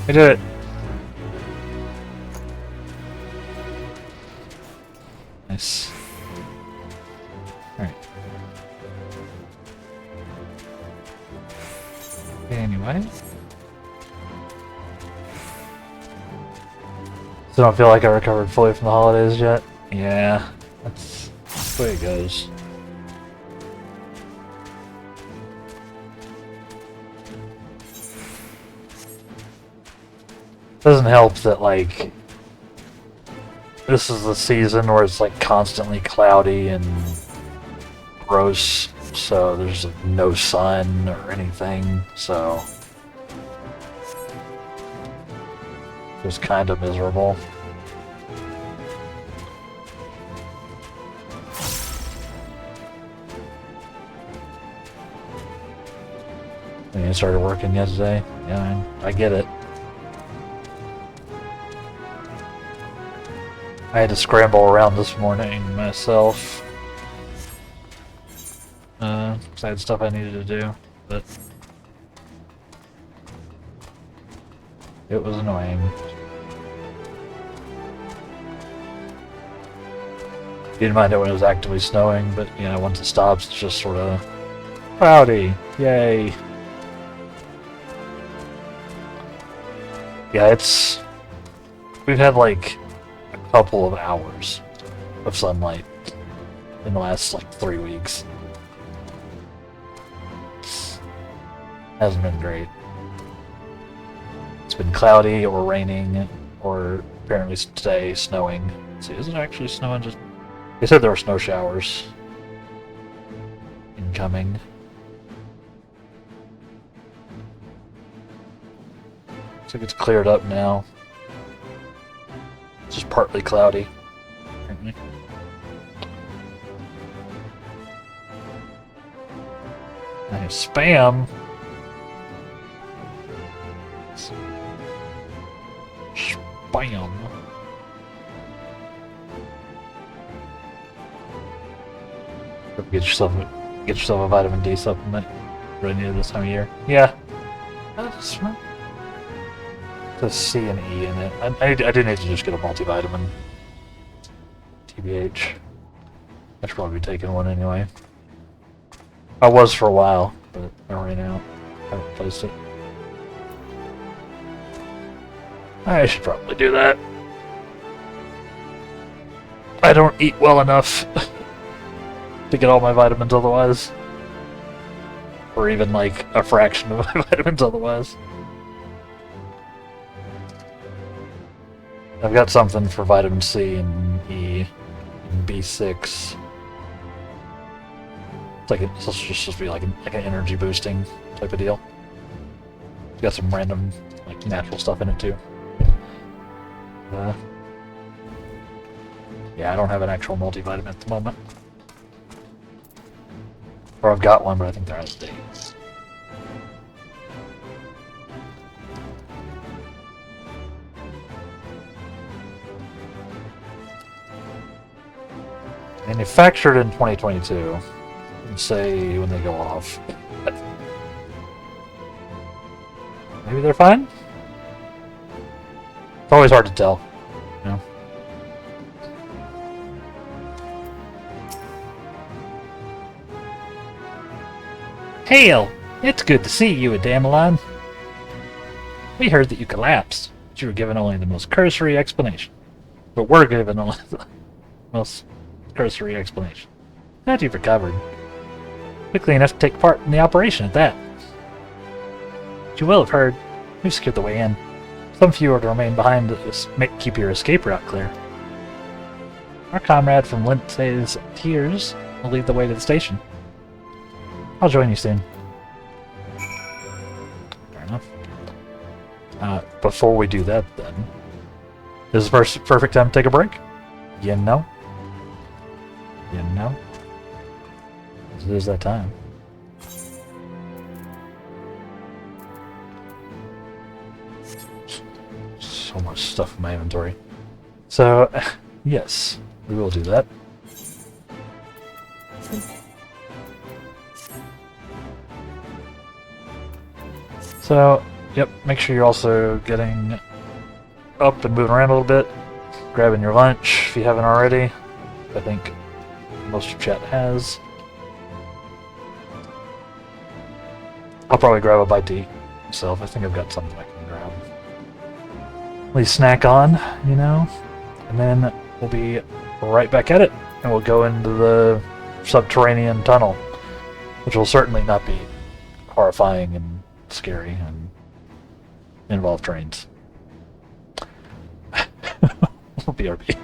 I did it. Nice. Alright. Anyway. Still don't feel like I recovered fully from the holidays yet. Yeah, that's the way it goes. Doesn't help that, like, this is the season where it's like constantly cloudy and gross, so there's no sun or anything, so just kind of miserable. And you started working yesterday? Yeah, I get it. I had to scramble around this morning myself. 'Cause I had stuff I needed to do, but It was annoying. Didn't mind it when it was actively snowing, but you know, once it stops, it's just sort of cloudy. Yay! Yeah, we've had like a couple of hours of sunlight in the last like 3 weeks. Hasn't been great. It's been cloudy or raining, or apparently today snowing. Let's see, is it actually snowing? Just they said there were snow showers incoming. Looks like it's cleared up now. It's just partly cloudy, apparently. Nice spam. Spam. Get yourself a vitamin D supplement. Really needed this time of year. Yeah. That's right. There's C and E in it. I do need to just get a multivitamin. TBH. I should probably be taking one anyway. I was for a while, but I ran out. I haven't replaced it. I should probably do that. I don't eat well enough to get all my vitamins otherwise. Or even like a fraction of my vitamins otherwise. I've got something for vitamin C and E and B6. It's just supposed to be like an energy boosting type of deal. It's got some random like natural stuff in it too. Yeah, I don't have an actual multivitamin at the moment. Or I've got one, but I think they're out of date. Manufactured in 2022. Let's say when they go off. Maybe they're fine? It's always hard to tell, you know? Hail! It's good to see you, Adameline. We heard that you collapsed, but you were given only the most cursory explanation. But we're given only the most cursory explanation. Glad you've recovered. Quickly enough to take part in the operation at that. As you will have heard, we've secured the way in. Some few are to remain behind to keep your escape route clear. Our comrade from Lindsay's Tears will lead the way to the station. I'll join you soon. Fair enough. Before we do that, then, this is the perfect time to take a break. You know? You know? It is that time. So much stuff in my inventory. So, yes, we will do that. So, yep, make sure you're also getting up and moving around a little bit, grabbing your lunch if you haven't already. I think most of chat has. I'll probably grab a bite to eat myself. I think I've got something I can grab. At least snack on, you know? And then we'll be right back at it. And we'll go into the subterranean tunnel. Which will certainly not be horrifying and scary and involve trains. BRB.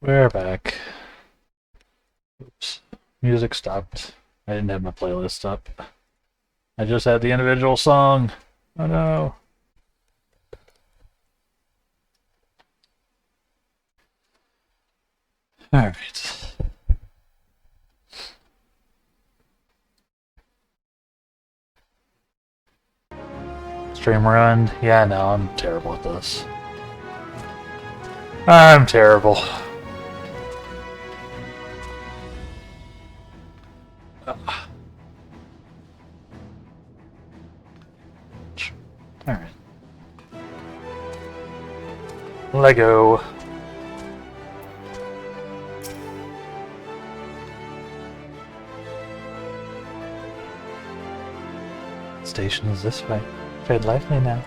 We're back. Oops. Music stopped. I didn't have my playlist up. I just had the individual song. Oh no. Alright. Stream ruined. Yeah, no, I'm terrible at this. I'm terrible. Alright. Lego. Station is this way. Tread lively now.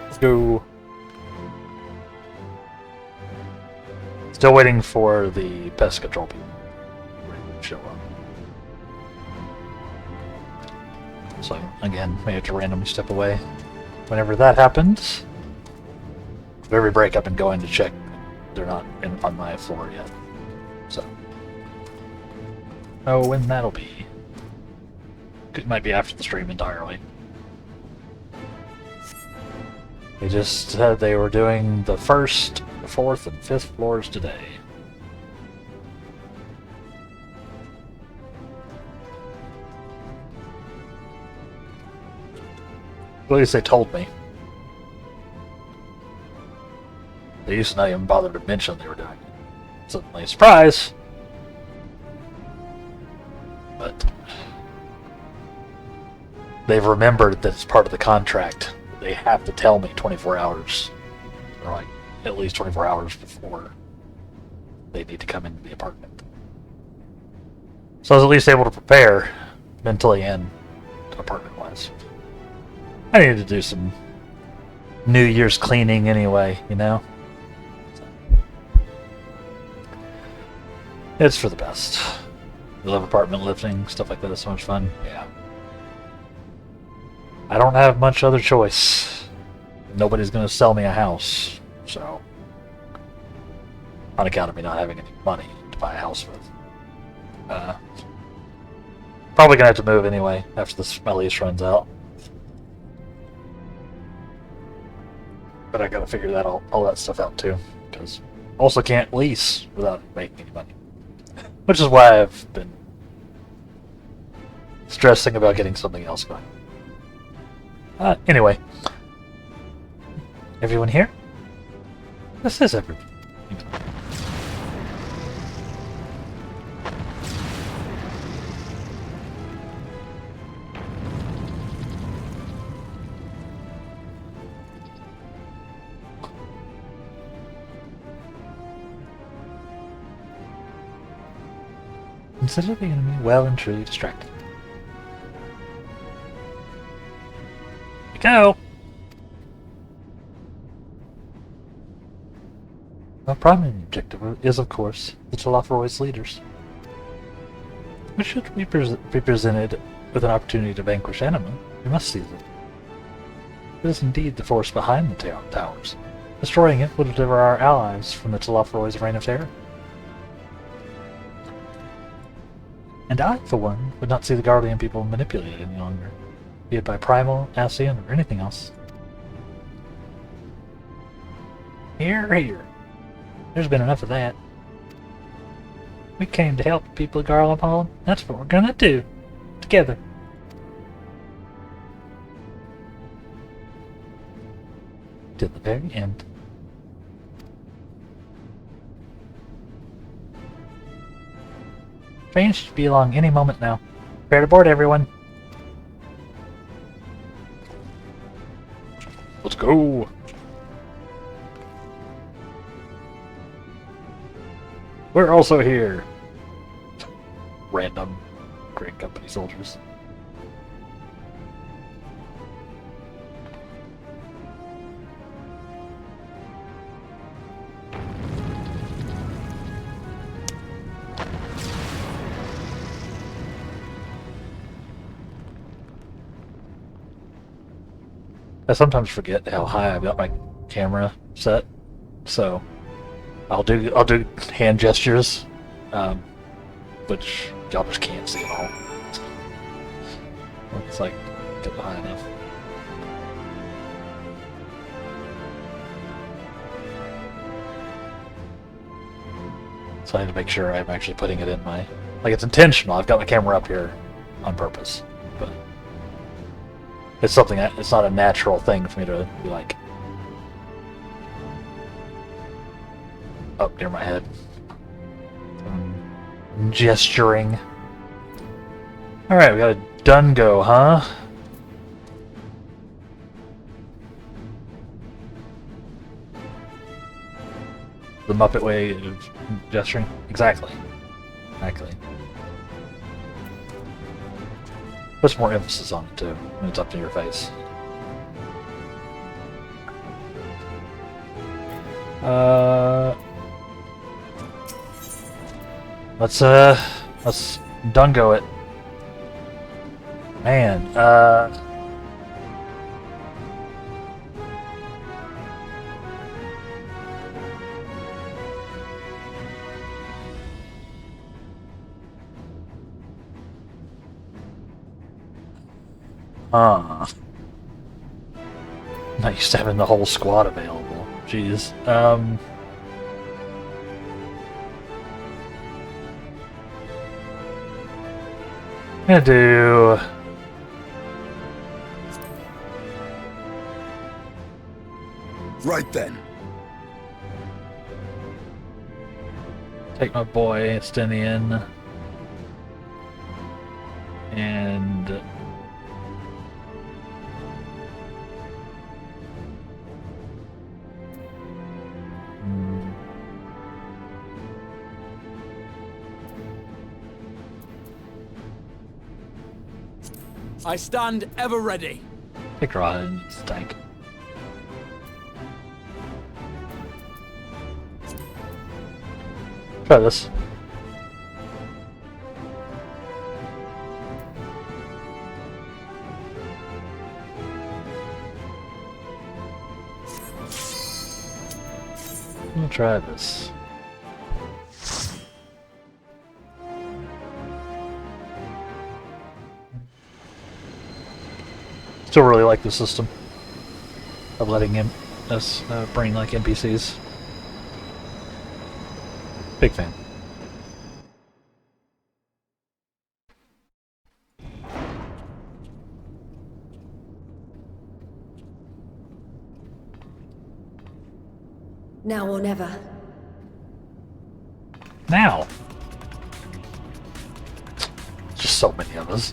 Let's go. Still waiting for the pest control people to show up. So again, we have to randomly step away. Whenever that happens, with every break I've been going to check they're not on my floor yet. So, oh, when that'll be? It might be after the stream entirely. They just said they were doing the 1st, 4th, and 5th floors today. At least they told me. They used to not even bother to mention they were doing it. Suddenly, surprise! But they've remembered that it's part of the contract. They have to tell me 24 hours, or like at least 24 hours before they need to come into the apartment. So I was at least able to prepare mentally and apartment-wise. I needed to do some New Year's cleaning anyway, you know? It's for the best. I love apartment lifting, stuff like that is so much fun. Yeah. I don't have much other choice. Nobody's going to sell me a house, so on account of me not having any money to buy a house with. Probably going to have to move anyway after my lease runs out. But I got to figure that all that stuff out too, because also can't lease without making any money. Which is why I've been stressing about getting something else going. Anyway. Everyone here? This is everyone. Consider the enemy well and truly distracted. Here we go! Our primary objective is, of course, the Telopheroid's leaders. We should be presented with an opportunity to vanquish Anima. We must seize it. It is indeed the force behind the towers. Destroying it would deliver our allies from the Telopheroid's reign of terror. And I, for one, would not see the Guardian people manipulated any longer, be it by Primal, Ascian, or anything else. Here. There's been enough of that. We came to help the people of Garlemald. That's what we're gonna do. Together. To the very end. Train should be along any moment now. Prepare to board, everyone. Let's go. We're also here. Random Grand Company soldiers. I sometimes forget how high I've got my camera set, so I'll do hand gestures, which y'all just can't see at all. It's like get high enough. So I need to make sure I'm actually putting it in my... Like, it's intentional. I've got my camera up here on purpose. But it's something... It's not a natural thing for me to be, like... up near my head. Gesturing. Alright, we got a Dungo, huh? The Muppet way of gesturing? Exactly. Exactly. Puts more emphasis on it too, when it's up to your face. Let's Dungo it. Man, not used to having the whole squad available. Jeez. I'm gonna do... Right then. Take my boy, Estinian. And... I stand ever ready. Take Rod and Stank. Try this. I'll try this. Still really like the system of letting us bring like NPCs. Big fan. Now or never. Now. Just so many of us.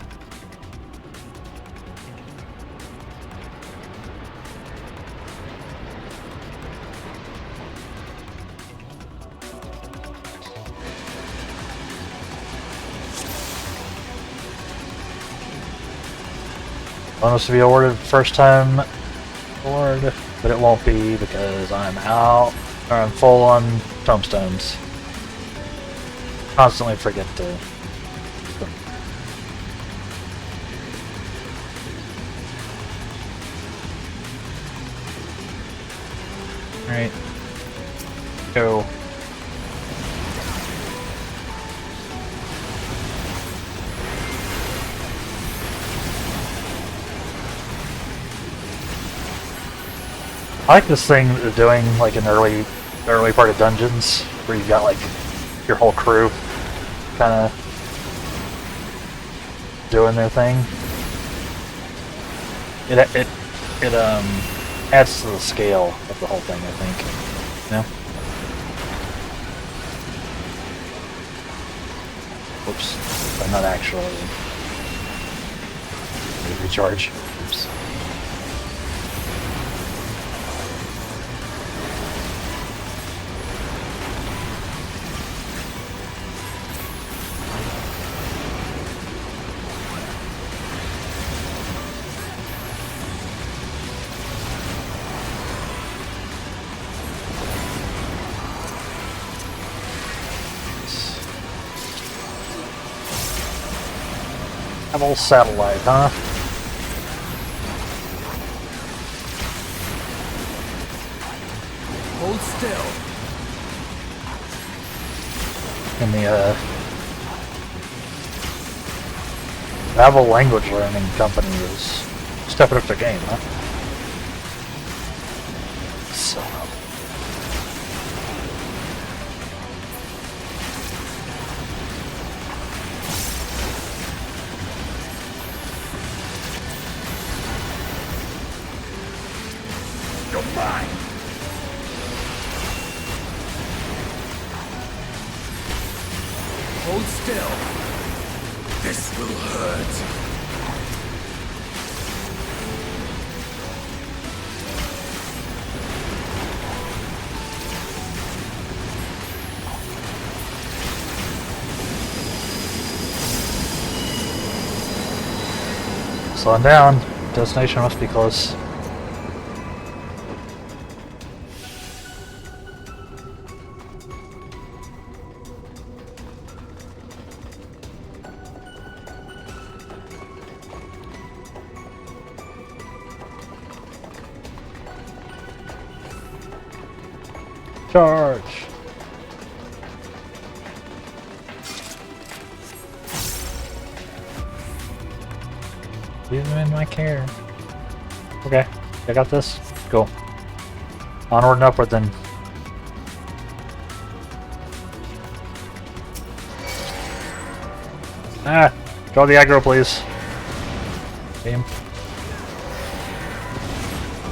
Bonus to be awarded first time award, but it won't be because I'm out, or I'm full on tombstones. Constantly forget to use them. Alright. Go. I like this thing that they're doing like in early part of dungeons where you've got like your whole crew kind of doing their thing. It adds to the scale of the whole thing, I think. You know? Whoops. But not actually. Recharge. Oops. Have old satellite, huh? Hold still. in the Travel Language Learning Company is stepping up their game, huh? So You're mine! Hold still. This will hurt. slowing down. Destination must be close. Charge! Leave them in my care. Okay, I got this. Go. Onward and upward then. Ah! Draw the aggro, please. Game.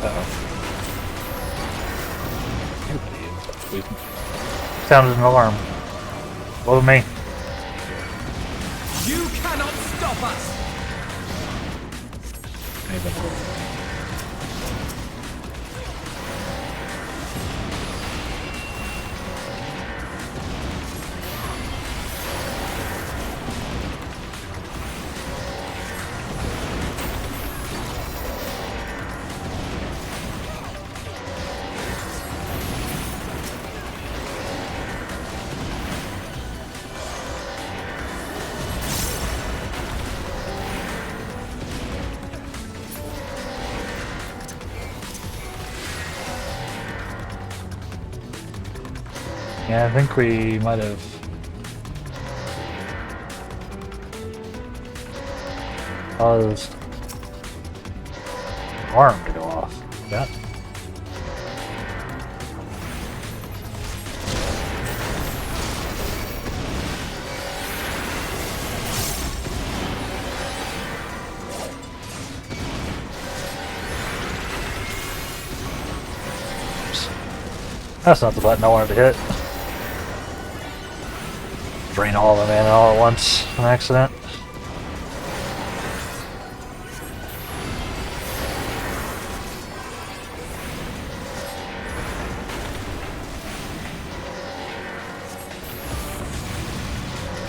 Uh-oh. Sounded an alarm. What with me? You cannot stop us! Yeah, I think we might have caused alarm to go off. That. That's not the button I wanted to hit. Drain all of the mana all at once, an accident.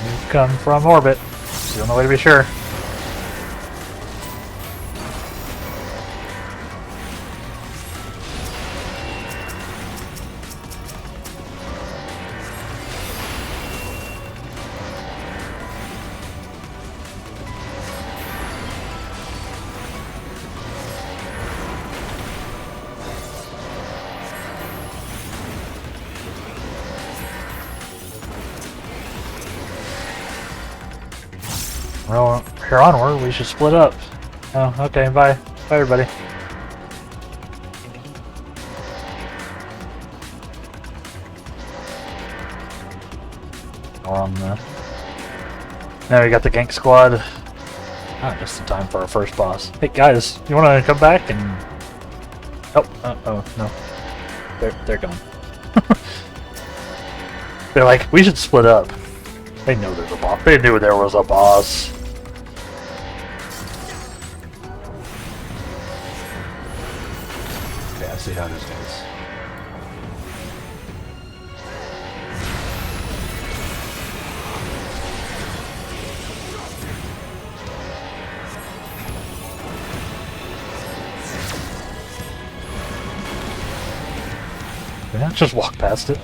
You've come from orbit. It's the only way to be sure. Well, here onward, we should split up. Oh, okay, bye. Bye, everybody. Now we got the gank squad. Ah, just in time for our first boss. Hey guys, you wanna come back and... Oh, no. They're gone. They're like, we should split up. They know there's a boss. They knew there was a boss. Okay, I see how this goes. Yeah, just walk past it.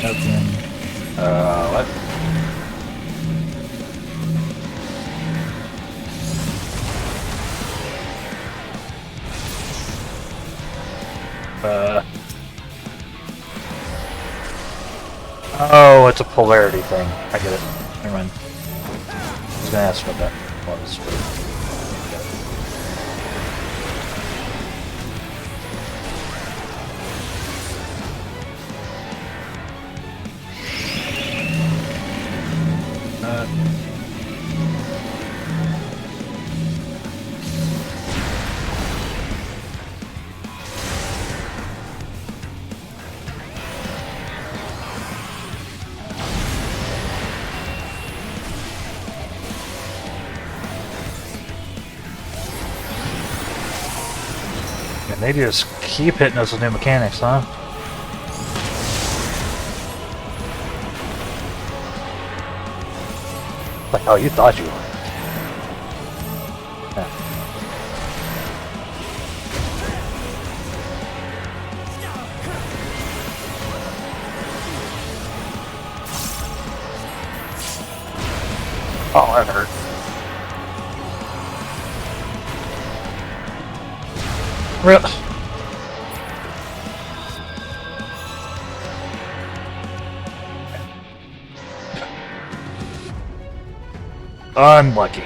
Nothing. What? Oh, it's a polarity thing. I get it. Never mind. I was gonna ask what that was. They just keep hitting us with new mechanics, huh? Like, oh, you thought you were. Yeah. Oh, that hurt. Really? Unlucky.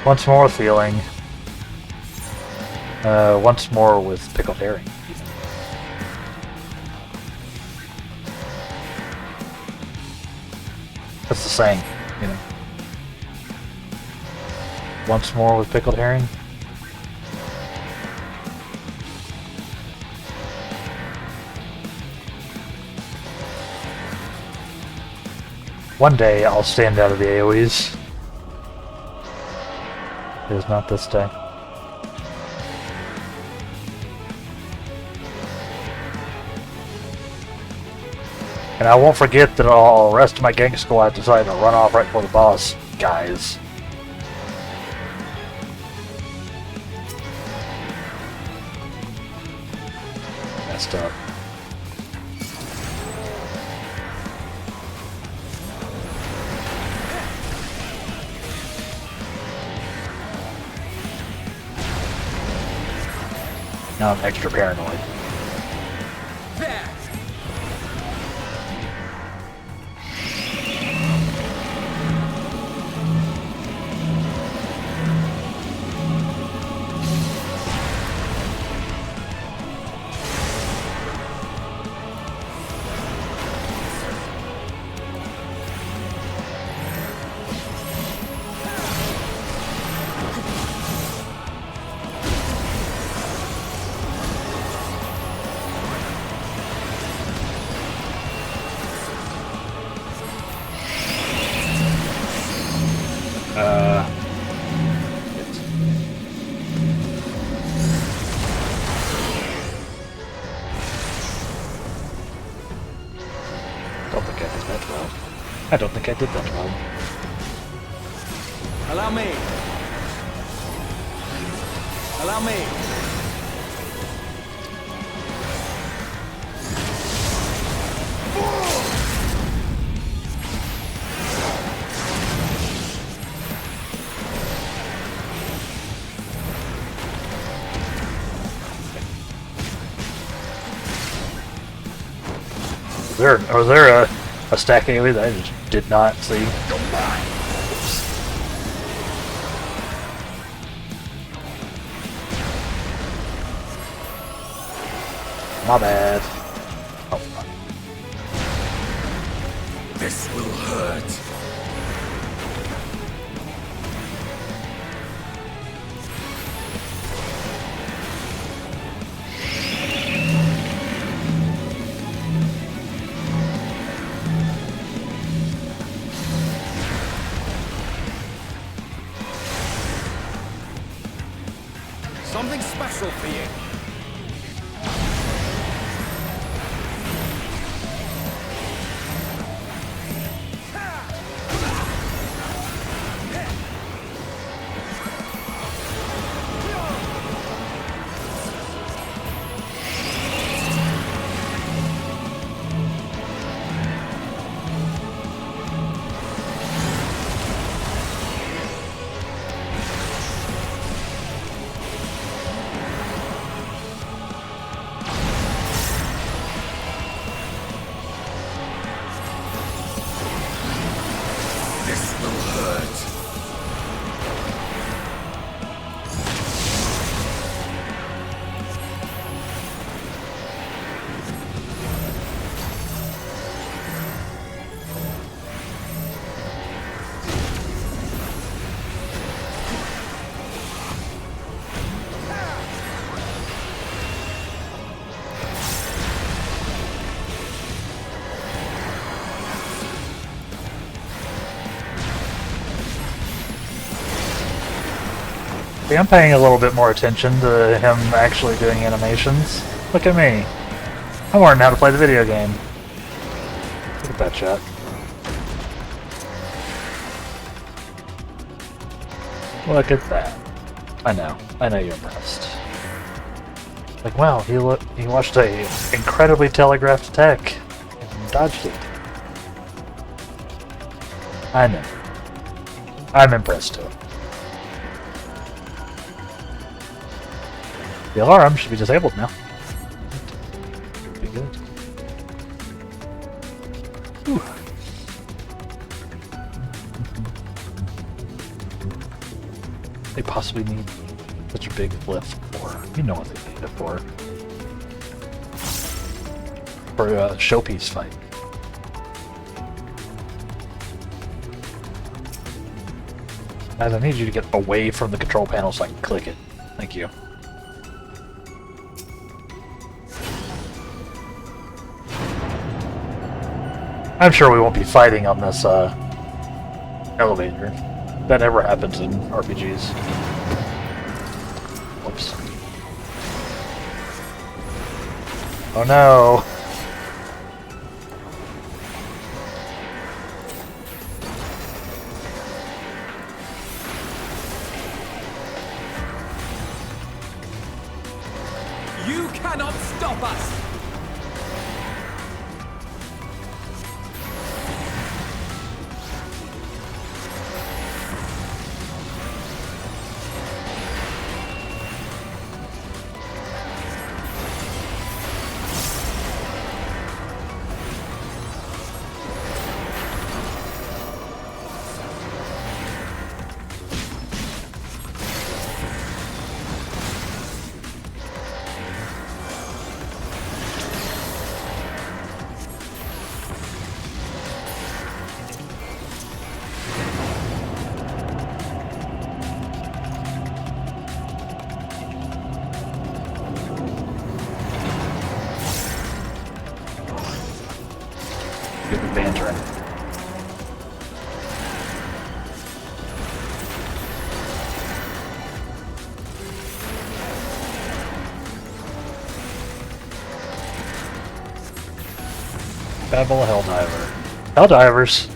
Once more with feeling. Once more with pickled herring. That's the saying, you know. Once more with pickled herring. One day I'll stand out of the AoEs. It is not this day. And I won't forget that all the rest of my gang squad decided to run off right before the boss, guys. Messed up. Now I'm extra paranoid. I don't think I did that well. Allow me. Allow me. Was there a stack AoE that I just did not see? Oops. My bad. Oh. This will hurt. Something special for you. See, I'm paying a little bit more attention to him actually doing animations. Look at me. I'm learning how to play the video game. Look at that chat. Look at that. I know you're impressed. Like, wow, he watched a incredibly telegraphed attack and dodged it. I know. I'm impressed too. The alarm should be disabled now. Should be good. Whew. They possibly need such a big lift for. You know what they need it for. For a showpiece fight. Guys, I need you to get away from the control panel so I can click it. Thank you. I'm sure we won't be fighting on this elevator. That never happens in RPGs. Whoops. Oh no! You cannot stop us! Good bantering. Babel Helldiver. Helldivers!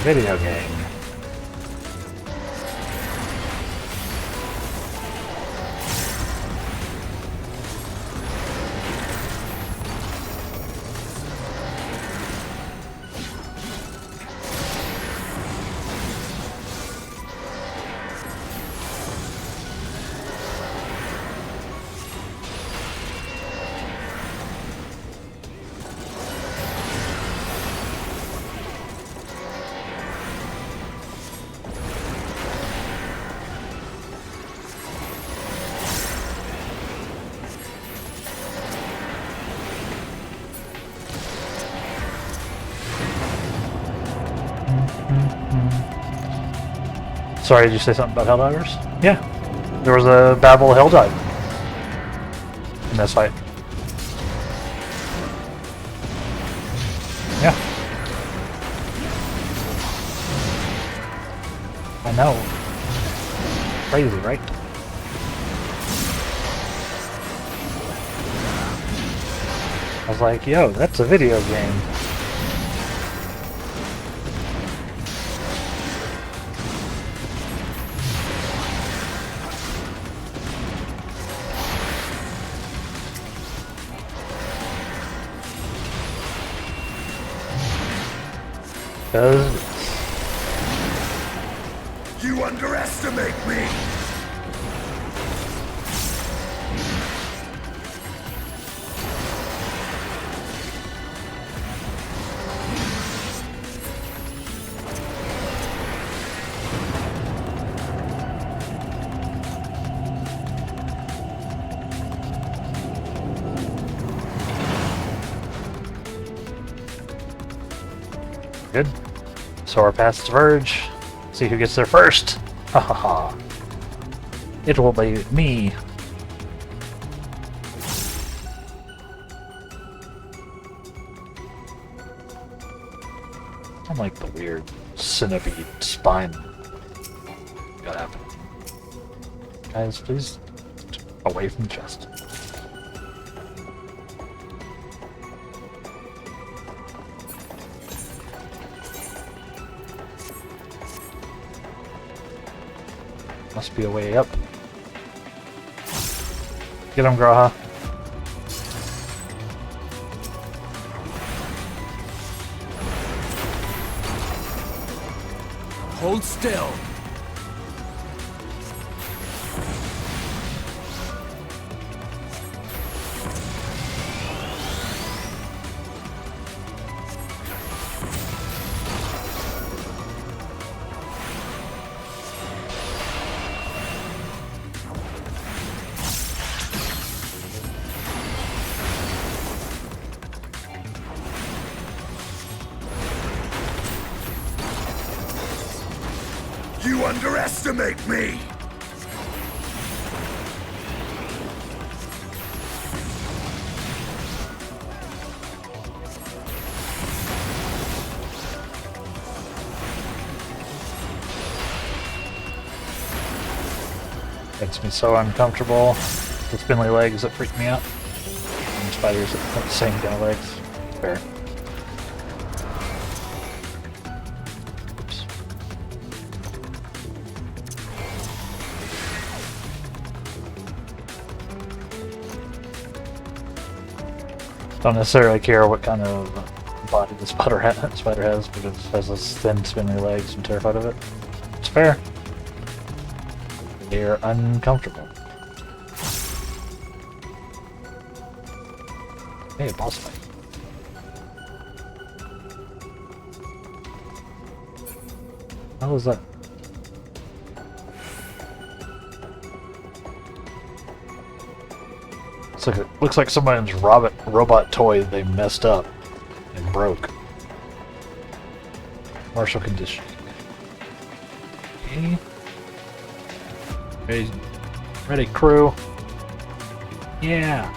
Video game. Sorry, did you say something about Helldivers? Yeah. There was a Babel Helldive in this fight. Yeah. I know. Crazy, right? I was like, yo, that's a video game. You underestimate me! Good. So we're past the verge. See who gets there first. Ha ha ha. It will be me. I like the weird centipede spine. Gotta happen. Guys, please away from the chest. Must be a way up. Get him, Graha. Hold still. You underestimate me! Makes me so uncomfortable. The spindly legs that freak me out. And spiders that have the same kind of legs. Fair. Don't necessarily care what kind of body the spider has, but it has those thin, spindly legs. I'm terrified of it. It's fair. They're uncomfortable. Hey, boss fight. How was that? Looks like someone's robot toy they messed up and broke. Martial conditioning. Okay. Ready, crew. Yeah.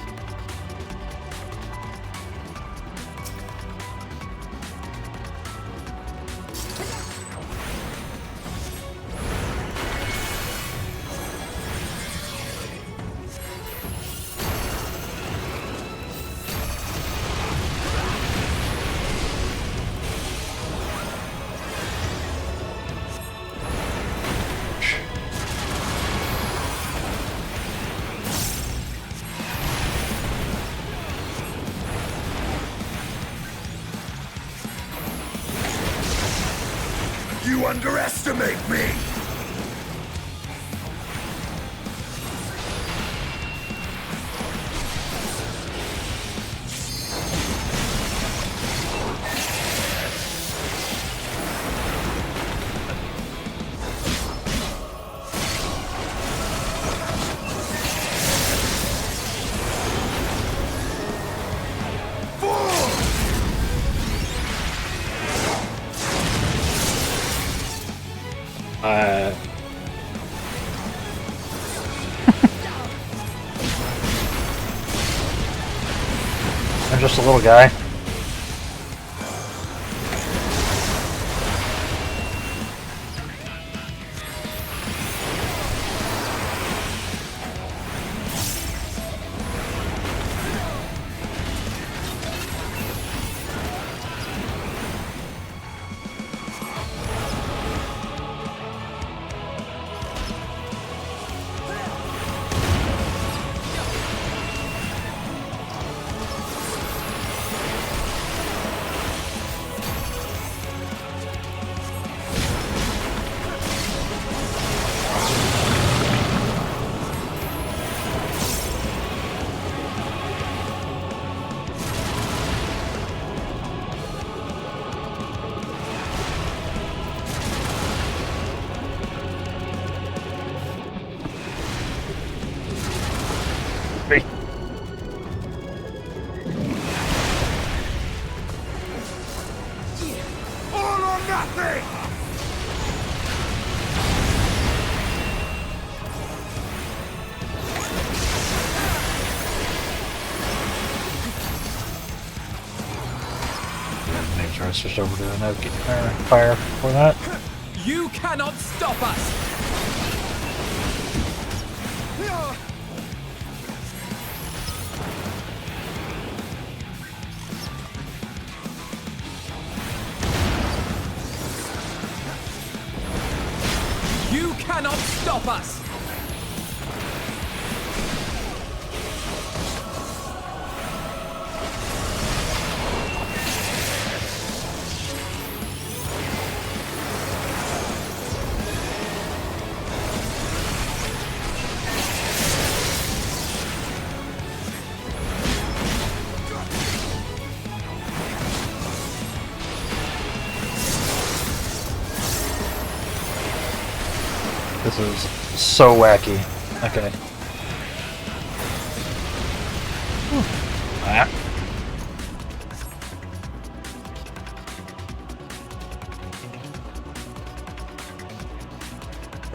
You underestimate me! I'm just a little guy. All or nothing! Make sure I I switched over to no fire for that. You cannot stop us! You cannot stop us! This is so wacky. Okay. Ah.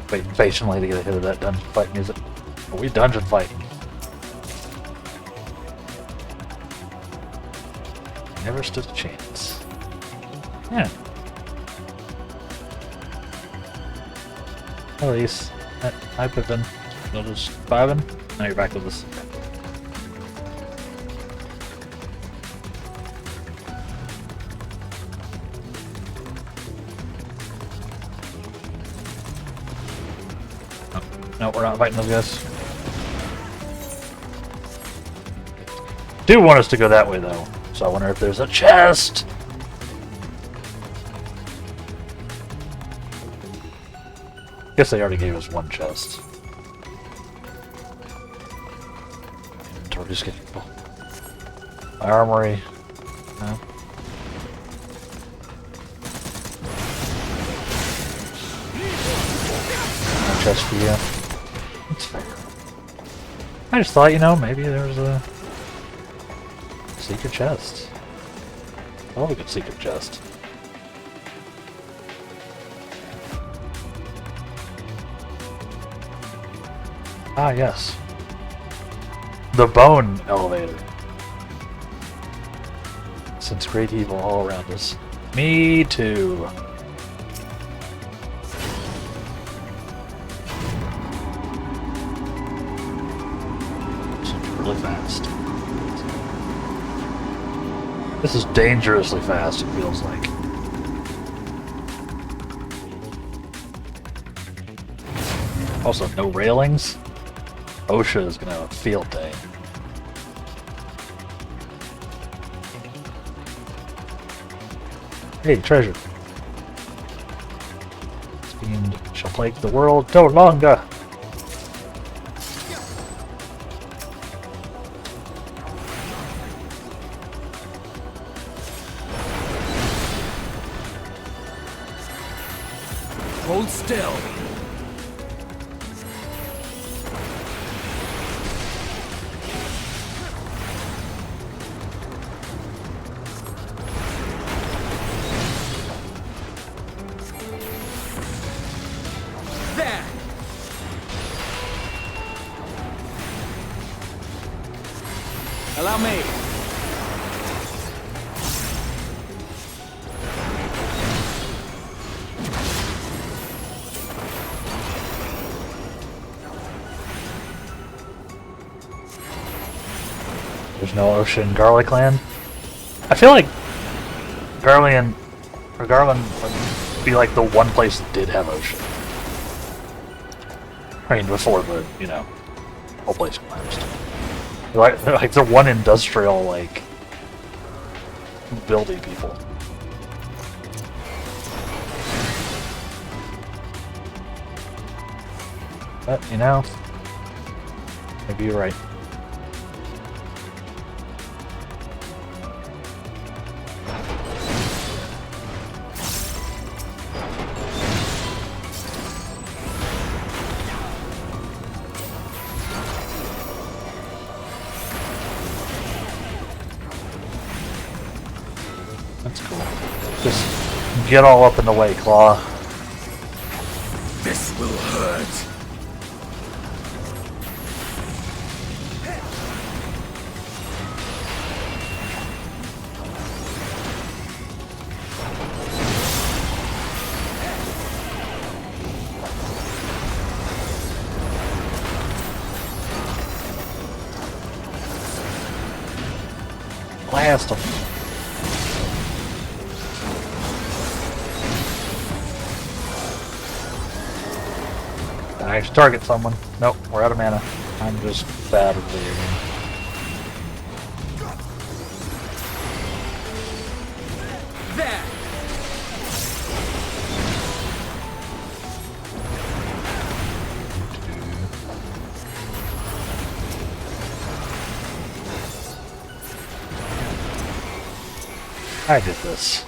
Waiting patiently to get a hit of that dungeon fight music. Are we dungeon fighting? Never stood a chance. Yeah. At least, I've been just vibing. Now you're back with us. Oh, no, we're not fighting those guys. Do want us to go that way though, so I wonder if there's a chest. Guess they already gave us one chest. Inventory just getting full. My armory. No. No chest for you. That's fair. I just thought, you know, maybe there's a secret chest. I love a good secret chest. Ah, yes. The bone elevator. Since great evil all around us. Me too. Seems really fast. This is dangerously fast, it feels like. Also, no railings. OSHA is gonna have a field day. Hey, treasure. This fiend shall plague the world no longer. Hold still. Allow me. There's no ocean Garlic Land. I feel like Garland would be like the one place that did have ocean. I mean, before the, you know, whole place collapsed. Like the one industrial, like, building people. But, you know, maybe you're right. That's cool. Just get all up in the way, Claw. This will hurt. Blast them. Can I actually target someone? Nope, we're out of mana. I'm just bad at the game. There! I did this.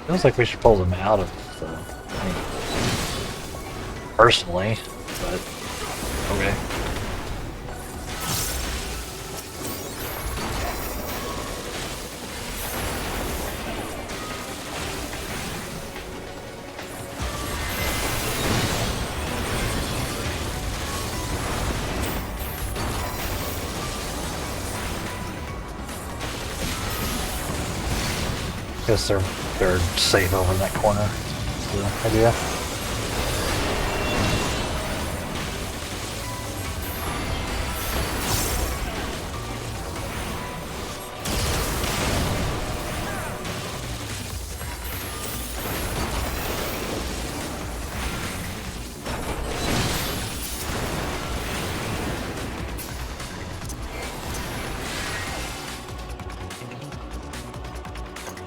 Feels like we should pull them out of the thing. Personally, but okay. Guess they're safe over in that corner. That's the idea.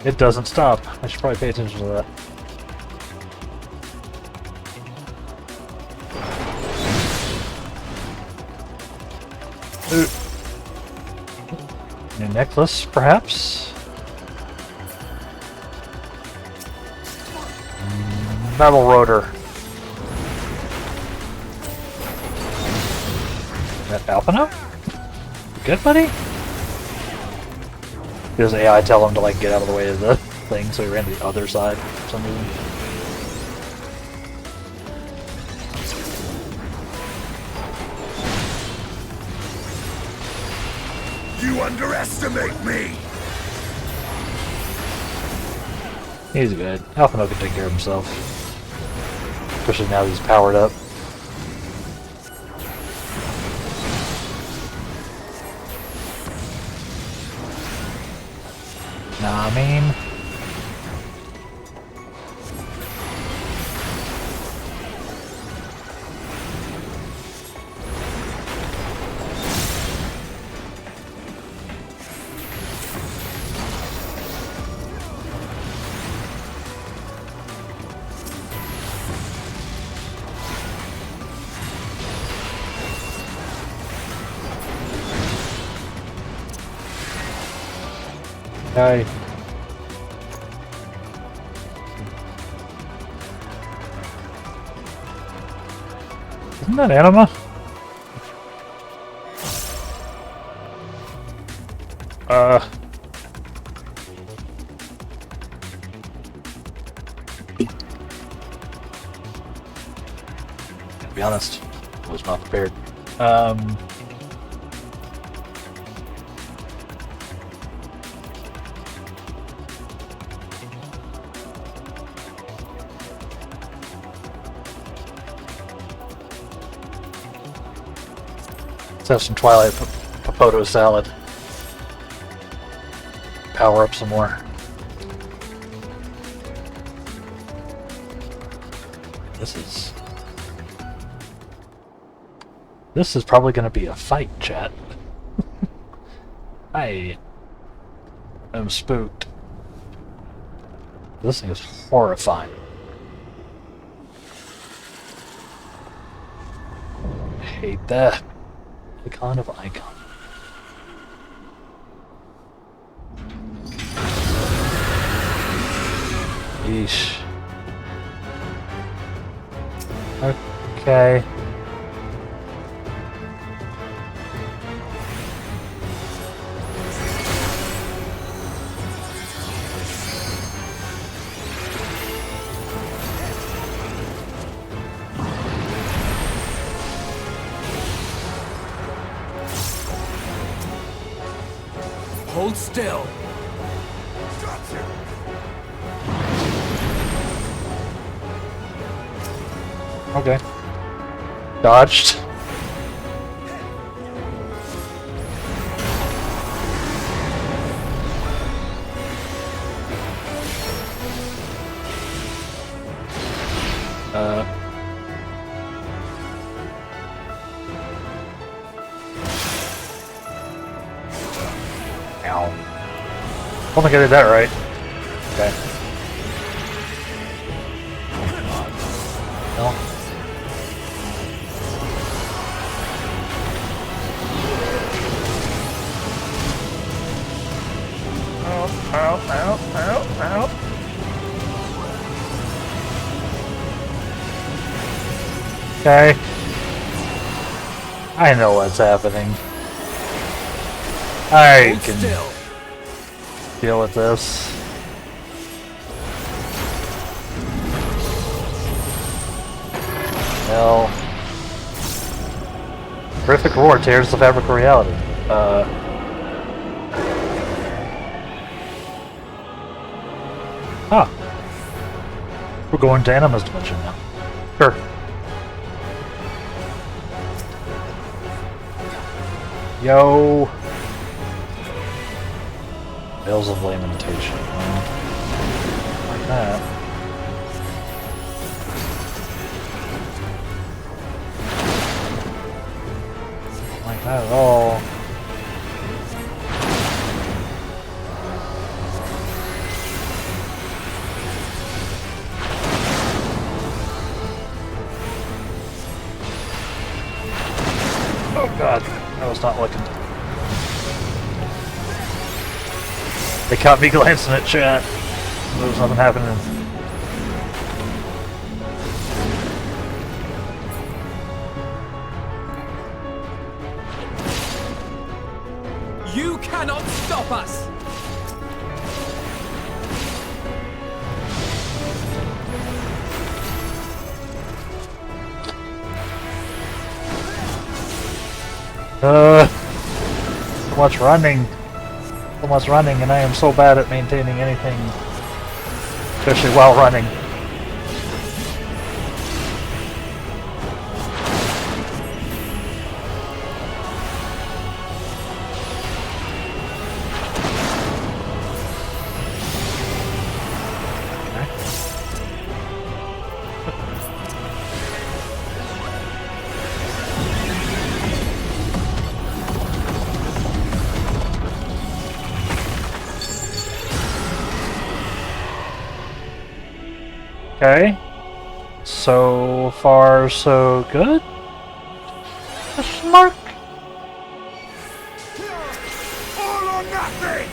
It doesn't stop. I should probably pay attention to that. Ooh. New necklace, perhaps? Metal rotor. That Alpino? Good, buddy? Does AI tell him to like get out of the way of the thing, so he ran to the other side for some reason? You underestimate me! He's good. Alphino can take care of himself. Especially now that he's powered up. Nah, I mean... Hi. Isn't that Anima? To be honest, I was not prepared. Let's have some Twilight Popoto salad. Power up some more. This is probably going to be a fight, chat. I am spooked. This thing is horrifying. I hate that. Icon of icon. Yeesh. Okay. Hold still. Okay. Dodged. Ow. I don't think I did that right. Okay. No. Ow. Okay. I know what's happening. I can deal with this. Well, horrific roar tears the fabric of reality. We're going to Anima's dimension now. Sure. Yo. Veils of Lamentation. Like that. Like that at all. Oh god, I was not looking. They caught me glancing at chat. There was nothing happening. You cannot stop us! So much running. So much running, and I am so bad at maintaining anything, especially while running. Okay. So far, so good? Question mark? All or nothing!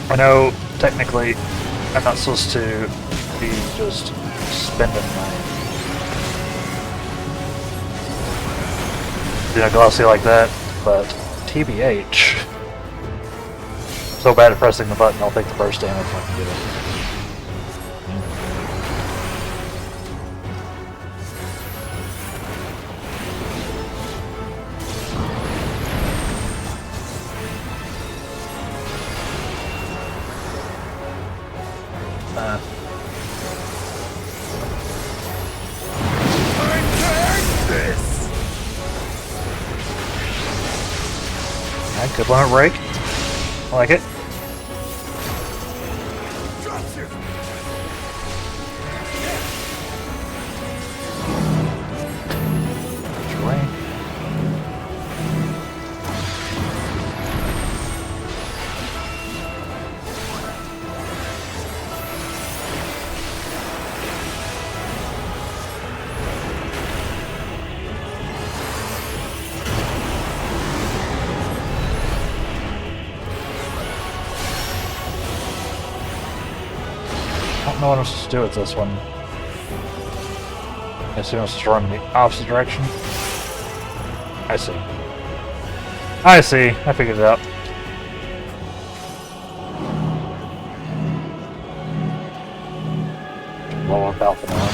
I know, technically, I'm not supposed to be just spending my glossy like that, but TBH. So bad at pressing the button, I'll take the burst damage if I can get it. Good limit break. I like it. I don't know what I'm supposed to do with this one. I assume I'm supposed to run in the opposite direction. I see. I see. I figured it out. Blow up Alpha now.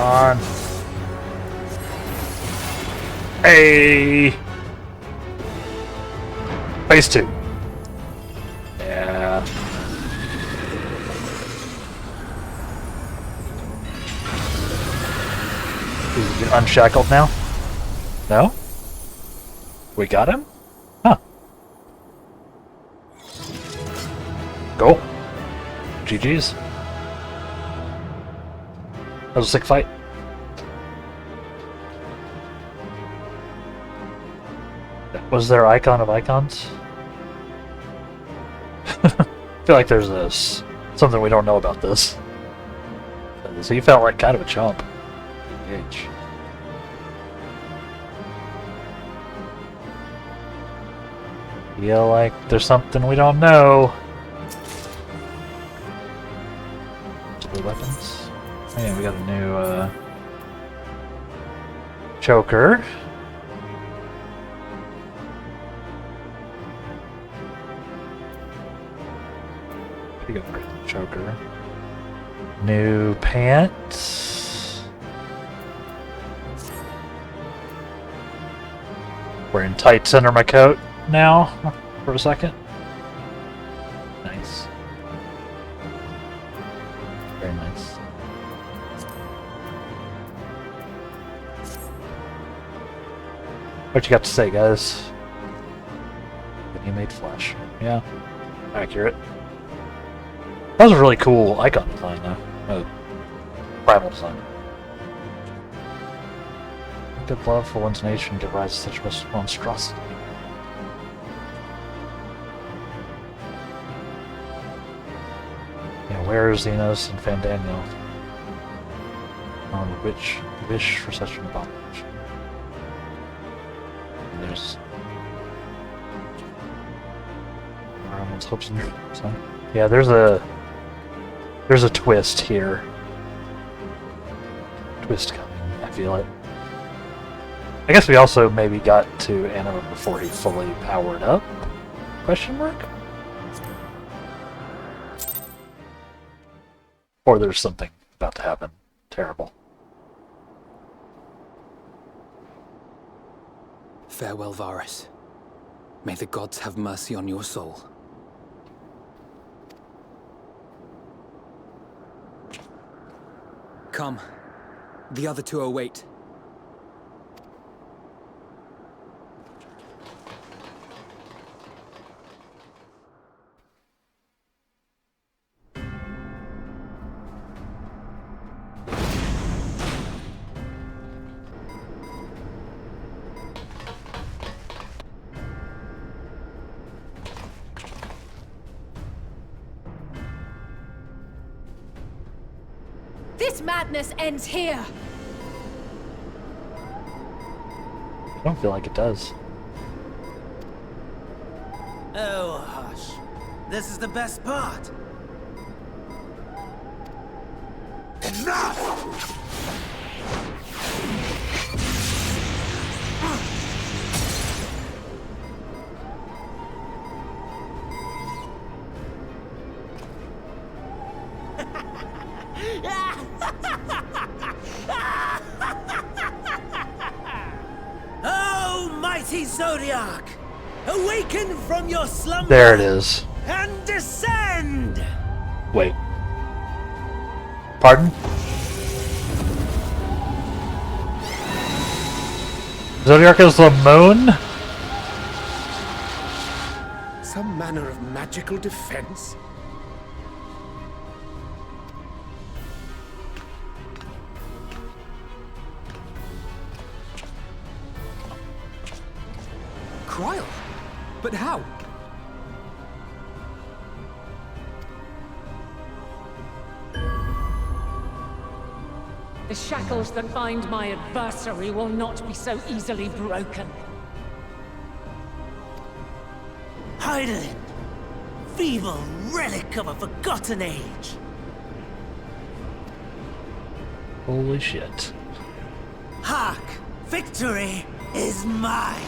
on. Hey! Phase 2. Yeah. Is he unshackled now? No? We got him? Huh. Go. GG's. That was a sick fight. Was there icon of icons? I feel like there's this something we don't know about this. So he felt like kind of a chump. H. Feel like there's something we don't know. Two weapons. Oh, yeah, we got a new choker. Pretty good choker. New pants. Wearing tights under my coat now for a second. Nice. Very nice. What you got to say, guys? He made flesh. Yeah. Accurate. That was a really cool icon design, though. Primal design. Good love for one's nation give rise to such monstrosity. Yeah, where is Xenos and Fandaniel? On which wish for such an abomination? And there's everyone's hopes and dreams, huh? Yeah, there's a twist here. Twist coming, I feel it. I guess we also maybe got to Anima before he fully powered up? Question mark? Or there's something about to happen. Terrible. Farewell, Varus. May the gods have mercy on your soul. Come. The other two await. This madness ends here! I don't feel like it does. Oh, hush. This is the best part. Enough! Oh, mighty Zodiac! Awaken from your slumber! There it is. And descend! Wait. Pardon? Zodiac is the moon? Some manner of magical defense? Cryle? But how? The shackles that bind my adversary will not be so easily broken. Hydaelyn! Feeble relic of a forgotten age! Holy shit. Hark! Victory is mine!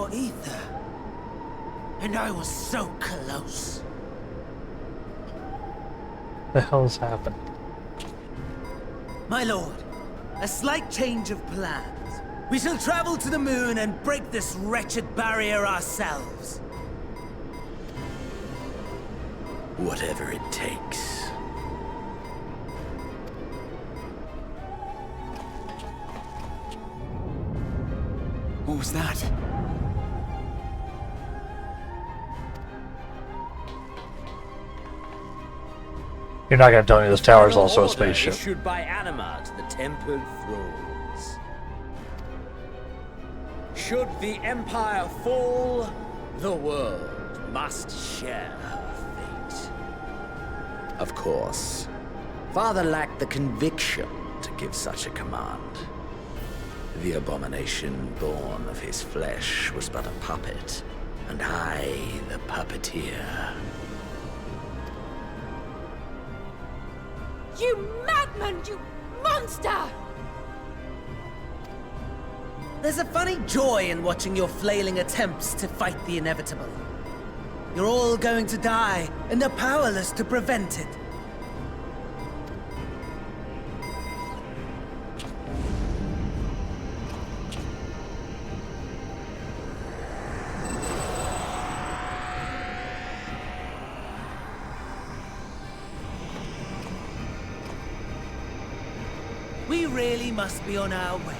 your ether. And I was so close. The hell's happened? My lord, a slight change of plans. We shall travel to the moon and break this wretched barrier ourselves. Whatever it takes. What was that? You're not gonna tell me this tower is also a Order spaceship. Issued by Anima to the tempered thralls. Should the Empire fall, the world must share her fate. Of course, Father lacked the conviction to give such a command. The abomination born of his flesh was but a puppet, and I the puppeteer. You madman! You monster! There's a funny joy in watching your flailing attempts to fight the inevitable. You're all going to die, and they're powerless to prevent it. We really must be on our way.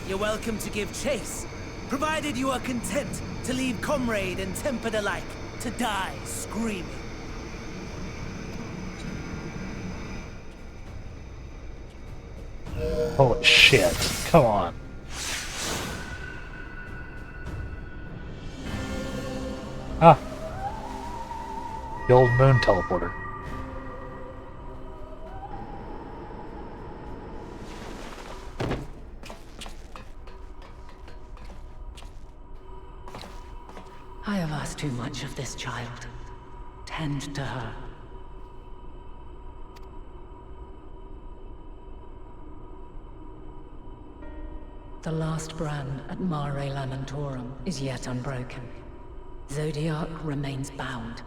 You're welcome to give chase, provided you are content to leave comrade and tempered alike to die screaming. Holy shit. Come on. Ah. The old moon teleporter. I have asked too much of this child. Tend to her. The last brand at Mare Lamentorum is yet unbroken. Zodiac remains bound.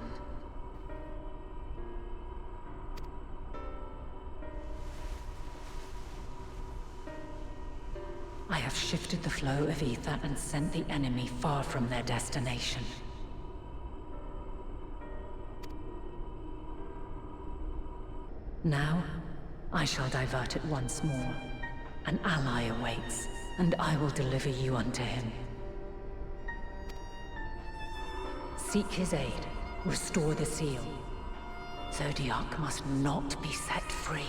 I have shifted the flow of ether and sent the enemy far from their destination. Now, I shall divert it once more. An ally awaits, and I will deliver you unto him. Seek his aid, restore the seal. Zodiac must not be set free.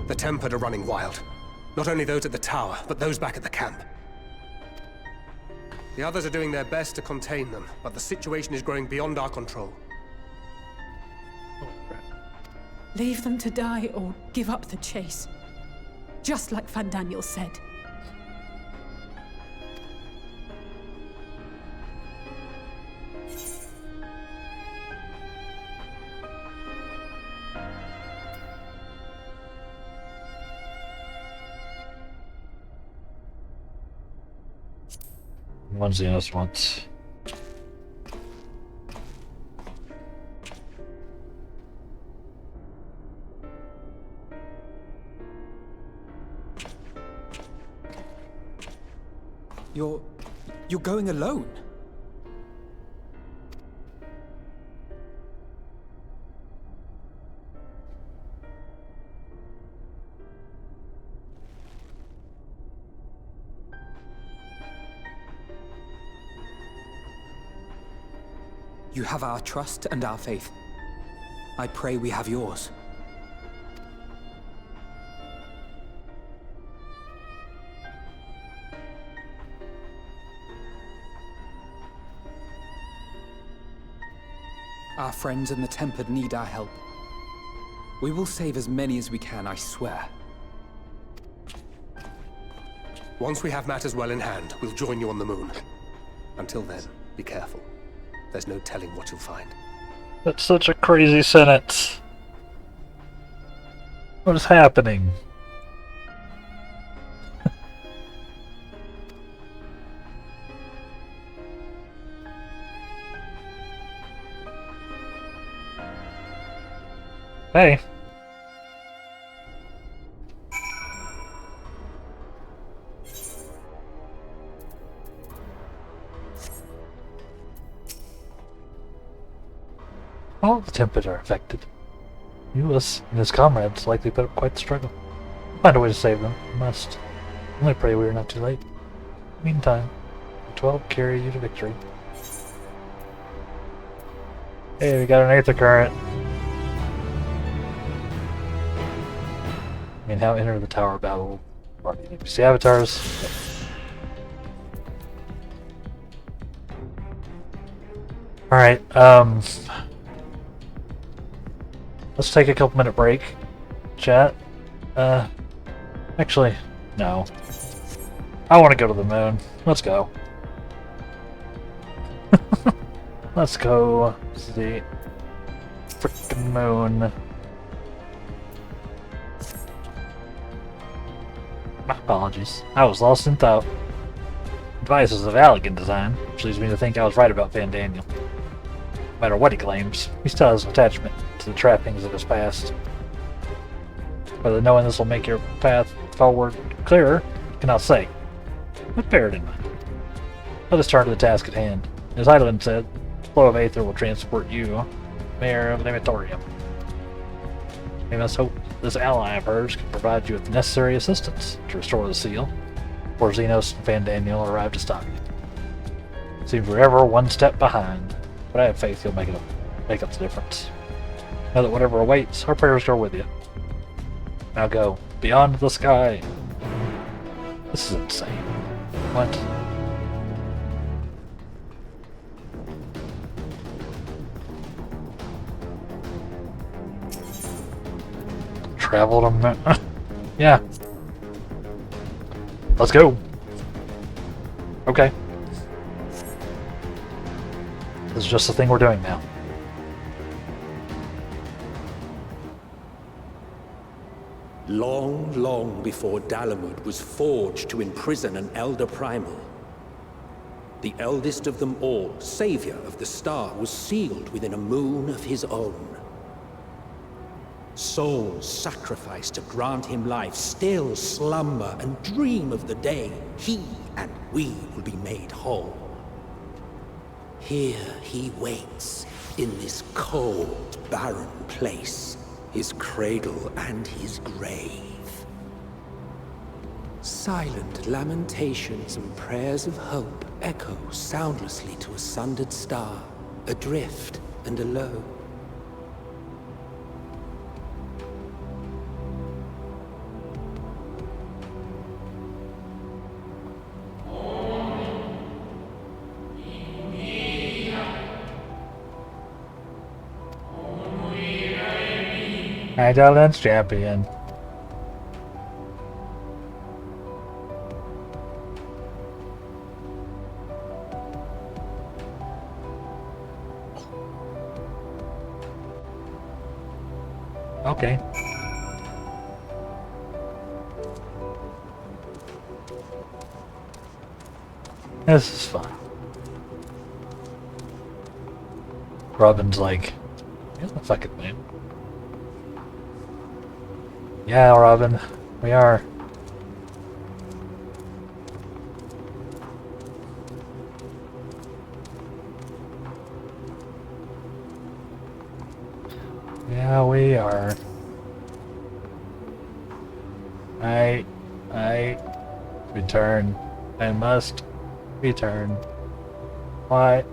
The Tempered are running wild. Not only those at the tower, but those back at the camp. The others are doing their best to contain them, but the situation is growing beyond our control. Leave them to die or give up the chase. Just like Fandaniel said. One's the honest ones. You're going alone? You have our trust and our faith. I pray we have yours. Our friends in the Tempered need our help. We will save as many as we can, I swear. Once we have matters well in hand, we'll join you on the moon. Until then, be careful. There's no telling what you'll find. That's such a crazy sentence. What is happening? Hey. All the Tempest are affected. Euless and his comrades likely put up quite the struggle. We'll find a way to save them. We must. Only pray we are not too late. Meantime, the 12 carry you to victory. Hey, we got an Aether Current. I mean, how enter the Tower of Battle? NPC avatars. Alright, let's take a couple minute break. Chat. Actually, no. I want to go to the moon. Let's go. Let's go to the frickin' moon. My apologies. I was lost in thought. Device is of elegant design, which leads me to think I was right about Van Daniel. No matter what he claims, he still has an attachment to the trappings of his past. Whether knowing this will make your path forward clearer, I cannot say. But bear it in mind. Let us turn to the task at hand. As Eidolon said, the flow of Aether will transport you, Mayor of Nematorium. We must hope this ally of hers can provide you with the necessary assistance to restore the seal, before Xenos and Van Daniel arrive to stop you. Seems we're ever one step behind, but I have faith you'll make up the difference. Know that whatever awaits, our prayers go with you. Now go, beyond the sky. This is insane. What? Travel to yeah. Let's go. Okay. This is just the thing we're doing now. Long, long before Dalamud was forged to imprison an Elder Primal, the eldest of them all, savior of the star, was sealed within a moon of his own. Souls sacrificed to grant him life still slumber and dream of the day he and we will be made whole. Here he waits, in this cold, barren place, his cradle and his grave. Silent lamentations and prayers of hope echo soundlessly to a sundered star, adrift and alone. Eidolon's champion. Okay. This is fun. Robin's like, here's the fucking man. Yeah, Robin, we are. Yeah, we are. I return. I must return. Why?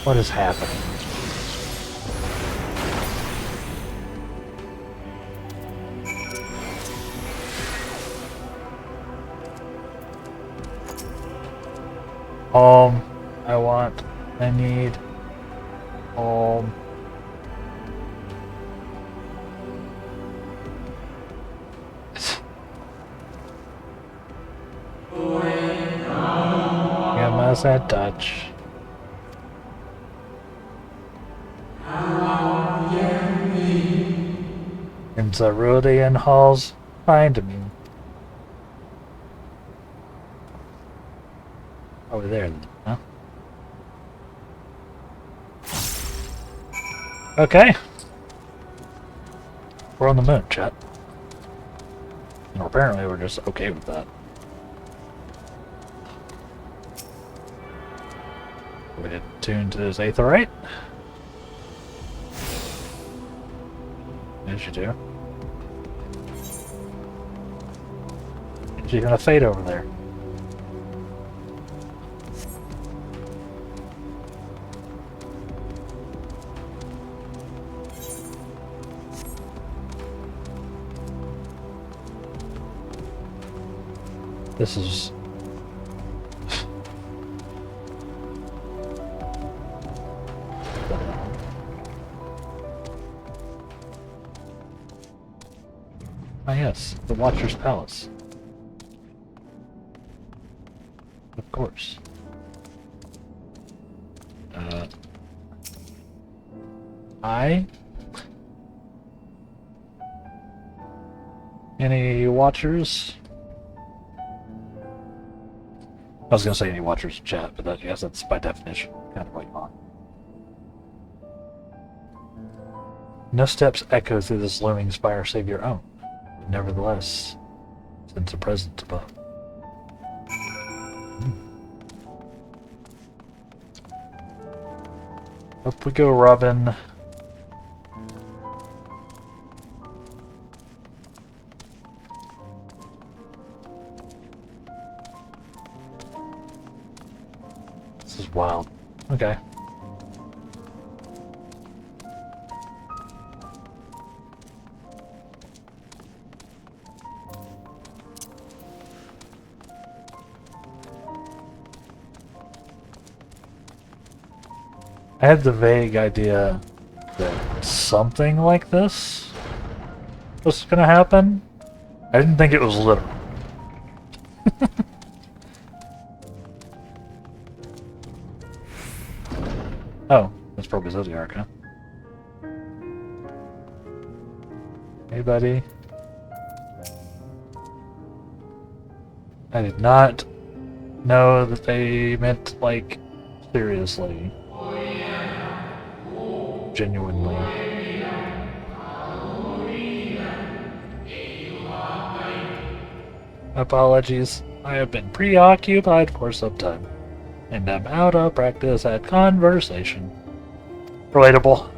What is happening? I need home. Yeah, must that Dutch. In the Rodian halls, find me. Over there, then, huh? Okay. We're on the moon, chat. And apparently we're just okay with that. We did tune to this aetherite. As you do. She's even a fade over there. This is... Ah yes, the Watcher's Palace. Of course. Any watchers? I was gonna say any watchers in chat, but I guess that's by definition kind of what you want. No steps echo through this looming spire save your own, but nevertheless, sense a presence above. Up we go, Robin. This is wild. Okay. I had the vague idea that something like this was gonna happen. I didn't think it was literal. Oh, that's probably Zodiac, huh? Hey, buddy. I did not know that they meant, like, seriously. Genuinely. Apologies. I have been preoccupied for some time, and I'm out of practice at conversation. Relatable.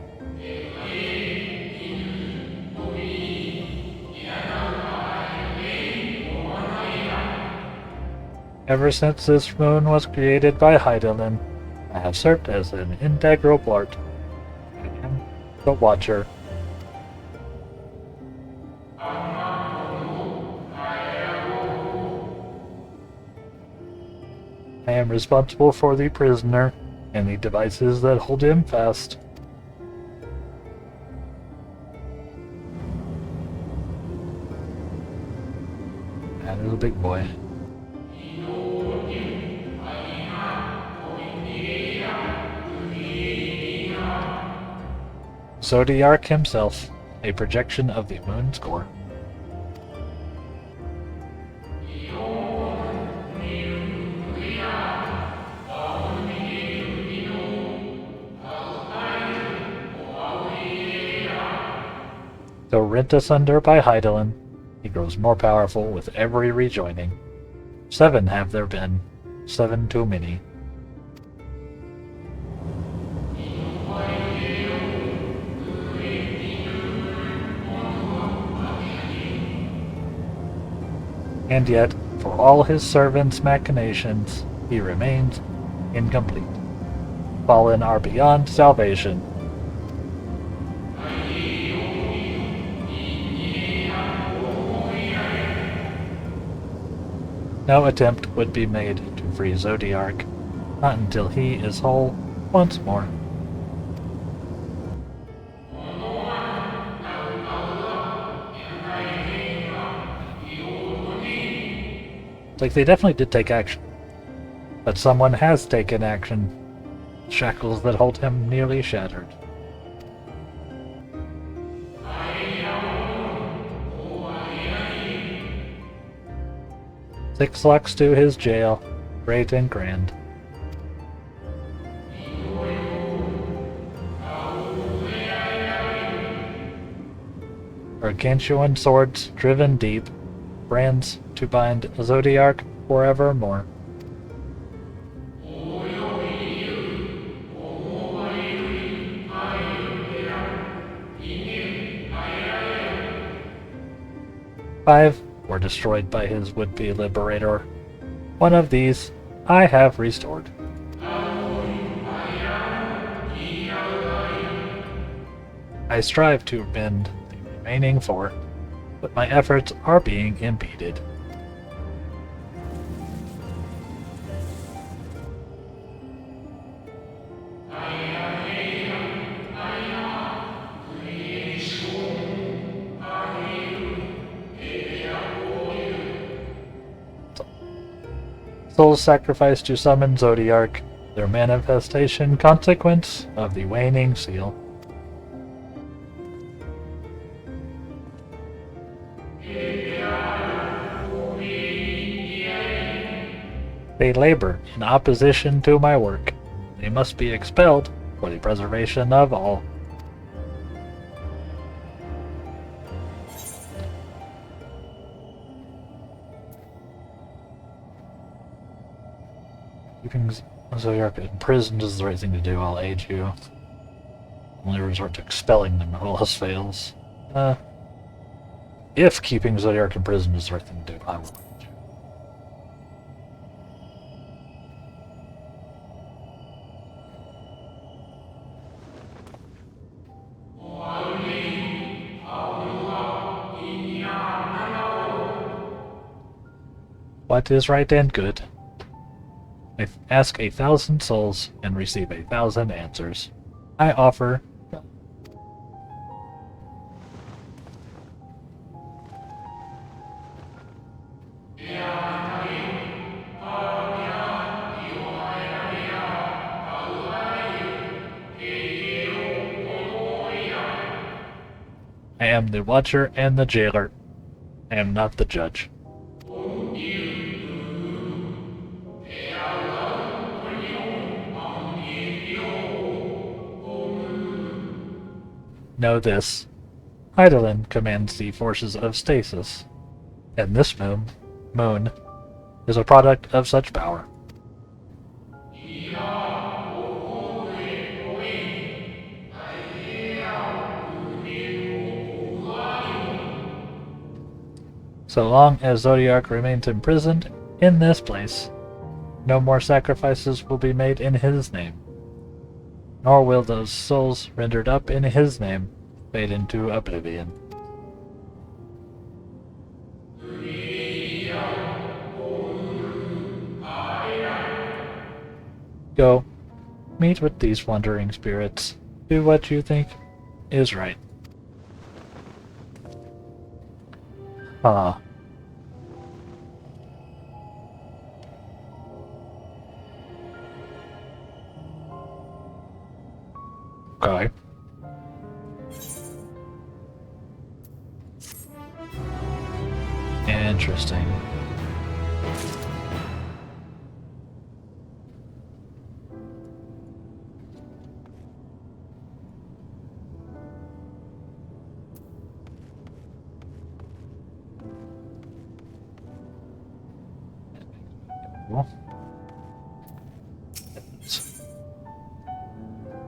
Ever since this moon was created by Heidelin, I have served as an integral part. I am the Watcher. I am responsible for the prisoner and the devices that hold him fast. That is a big boy. Zodiac himself, a projection of the moon's core. Though rent asunder by Heidelin, he grows more powerful with every rejoining. 7 have there been, 7 too many. And yet, for all his servants' machinations, he remains incomplete. fallen are beyond salvation. No attempt would be made to free Zodiark, not until he is whole once more. Like, they definitely did take action. But someone has taken action. Shackles that hold him nearly shattered. Six locks to his jail, great and grand. Gargantuan swords driven deep, brands to bind Zodiark forevermore. Five were destroyed by his would-be liberator. One of these I have restored. I strive to mend the remaining four, but my efforts are being impeded. Souls sacrificed to summon Zodiark, their manifestation consequence of the waning seal. They labor in opposition to my work. They must be expelled for the preservation of all. Keeping Zodiark imprisoned is the right thing to do. I'll aid you. Only resort to expelling them if all else fails. If keeping Zodiark imprisoned is the right thing to do, I will. What is right and good? I ask 1,000 souls and receive 1,000 answers. I offer. I am the watcher and the jailer. I am not the judge. Know this. Eidolon commands the forces of stasis, and this moon is a product of such power. So long as Zodiark remains imprisoned in this place, no more sacrifices will be made in his name. Nor will those souls rendered up in his name fade into oblivion. Go, meet with these wandering spirits. Do what you think is right. Okay. Interesting.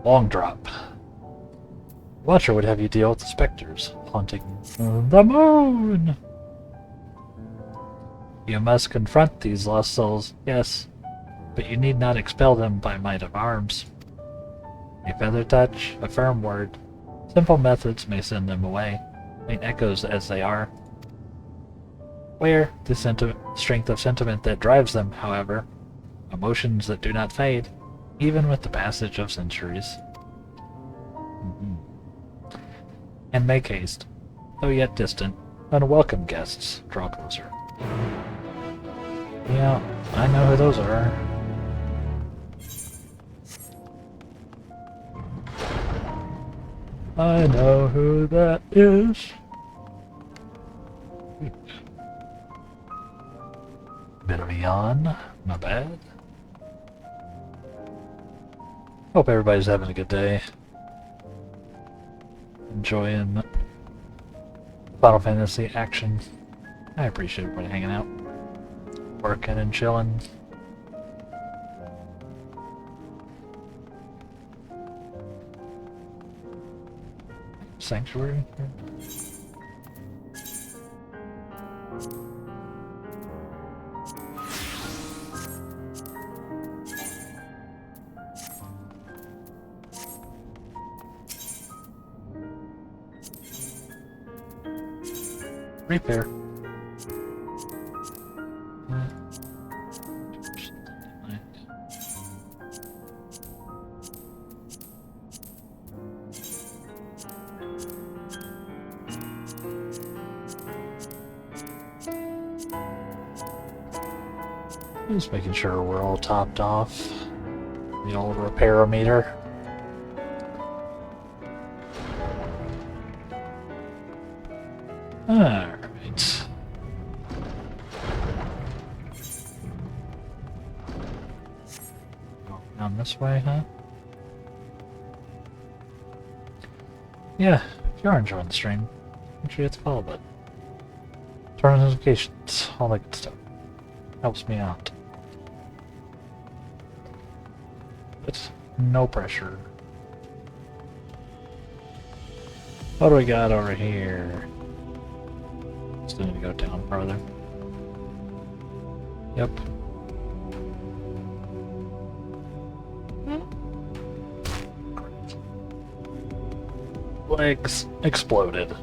Long drop. Watcher would have you deal with the specters haunting the moon. You must confront these lost souls, yes, but you need not expel them by might of arms. A feather touch, a firm word. Simple methods may send them away, faint echoes as they are. Where the strength of sentiment that drives them, however, emotions that do not fade, even with the passage of centuries. And make haste, though yet distant, unwelcome guests draw closer. Yeah, I know who those are. I know who that is. Bit of a yawn, not bad. Hope everybody's having a good day. Enjoying Final Fantasy action. I appreciate everybody hanging out, working and chilling. Sanctuary? Repair. Just making sure we're all topped off. The old repair-o-meter. Alright. Go down this way, huh? Yeah, if you are enjoying the stream, make sure you hit the follow button. Turn on notifications, all that good stuff. Helps me out. But no pressure. What do we got over here? Still need to go down further. Yep. Legs exploded.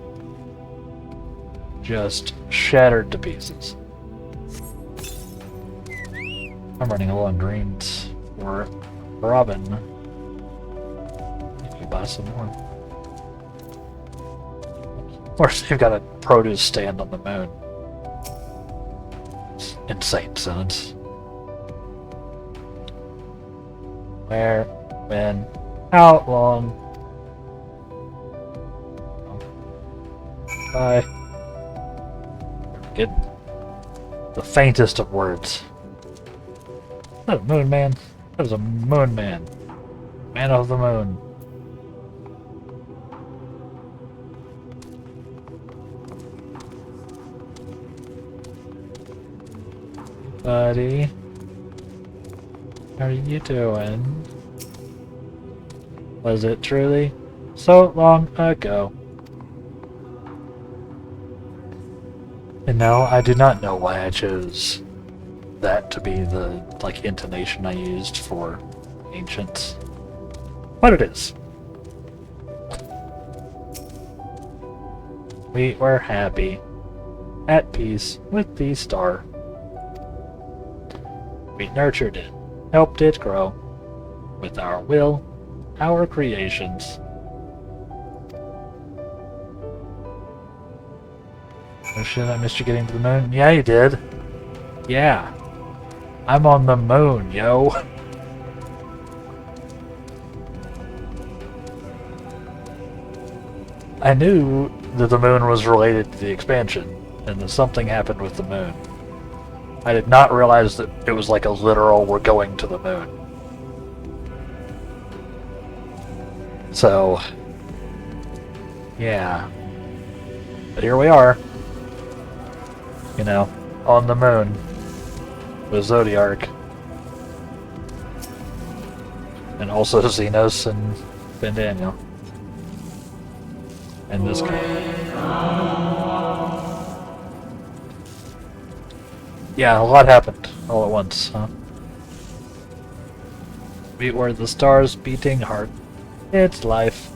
Just shattered to pieces. I'm running low on greens for Robin. Maybe buy some more. Of course, they've got a produce stand on the moon. It's insane sentence. Where, when, how long? Bye. Get the faintest of words. Is that a moon man? That is a moon man. Man of the moon. Buddy. How are you doing? Was it truly so long ago? And no, I do not know why I chose that to be the, like, intonation I used for ancients. But it is. We were happy, at peace with the star. We nurtured it, helped it grow, with our will, our creations. Oh shit, I missed you getting to the moon? Yeah, you did. Yeah. I'm on the moon, yo. I knew that the moon was related to the expansion, and that something happened with the moon. I did not realize that it was like a literal we're going to the moon. So, yeah. But here we are. You know, on the moon. With Zodiark. And also Xenos and Ben Daniel. And this guy. Yeah, a lot happened all at once, huh? We were the stars' beating heart, It's life.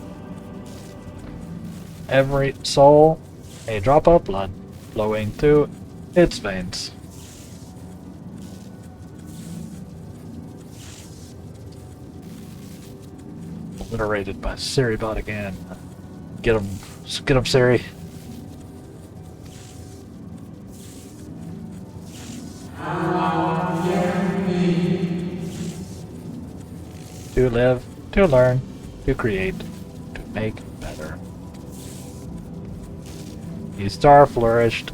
Every soul, a drop of blood flowing through its veins. Obliterated by Siribot again. Get him, Siri. To live, to learn, to create, to make better. The star flourished,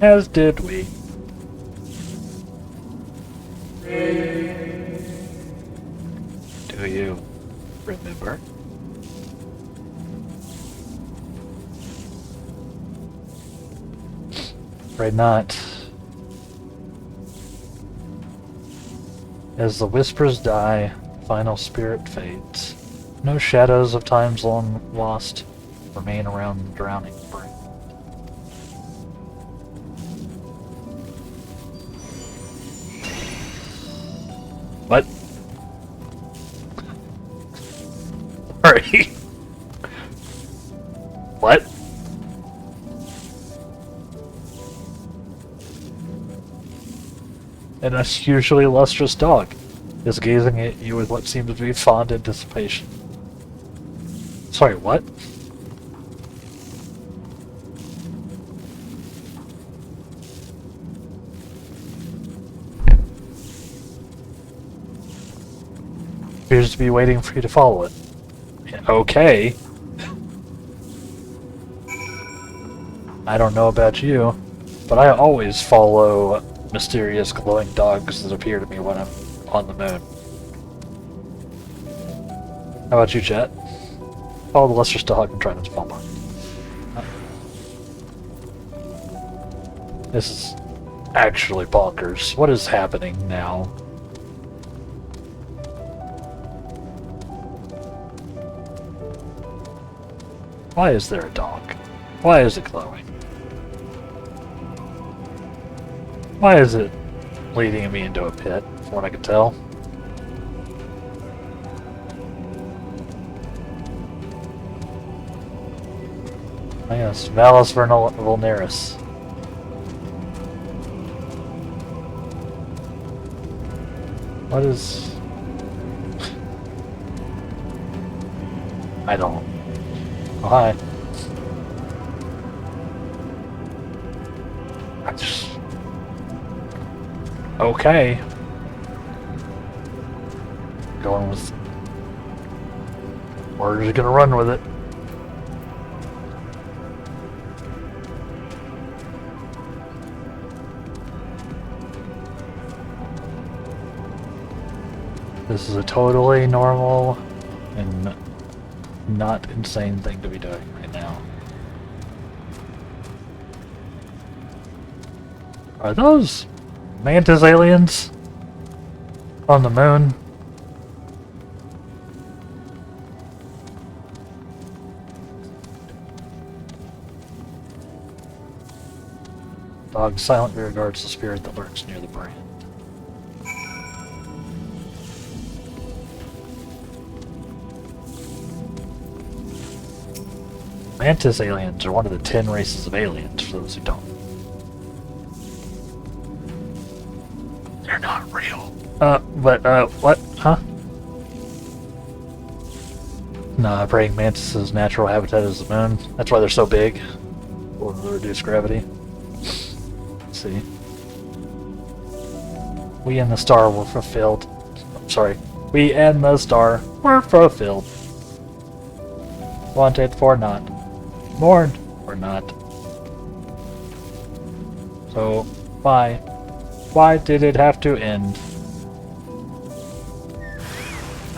as did we. Do you remember? Afraid not. As the whispers die, final spirit fades. No shadows of times long lost remain around the drowning brain. What? Sorry. What? An unusually lustrous dog is gazing at you with what seems to be fond anticipation. Sorry, what? Appears to be waiting for you to follow it. Okay. I don't know about you, but I always follow mysterious glowing dogs that appear to me when I'm on the moon. How about you, Jet? Follow the lustrous dog and try not to fall behind. This is actually bonkers. What is happening now? Why is there a dog? Why is it glowing? Why is it leading me into a pit, from what I can tell? Oh yes, Valus Vulnerus. What is... I don't... Oh, hi. I just... Okay. Going with... We're just gonna run with it. This is a totally normal and not insane thing to be doing right now. Are those Mantis aliens on the moon? Dog silently regards the spirit that lurks near the brain. Mantis aliens are one of the 10 races of aliens, for those who don't. They're not real. What? Huh? Nah, praying mantis' natural habitat is the moon. That's why they're so big. Or reduce gravity. Let's see. We and the star were fulfilled. Sorry. We and the star were fulfilled. Wanted for not. Mourned or not. So, why? Why did it have to end?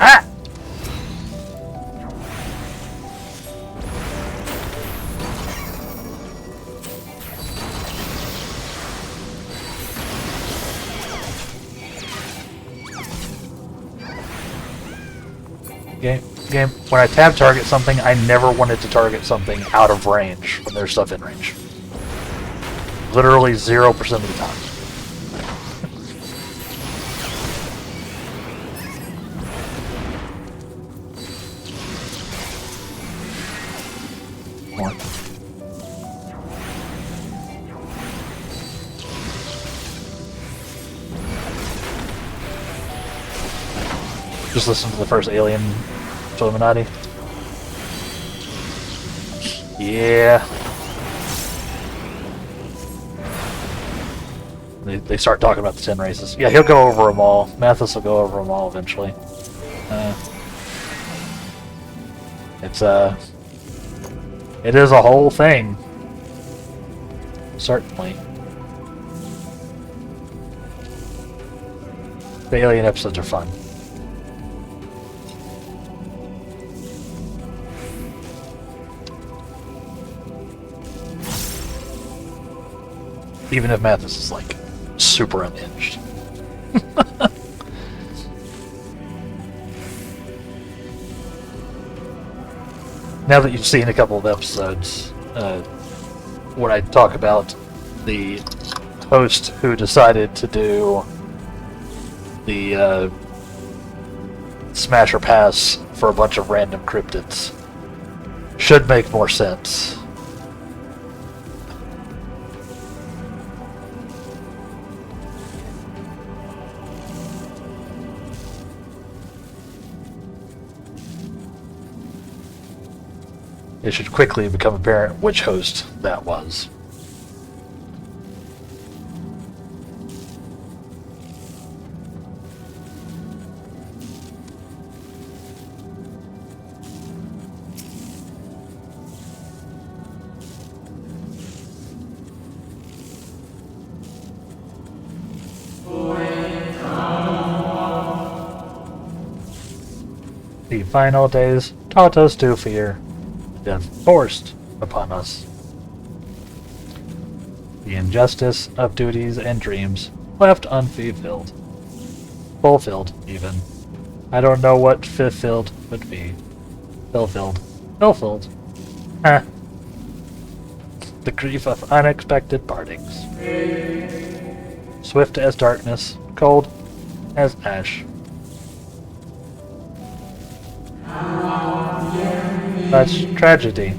Ah! Game. When I tab target something, I never wanted to target something out of range when there's stuff in range. Literally 0% of the time. Just listen to the first Alien Illuminati. Yeah. They start talking about the 10 races. Yeah, he'll go over them all. Mathis will go over them all eventually. It is a whole thing. Certainly. The Alien episodes are fun. Even if Mathis is like super unhinged. Now that you've seen a couple of episodes, when I talk about the host who decided to do the smash or pass for a bunch of random cryptids, should make more sense. It should quickly become apparent which host that was. The final days taught us to fear. Death forced upon us. The injustice of duties and dreams left unfulfilled. Fulfilled, even. I don't know what fulfilled would be. Fulfilled. Fulfilled. Ah. The grief of unexpected partings. Swift as darkness, cold as ash. That's tragedy,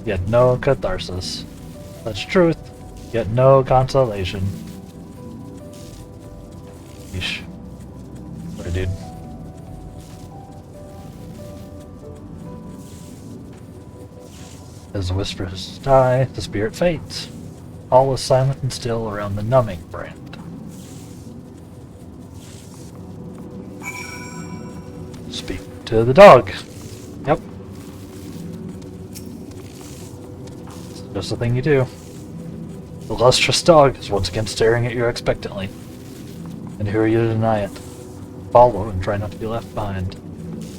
yet no catharsis. That's truth, yet no consolation. Yeesh. What a dude. As the whispers die, the spirit fades. All is silent and still around the numbing brand. Speak to the dog. Yep. Just the thing you do. The lustrous dog is once again staring at you expectantly. And who are you to deny it? Follow and try not to be left behind.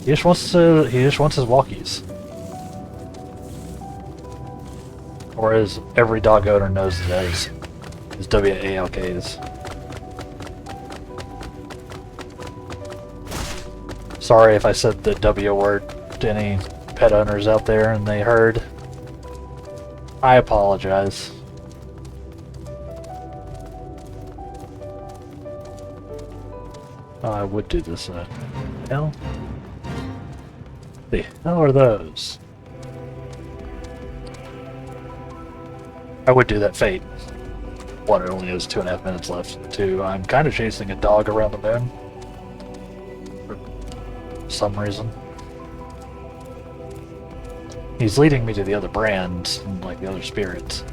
He just wants his walkies. Or as every dog owner knows it as, his WALKs. Sorry if I said the W word to any pet owners out there and they heard. I apologize. Oh, I would do this. Hell? The hell are those? I would do that Fate. One, it only has 2.5 minutes left. Two, I'm kind of chasing a dog around the moon. For some reason. He's leading me to the other brands, and like the other spirits.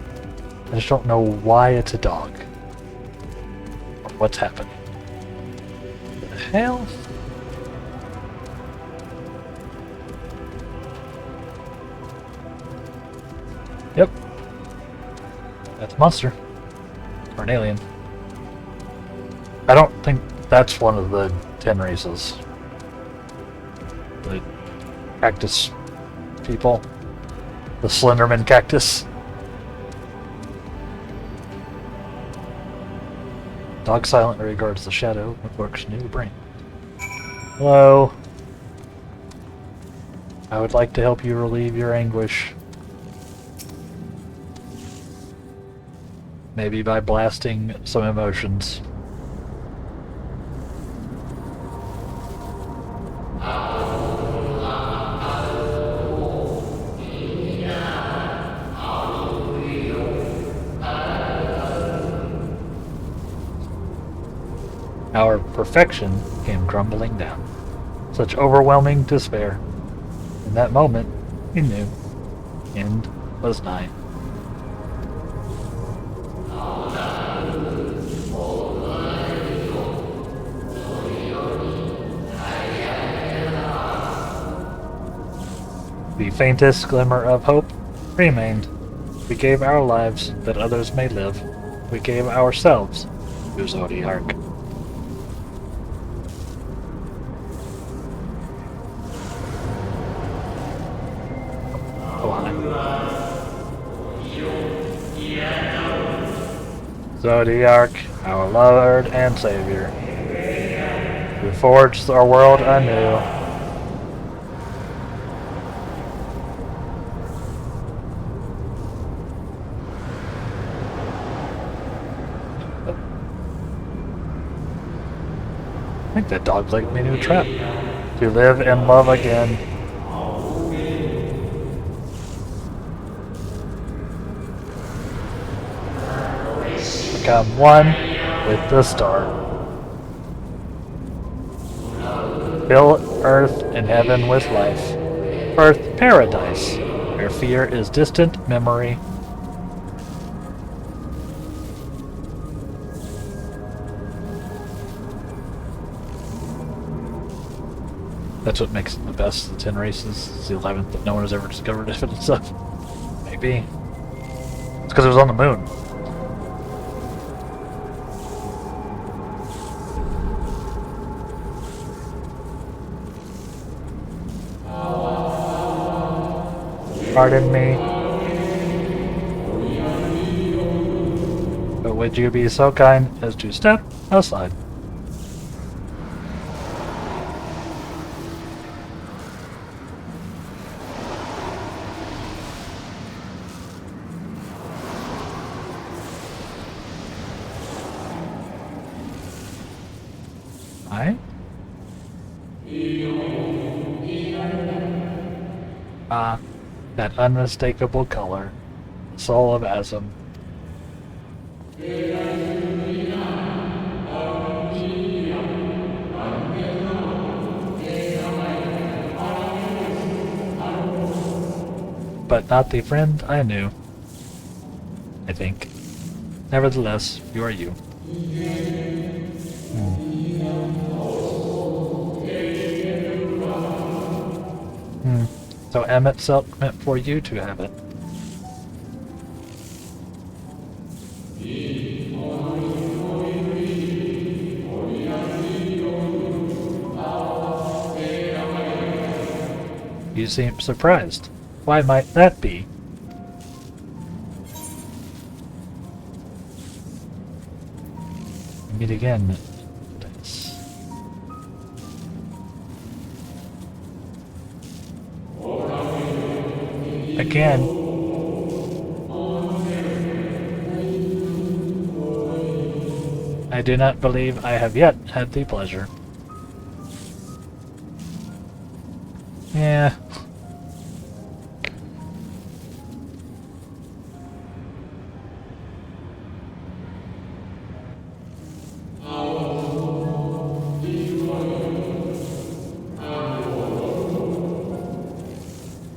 I just don't know why it's a dog. Or what's happening. The hell? Yep. That's a monster. Or an alien. I don't think that's one of the 10 races. The cactus people. The Slenderman cactus. Dog silently regards the shadow of Orc's new brain. Hello. I would like to help you relieve your anguish. Maybe by blasting some emotions. Our perfection came crumbling down. such overwhelming despair. In that moment, he knew. End was nigh. The faintest glimmer of hope remained. We gave our lives that others may live. We gave ourselves to Zodiac. Zodiac, our Lord and Savior, who forged our world anew. I think that dog's like my new trap. To live and love again. Become one with the star. Fill earth and heaven with life. Earth paradise, where fear is distant memory. That's what makes it the best of the 10 races. It's the 11th that no one has ever discovered if it's stuff. Maybe. It's because it was on the moon. Pardon me. But would you be so kind as to step aside? That unmistakable color, soul of Asm. But not the friend I knew, I think. Nevertheless, you are you. So Emmett Silk meant for you to have it. You seem surprised. Why might that be? Meet again. Again. I do not believe I have yet had the pleasure. Yeah.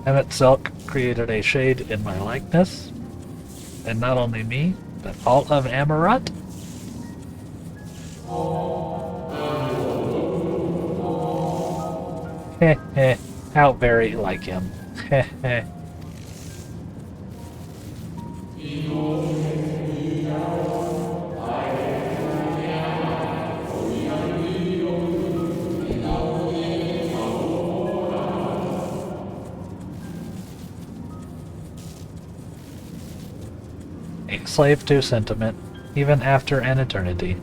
Emmett Silk created a shade in my likeness, and not only me, but all of Amarat. Heh heh, how very like him. Heh heh. A slave to sentiment, even after an eternity.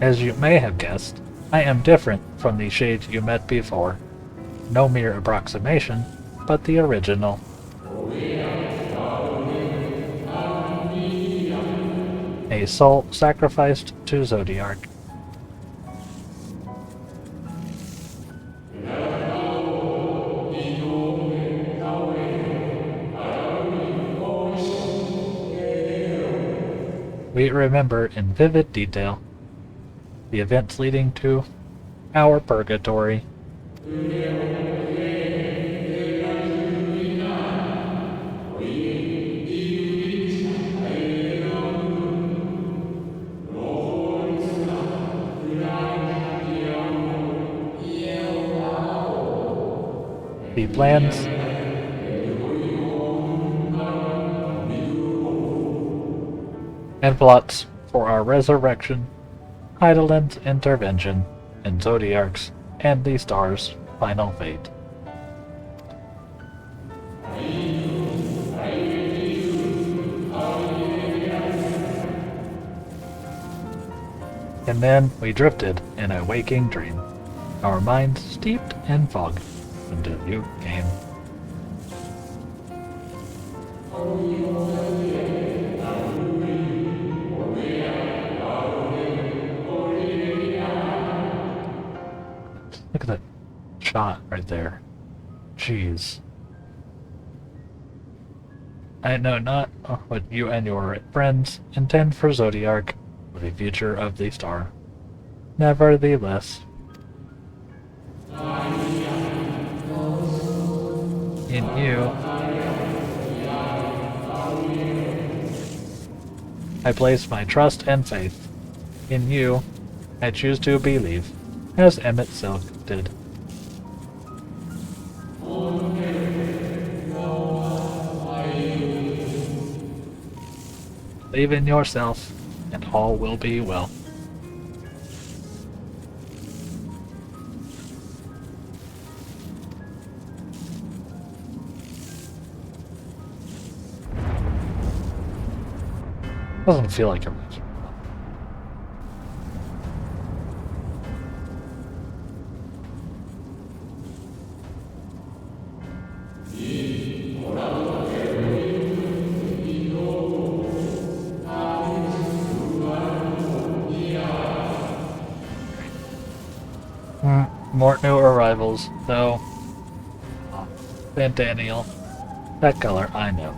As you may have guessed, I am different from the shade you met before. No mere approximation, but the original. A soul sacrificed to Zodiac. we remember in vivid detail the events leading to our purgatory. The plans and plots for our resurrection, Heidelin's intervention, and Zodiark's and the Star's final fate. And then we drifted in a waking dream, our minds steeped in fog, until you came. Look at that shot right there. Jeez. I know not what you and your friends intend for Zodiark or the future of the star. Nevertheless, in you, I place my trust and faith. In you, I choose to believe, as Emmett Silk did. Believe in yourself, and all will be well. Doesn't feel like it was. More new arrivals, though. Centennial. That color, I know.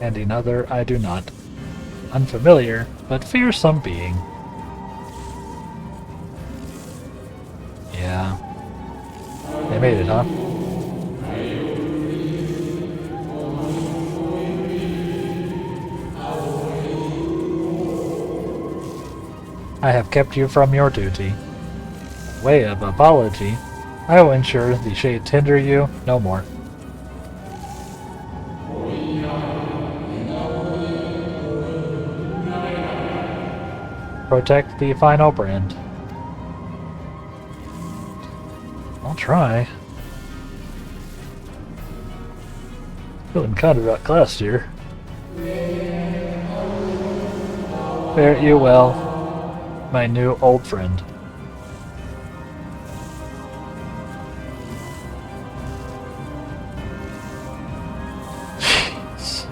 And another I do not. Unfamiliar, but fearsome being. Yeah. They made it, huh? I have kept you from your duty. By way of apology, I will ensure the shades hinder you no more. Protect the final brand. I'll try. Feeling kind of outclassed here. Fare you well, my new old friend. Jeez.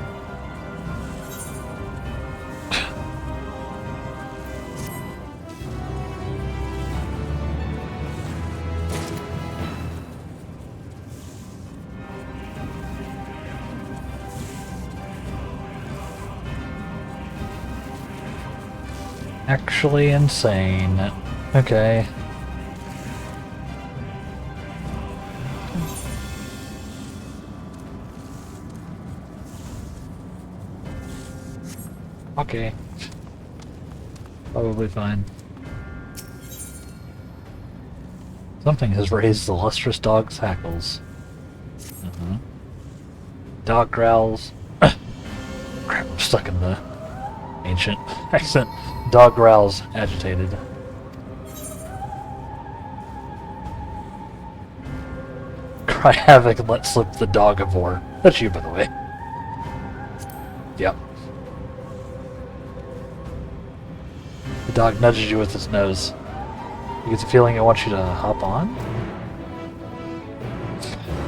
Actually insane. Okay. Okay. Probably fine. Something has raised the lustrous dog's hackles. Dog growls. Crap, I'm stuck in the ancient accent. Dog growls, agitated. Cry havoc and let slip the dog of war. That's you, by the way. Yep. The dog nudges you with its nose. You get the feeling it wants you to hop on?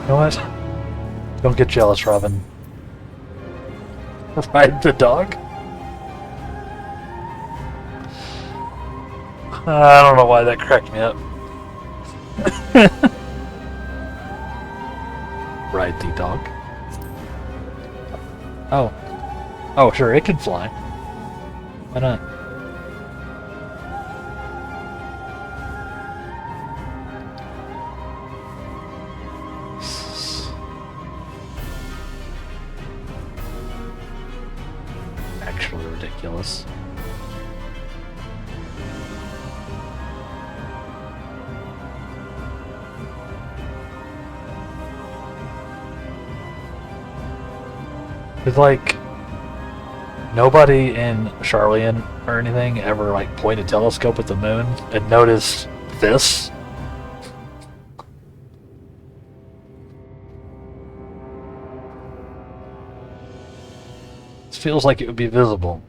You know what? Don't get jealous, Robin. Ride the dog? I don't know why that cracked me up. ride the dog. Oh. Oh, sure, it can fly. Why not? Actually ridiculous. It's like nobody in Charlian or anything ever like point a telescope at the moon and notice this. This feels like it would be visible.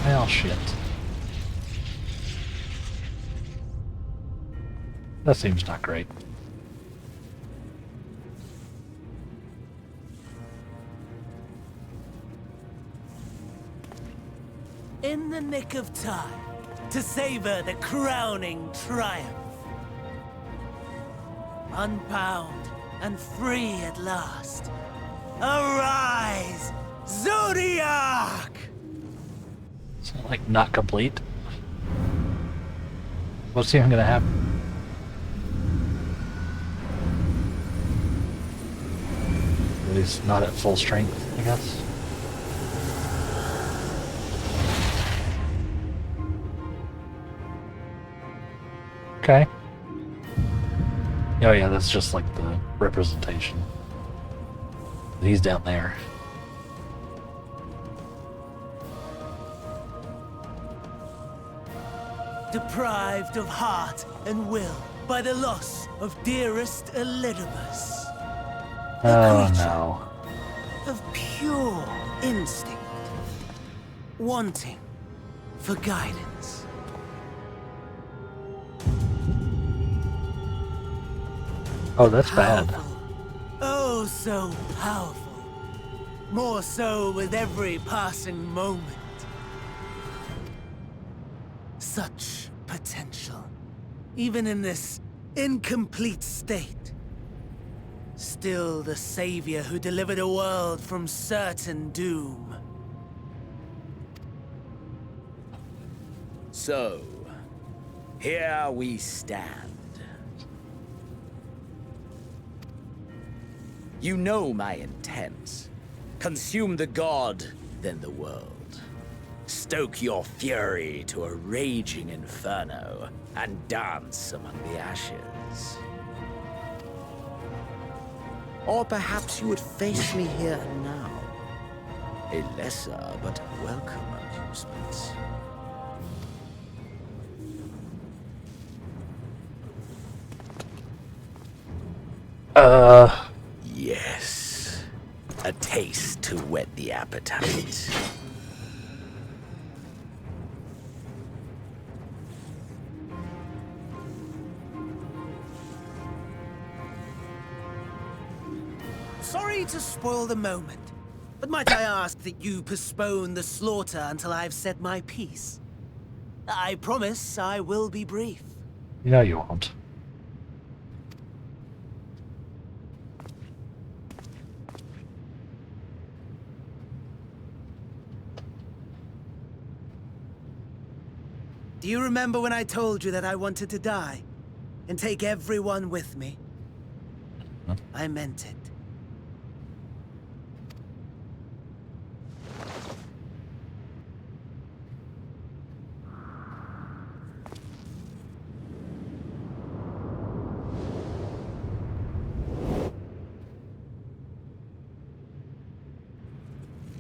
Well, shit. That seems not great. In the nick of time to savor the crowning triumph. Unbound and free at last. Arise, Zodiac! Is that like not complete? What's even gonna happen? At least not at full strength, I guess. Okay. Oh yeah, that's just like the representation. He's down there. Deprived of heart and will by the loss of dearest Elidibus. Oh no. Of pure instinct. Wanting for guidance. Oh, that's bad. Oh, so powerful. More so with every passing moment. Such potential. Even in this incomplete state. Still the savior who delivered a world from certain doom. So, here we stand. You know my intents. Consume the god, then the world. Stoke your fury to a raging inferno, and dance among the ashes. Or perhaps you would face me here and now. A lesser but welcome amusement. Yes. A taste to whet the appetite. Sorry to spoil the moment, but might I ask that you postpone the slaughter until I've said my piece? I promise I will be brief. No, you won't. Do you remember when I told you that I wanted to die? And take everyone with me? I meant it.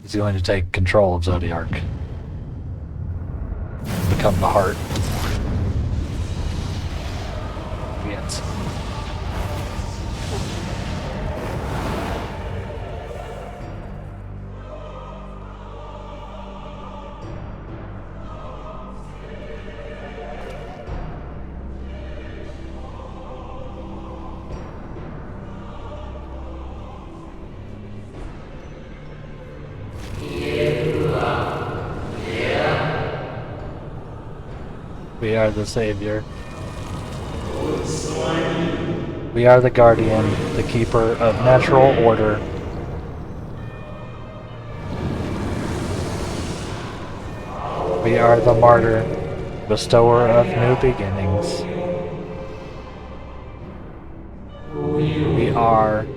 He's going to take control of Zodiac. Become the heart. Yes. We are the savior. We are the guardian, the keeper of natural order. We are the martyr, bestower of new beginnings. We are...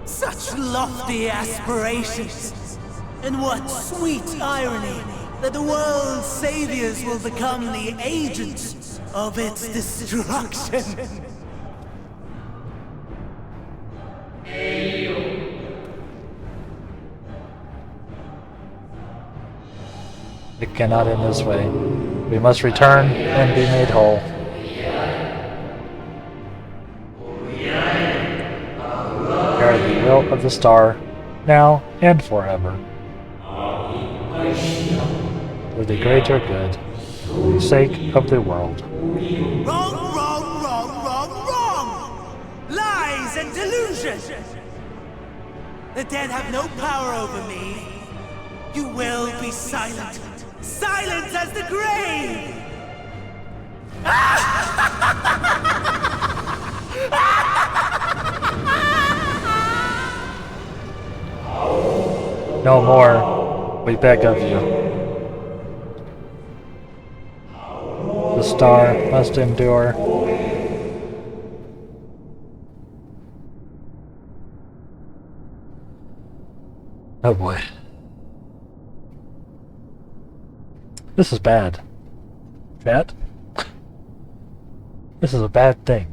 Such lofty aspirations! And what sweet irony that the world's saviors will become the agents of its destruction! It cannot end this way. We must return and be made whole. We are the will of the star, now and forever. For the greater good, for the sake of the world. Wrong, wrong, wrong, wrong, wrong! Lies and delusion! The dead have no power over me. You will be silent. Silent as the grave! No more, we beg of you. The star must endure. Oh boy. This is bad. Chat? This is a bad thing.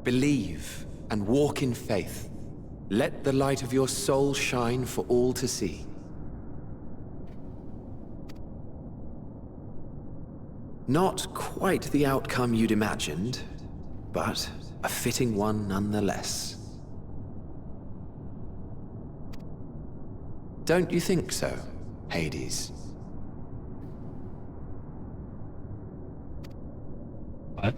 Believe and walk in faith. Let the light of your soul shine for all to see. Not quite the outcome you'd imagined, but a fitting one nonetheless. Don't you think so, Hades? What?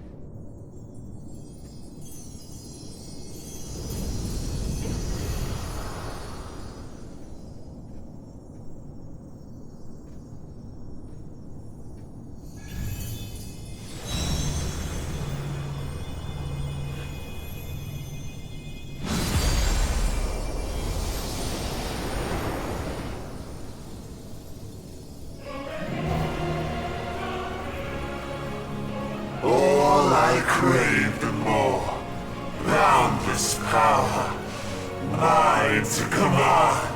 All I craved and more. Boundless power. Mine to command.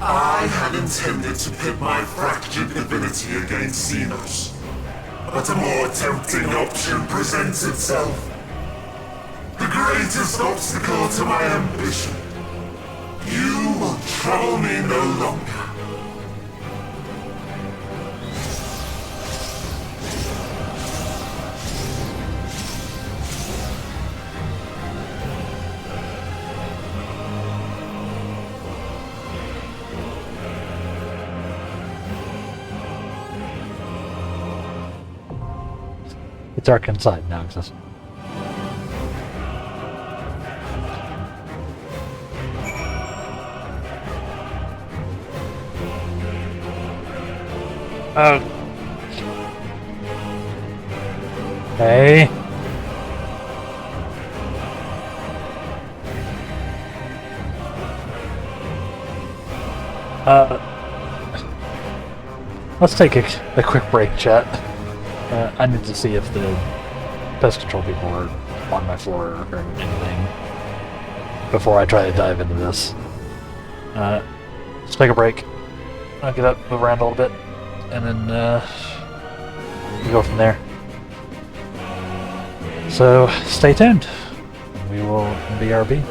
I had intended to pit my fractured divinity against Xenos. But a more tempting option presents itself. The greatest obstacle to my ambition. You will trouble me no longer. It's dark inside now, exists. Hey. Let's take a quick break, chat. I need to see if the pest control people are on my floor or anything before I try to dive into this. Let's take a break. I'll get up, move around a little bit, and then we go from there. So stay tuned. We will BRB.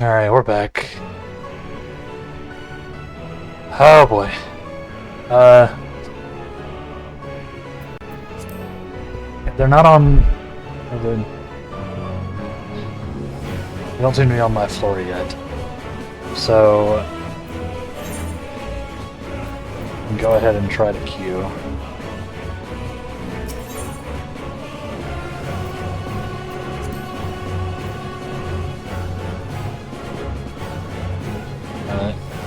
Alright, we're back. Oh boy. They're not on... They don't seem to be on my floor yet. So... go ahead and try to queue.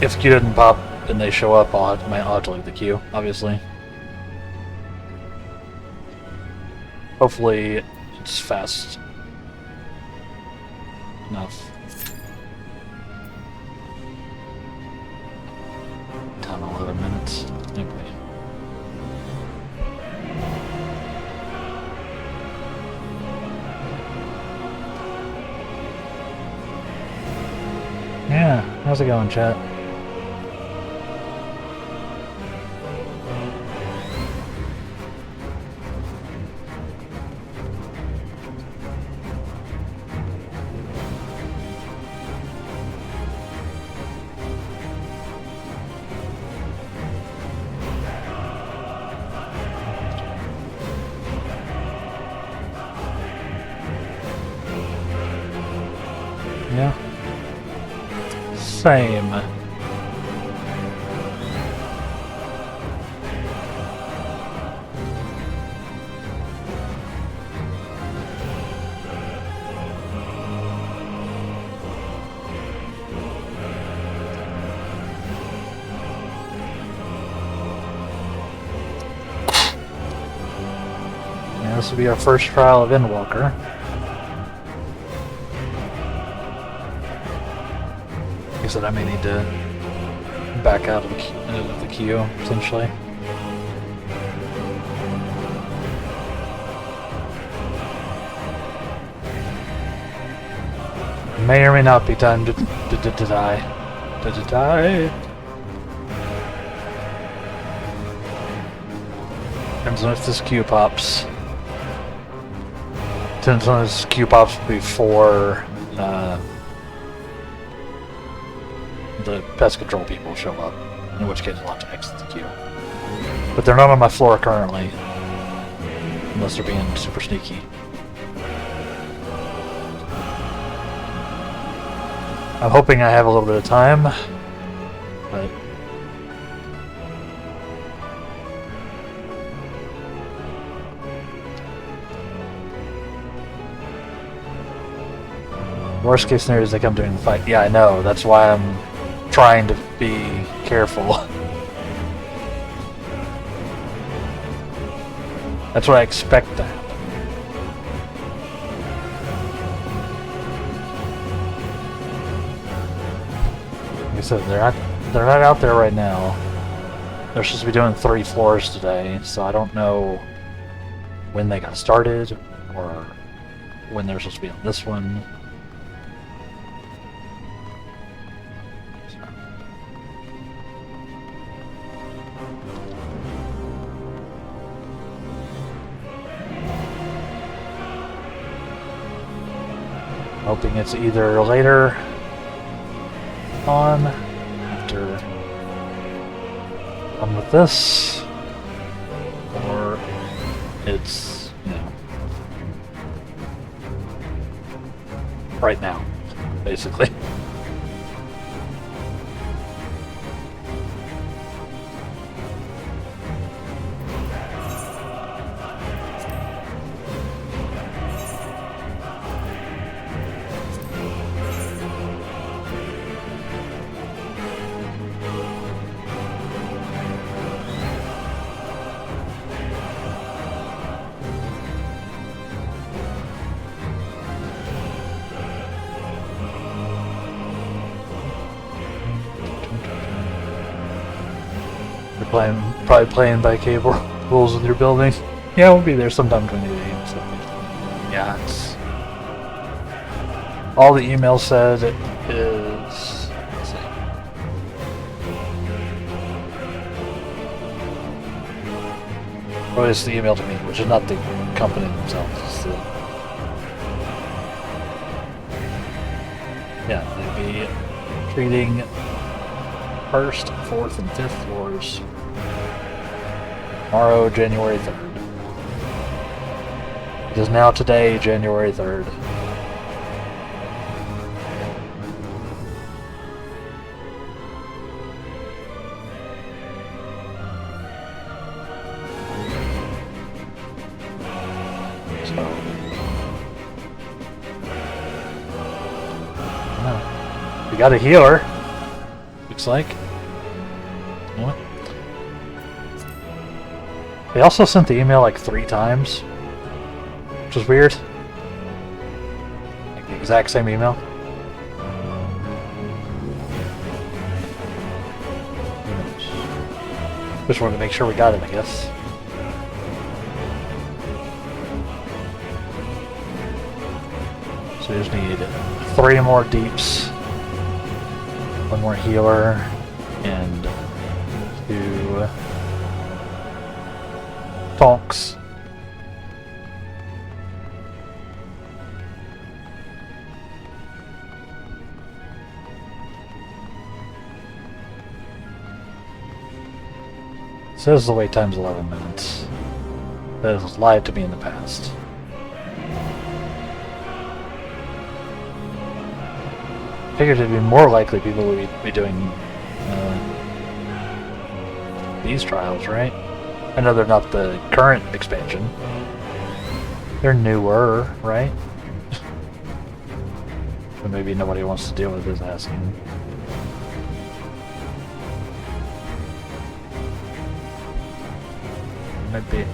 If queue didn't pop and they show up, I'll have to leave the queue, obviously. Hopefully it's fast enough. 10, 11 minutes. Okay. Yeah, how's it going, chat? Yeah. Same. Yeah, this will be our first trial of Endwalker. Like I said, I may need to back out of the queue, essentially. May or may not be time to die. To die. Depends on if this queue pops. Depends on if this queue pops before the pest control people show up, in which case I'll have to exit the queue. But they're not on my floor currently, unless they're being super sneaky. I'm hoping I have a little bit of time, but worst case scenario is they come during the fight. Yeah, I know. That's why I'm trying to be careful. That's what I expect to happen. Like I said, they're not out there right now. They're supposed to be doing 3 floors today, so I don't know when they got started or when they're supposed to be on this one. Hoping it's either later on, after I'm with this, or it's, you know, right now, basically. Probably playing by cable rules with your building. Yeah, we'll be there sometime between 8 a.m. So yeah, it's all the email said is. Let's see. Or it's the email to me, which is not the company themselves. It's the Yeah, they'd be treating 1st, 4th, and 5th floors tomorrow, January 3rd. It is now today, January 3rd. We got a healer. Looks like. What? They also sent the email like 3 times, which is weird. Like the exact same email. Just wanted to make sure we got it, I guess. So we just need 3 more deeps. 1 more healer, and 2 tonks. It says the wait time's 11 minutes. That has lied to me in the past. Figured it'd be more likely people would be doing these trials, right? I know they're not the current expansion. They're newer, right? But maybe nobody wants to deal with this asking. Might be.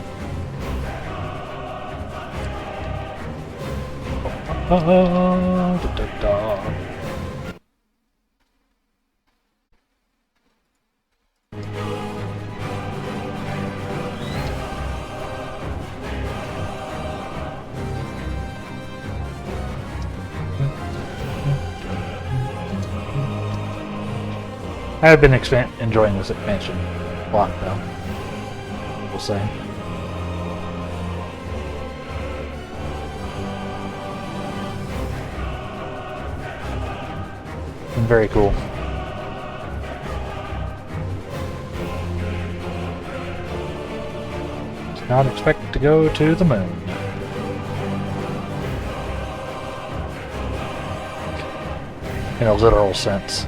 I have been enjoying this expansion a lot, though. We'll say. Been very cool. Did not expect to go to the moon. In a literal sense.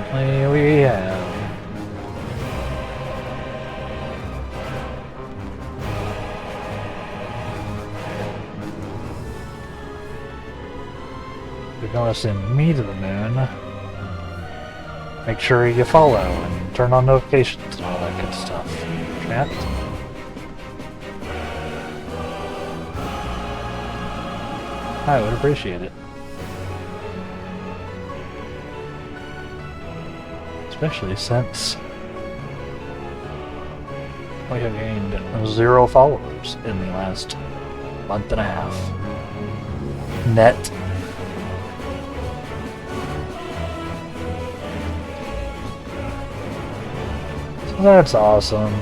Apparently we have. If you're going to send me to the moon, make sure you follow and turn on notifications and all that good stuff. Chat. I would appreciate it. Especially since we have gained 0 followers in the last month and a half. Net. So that's awesome.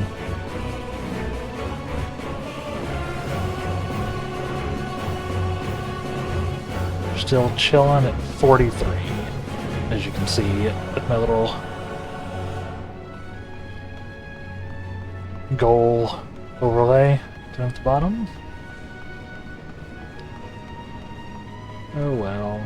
We're still chilling at 43, as you can see with my little goal overlay down at the bottom. Oh well.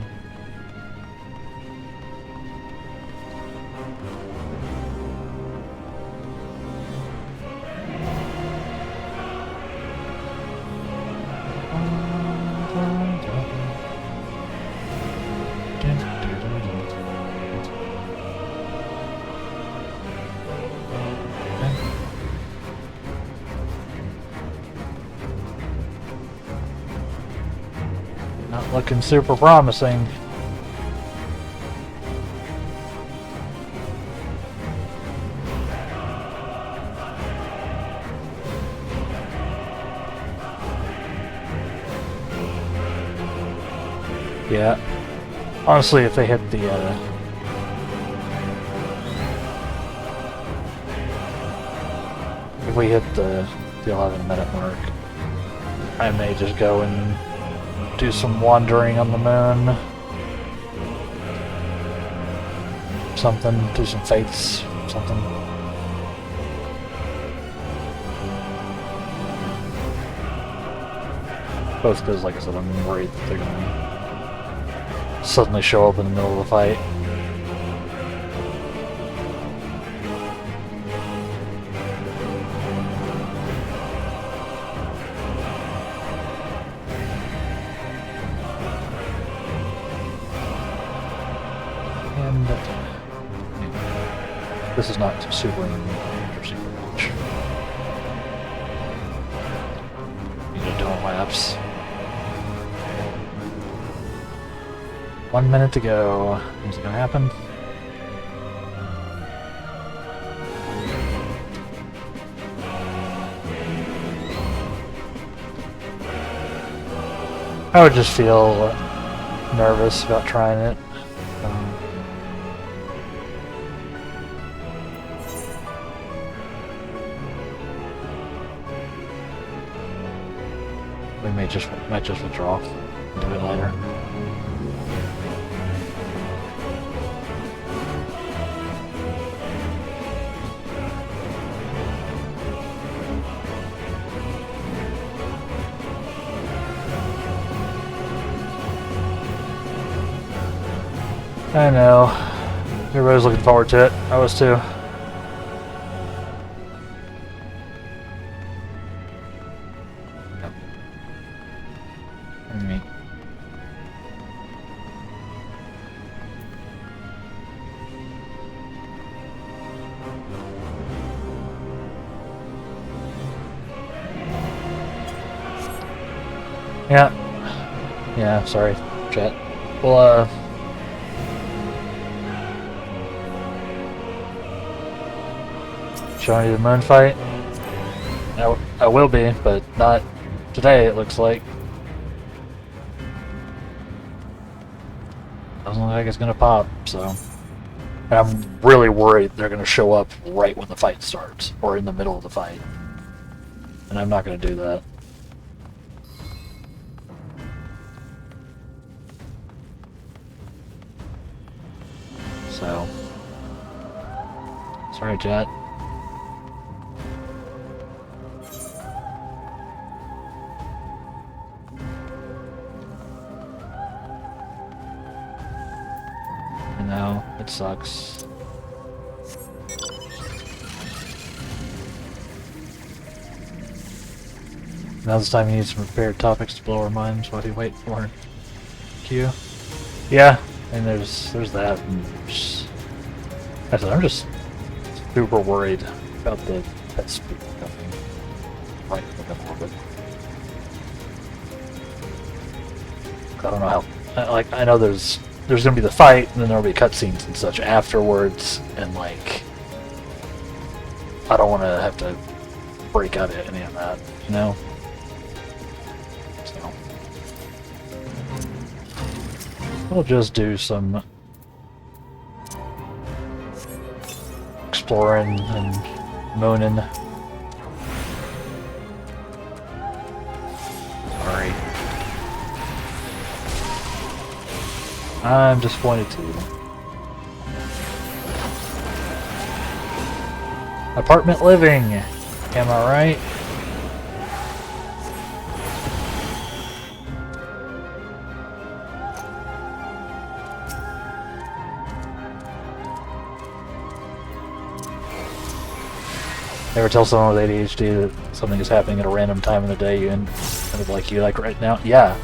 Not looking super promising. Yeah. Honestly, if they hit the if we hit the 11-minute mark, I may just go and do some wandering on the moon. Something, do some faiths, something. Both because, like I said, I'm worried that they're gonna suddenly show up in the middle of the fight. And this is not super interesting to watch. Need a time lapse. 1 minute to go. Is it gonna happen? I would just feel nervous about trying it. We might just withdraw and do it later. I know. Everybody's looking forward to it. I was too. Me. Yeah. Yeah, sorry, chat. Well, showing you the moon fight? I will be, but not today, it looks like. Doesn't look like it's gonna pop, so. And I'm really worried they're gonna show up right when the fight starts, or in the middle of the fight. And I'm not gonna do that. So. Sorry, chat. I know, it sucks. Now's the time you need some prepared topics to blow our minds while you wait for Q. Yeah, and there's that. And I said, I'm just super worried about the test people coming right in the middle of it. I don't know how. I know there's gonna be the fight, and then there'll be cutscenes and such afterwards, and like, I don't want to have to break out of any of that, you know. So we'll just do some exploring and mooning. Sorry. I'm disappointed too. Apartment living, am I right? Ever tell someone with ADHD that something is happening at a random time in the day you end up like you like right now? Yeah.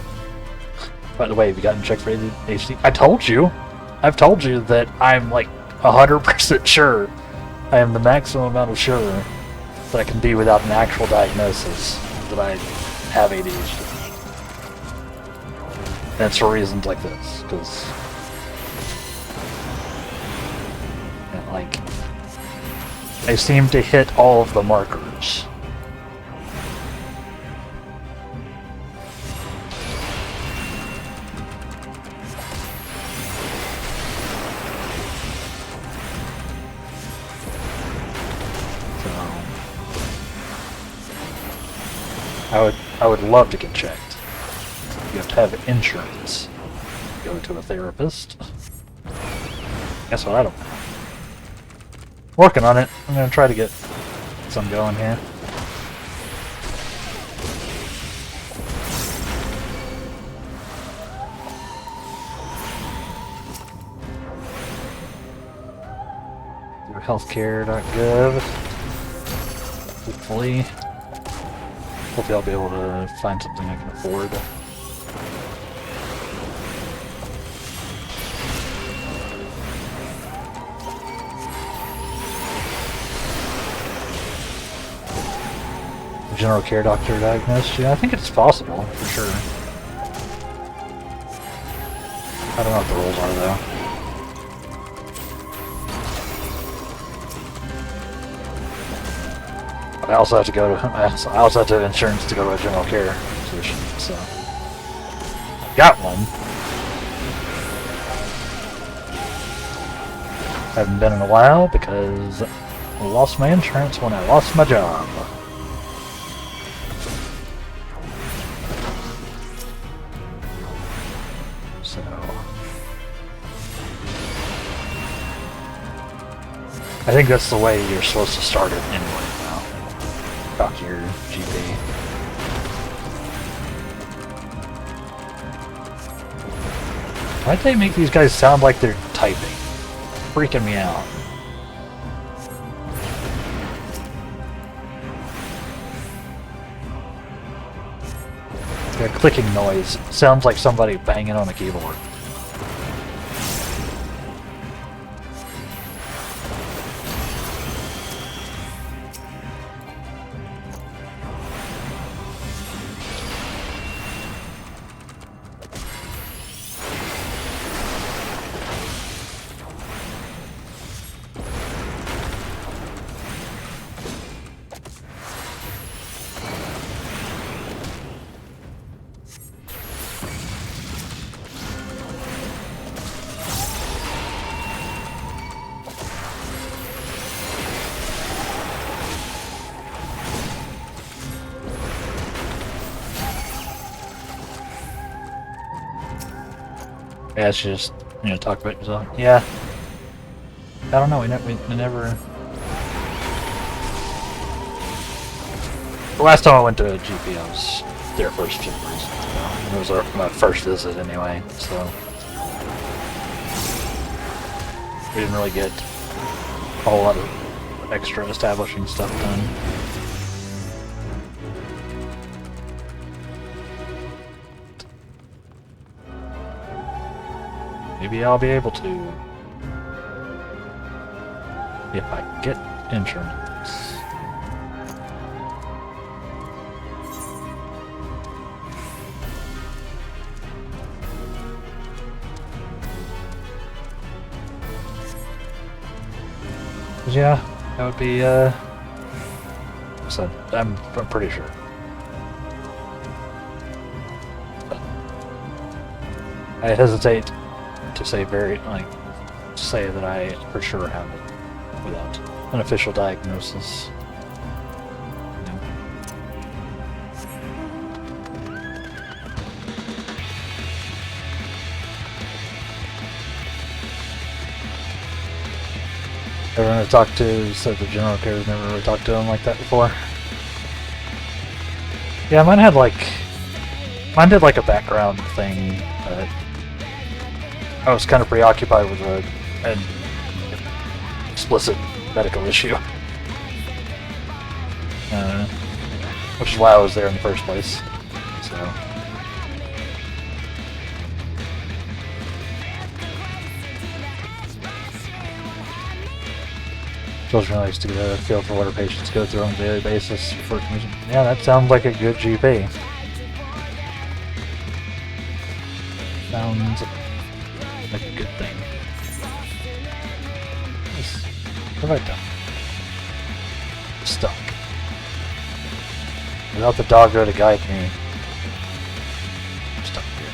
By the way, have you gotten checked for ADHD? I told you! I've told you that I'm like 100% sure. I am the maximum amount of sure that I can be without an actual diagnosis that I have ADHD. That's for reasons like this, because like I seem to hit all of the markers. I would love to get checked. You have to have insurance. Go to a therapist. Guess what? I don't know. Working on it. I'm gonna try to get some going here. Through healthcare.gov. Hopefully I'll be able to find something I can afford. General care doctor diagnosed you? I think it's possible, for sure. I don't know what the rules are, though. But I also have to go to... I also have to have insurance to go to a general care physician, so... Got one. Haven't been in a while because I lost my insurance when I lost my job. I think that's the way you're supposed to start it anyway now. Talk to your GP. Why'd they make these guys sound like they're typing? Freaking me out. Their clicking noise sounds like somebody banging on a keyboard. Yeah, it's just, you know, talk about yourself. Yeah. I don't know, we never... The last time I went to a GP, I was there for a few reasons. It was my first visit anyway, so... We didn't really get a whole lot of extra establishing stuff done. Maybe I'll be able to, if I get insurance. Yeah, that would be, so I'm pretty sure. But I hesitate to say say that I for sure have it without an official diagnosis. You know. Everyone I talked to said the general care has never really talked to him like that before. Yeah, mine did like a background thing, but I was kind of preoccupied with an explicit medical issue. Which is why I was there in the first place. So. Feels really nice to get a feel for what our patients go through on a daily basis. Yeah, that sounds like a good GP. Sounds like a good thing. What have I done? Stuck. Without the doggo to guide me, I'm stuck here.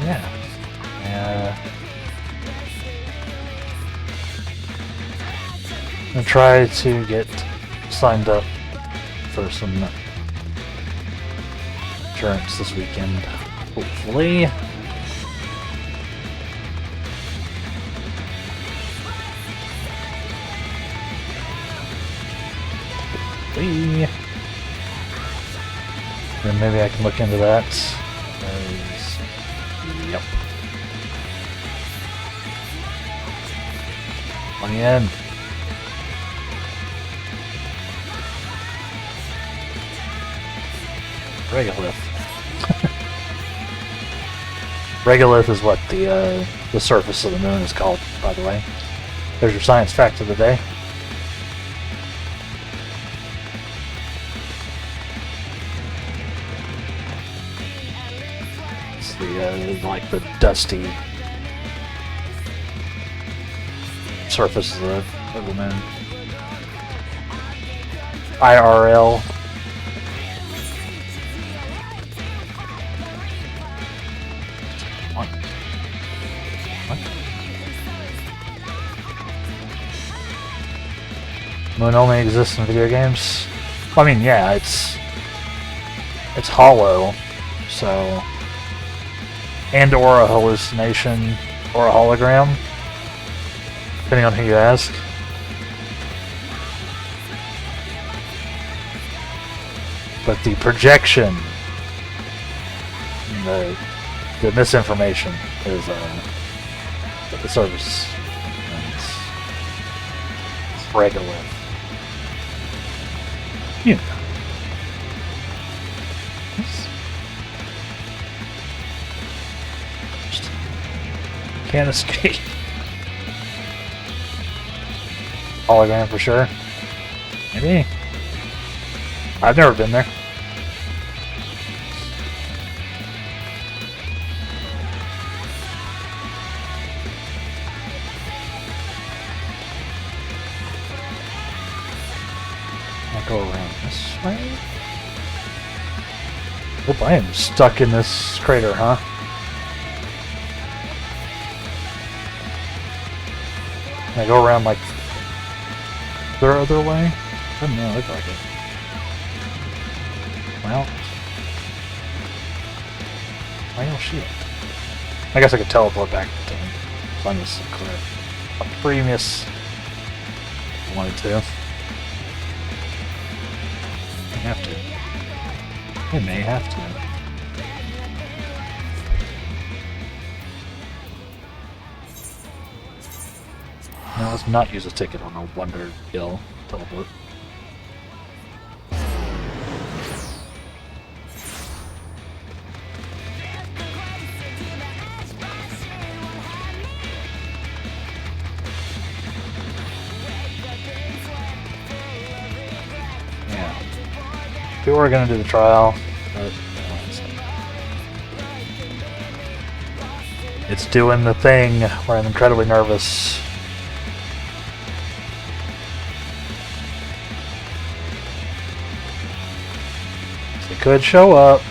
Yeah. try to get signed up for some insurance this weekend, hopefully. Then maybe I can look into that. Yep. Money in. Regolith. Regolith is what the surface of the moon is called, by the way. There's your science fact of the day. It's the like the dusty surface of the moon. IRL. Moon only exists in video games. Well, I mean, yeah, it's hollow, so, and or a hallucination or a hologram, depending on who you ask. But the projection, the misinformation is the surface. Regolith. Yeah. Just can't escape. Hologram for sure. Maybe. I've never been there. Go around this way. Oh, I am stuck in this crater, huh? Can I go around like the other way? Doesn't really look like it. Well, oh shit! I guess I could teleport back to find this previous. If I wanted to. Have to. It may have to. Now let's not use a ticket on a Wonder Hill teleport. We were going to do the trial, but it's doing the thing where I'm incredibly nervous. It could show up.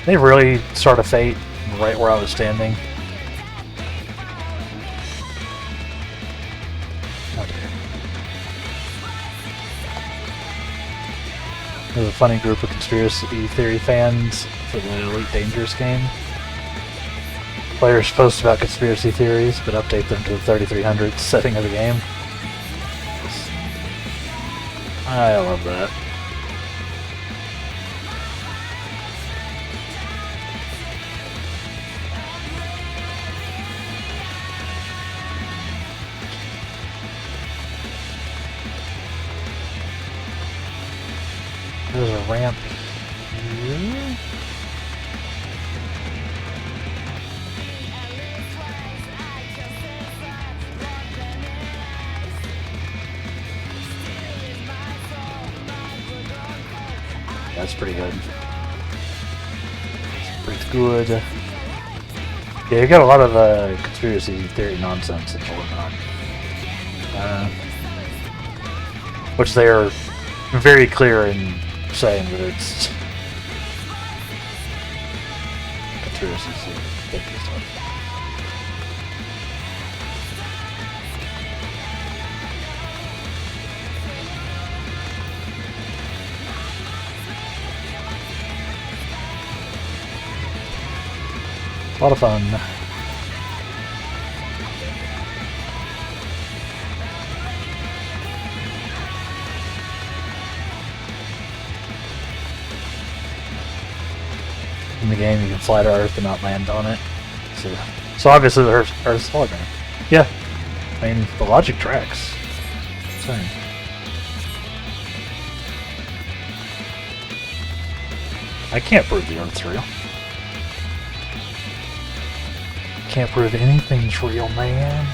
They really start a fate right where I was standing. Oh dear. There's a funny group of conspiracy theory fans for the Elite Dangerous game. Players post about conspiracy theories, but update them to the 3300 setting of the game. I love that. There's a ramp here. That's pretty good. That's pretty good. Yeah, you got a lot of conspiracy theory nonsense that's going on. Which they are very clear in saying that it's conspiracy theory stuff. A lot of fun. In the game, you can fly to Earth and not land on it. So obviously the Earth's hologram. Yeah. I mean, the logic tracks. Same. I can't prove the Earth's real. Can't prove anything's real, man.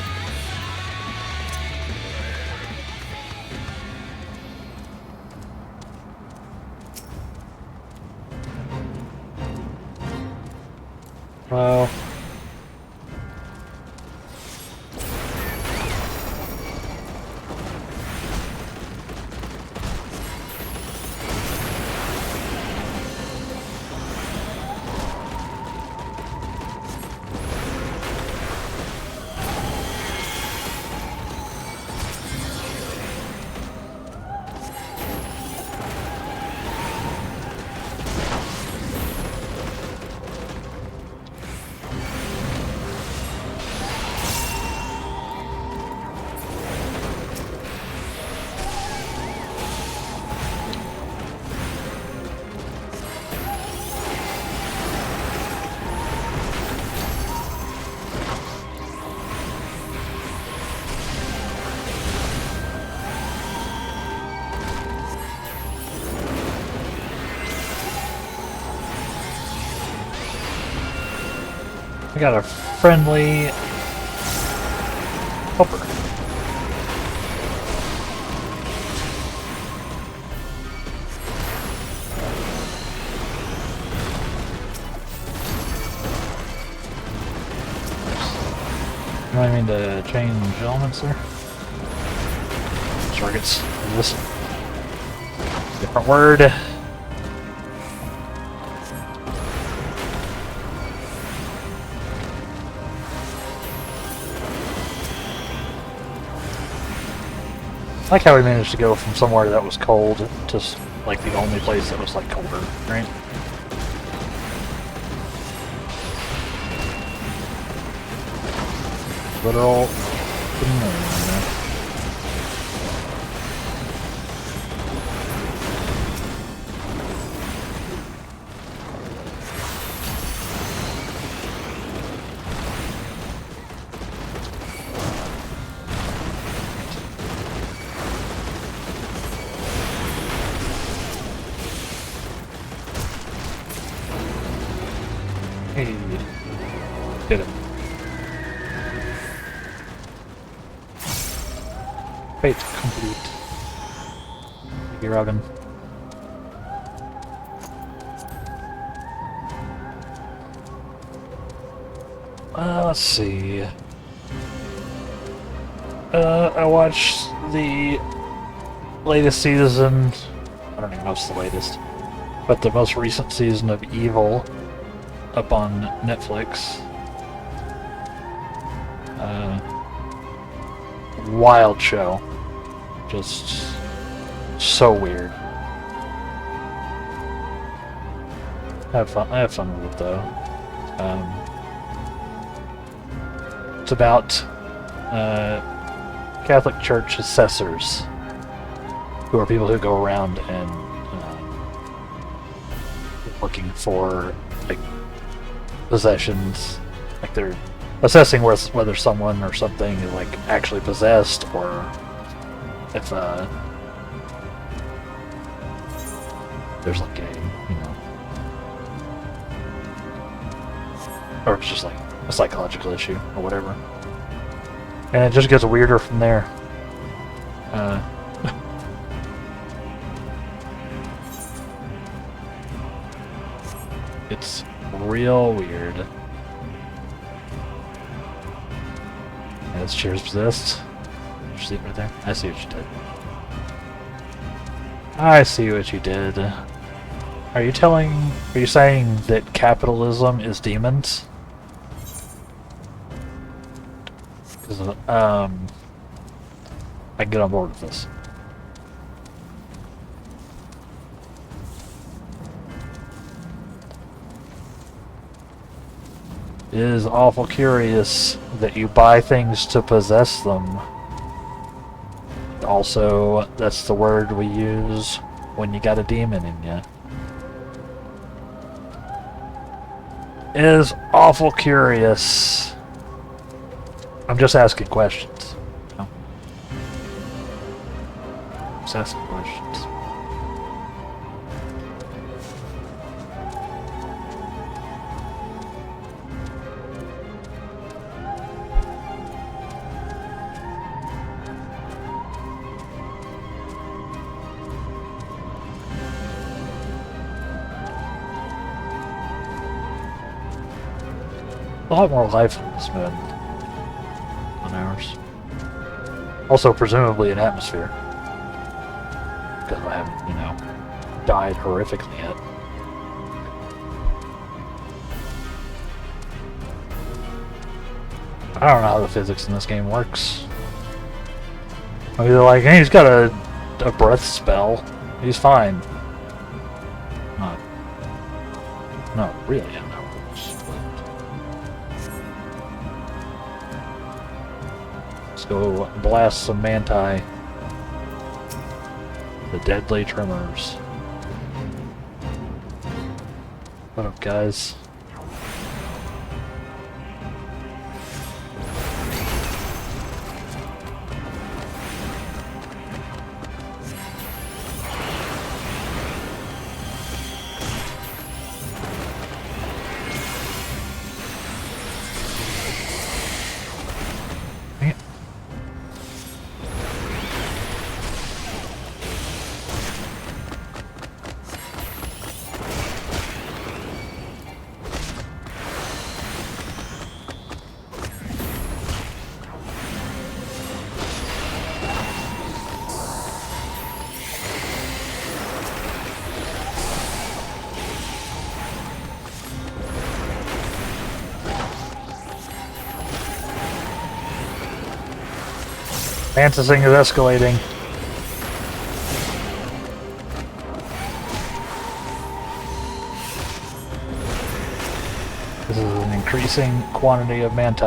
Well... I got a friendly helper. You want me to change elements there? Targets. This different word. I like how we managed to go from somewhere that was cold to like the only place that was like colder, right? Literal. Hey, did it. Fate complete. Thank you, Robin. Let's see. I watched the latest season. I don't even know if it's the latest, but the most recent season of Evil up on Netflix. Wild show. Just so weird. I have fun with it though. It's about Catholic Church assessors, who are people who go around and looking for like possessions, like they're assessing whether someone or something is like actually possessed, or if there's like or it's just like a psychological issue or whatever, and it just gets weirder from there. It's real weird. This chair's possessed. Did you see it right there? I see what you did. I see what you did. Are you saying that capitalism is demons? Because, I can get on board with this. It is awful curious that you buy things to possess them. Also, that's the word we use when you got a demon in you. It is awful curious. I'm just asking questions. You know? Just asking questions. A lot more life in this moon than ours. Also, presumably an atmosphere. Because I haven't, you know, died horrifically yet. I don't know how the physics in this game works. Maybe they're like, hey, he's got a breath spell. He's fine. Not really, I don't know. Let's go blast some manti. The deadly tremors. What up, guys? Mantising is escalating. This is an increasing quantity of manti.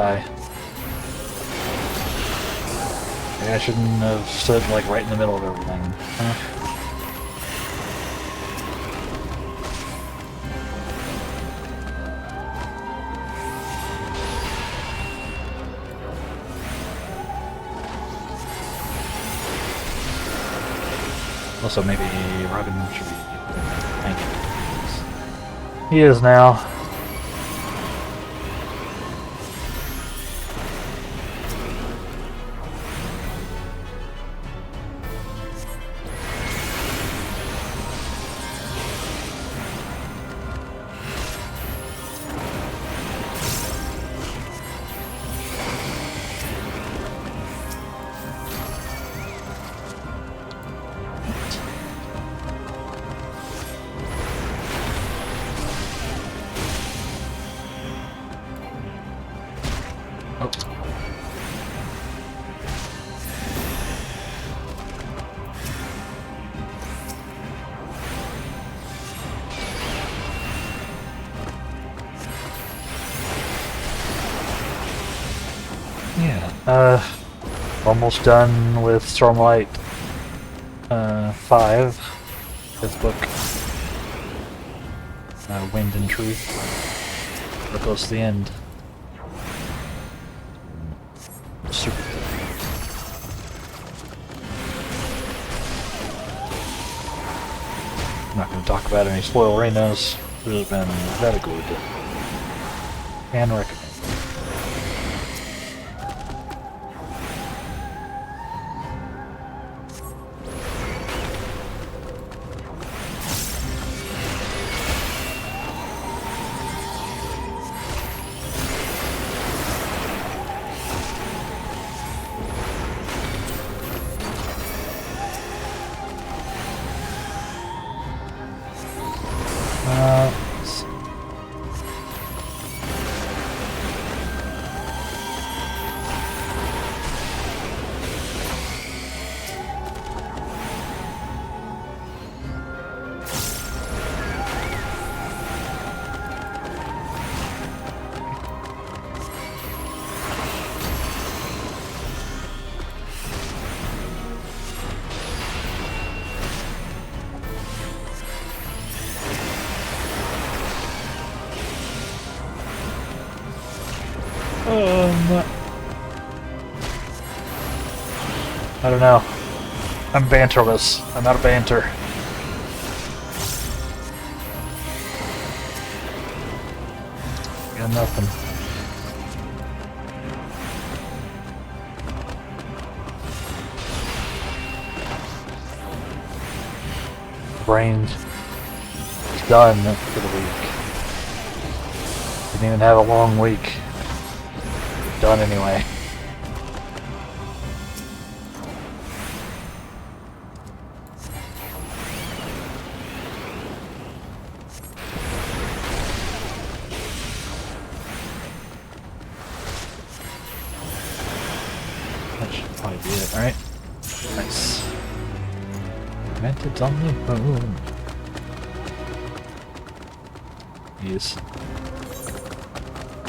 Maybe I shouldn't have stood like right in the middle of everything. Huh? Also, maybe Robin should be tanking. He is now. Almost done with Stormlight 5, his book, Wind and Truth. We're close to the end. Super good. I'm not going to talk about any spoilerinos. It has been very good. And recommend. I don't know. I'm banterless. I'm out of banter. Got nothing. Brain's done for the week. Didn't even have a long week. Done anyway. That should probably be it, right? Nice. Mantis on the moon. Yes.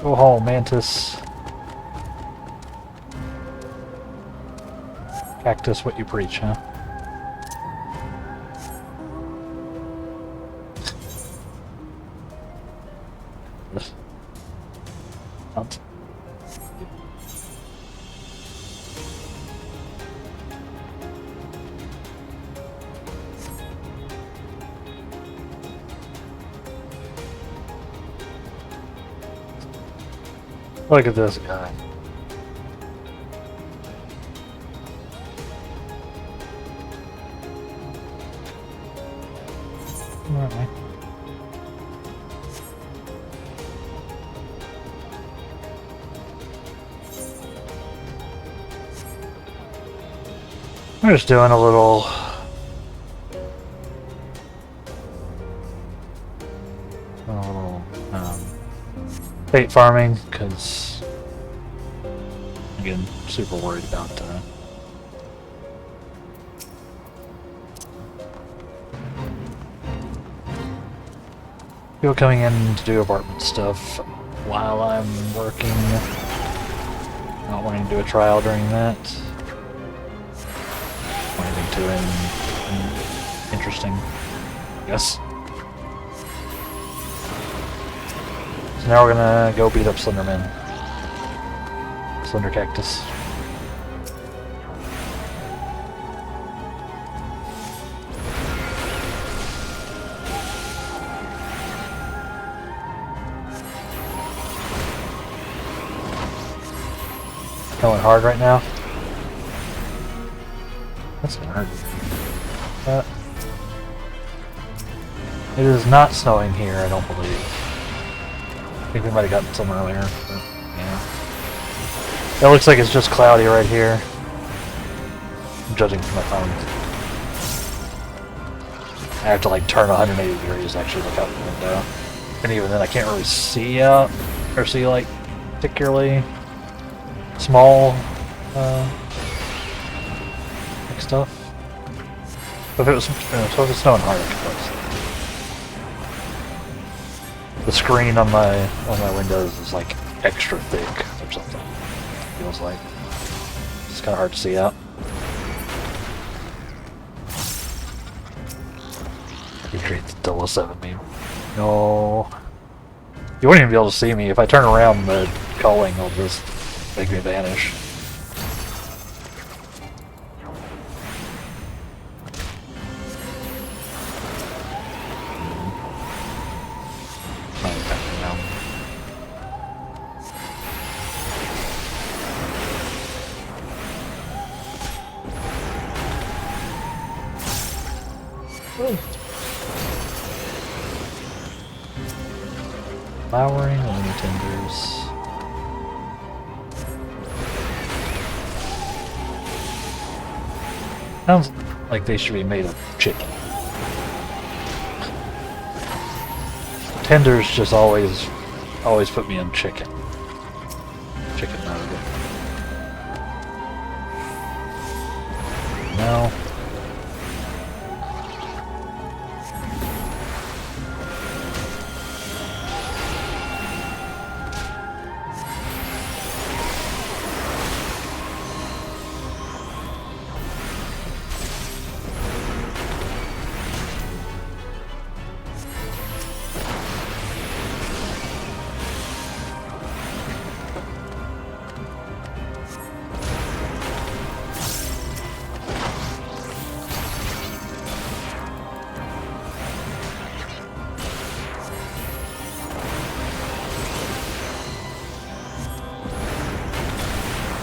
Go home, Mantis. Cactus, what you preach, huh? Not. Look at this guy. Alright. We're just doing a little bait farming, because again, super worried about people coming in to do apartment stuff while I'm working. Not wanting to do a trial during that. Or anything too interesting, I guess. So now we're gonna go beat up Slenderman. Slender Cactus. Going hard right now. That's gonna hurt. It is not snowing here, I don't believe. I think we might have gotten some earlier, but yeah. It looks like it's just cloudy right here. I'm judging from my phone. I have to like turn 180 degrees to actually look out the window. And even then I can't really see out, or see like particularly small like stuff. But if it was, so if it's snowing hard, I can probably see. The screen on my windows is like extra thick or something. It feels like it's kind of hard to see out. Recreate the 007 meme. No, you wouldn't even be able to see me if I turn around. The culling will just make me vanish. Flowering only tenders. Sounds like they should be made of chicken. Tenders just always put me on chicken. Chicken nugget. No.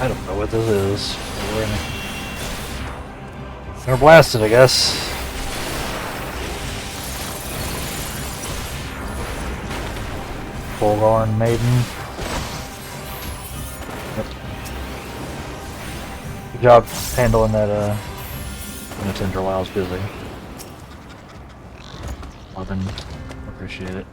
I don't know what this is. We're gonna blast it, I guess. Bullhorn Maiden. Yep. Good job handling that, when the Tendril while I was busy. Marvin, appreciate it.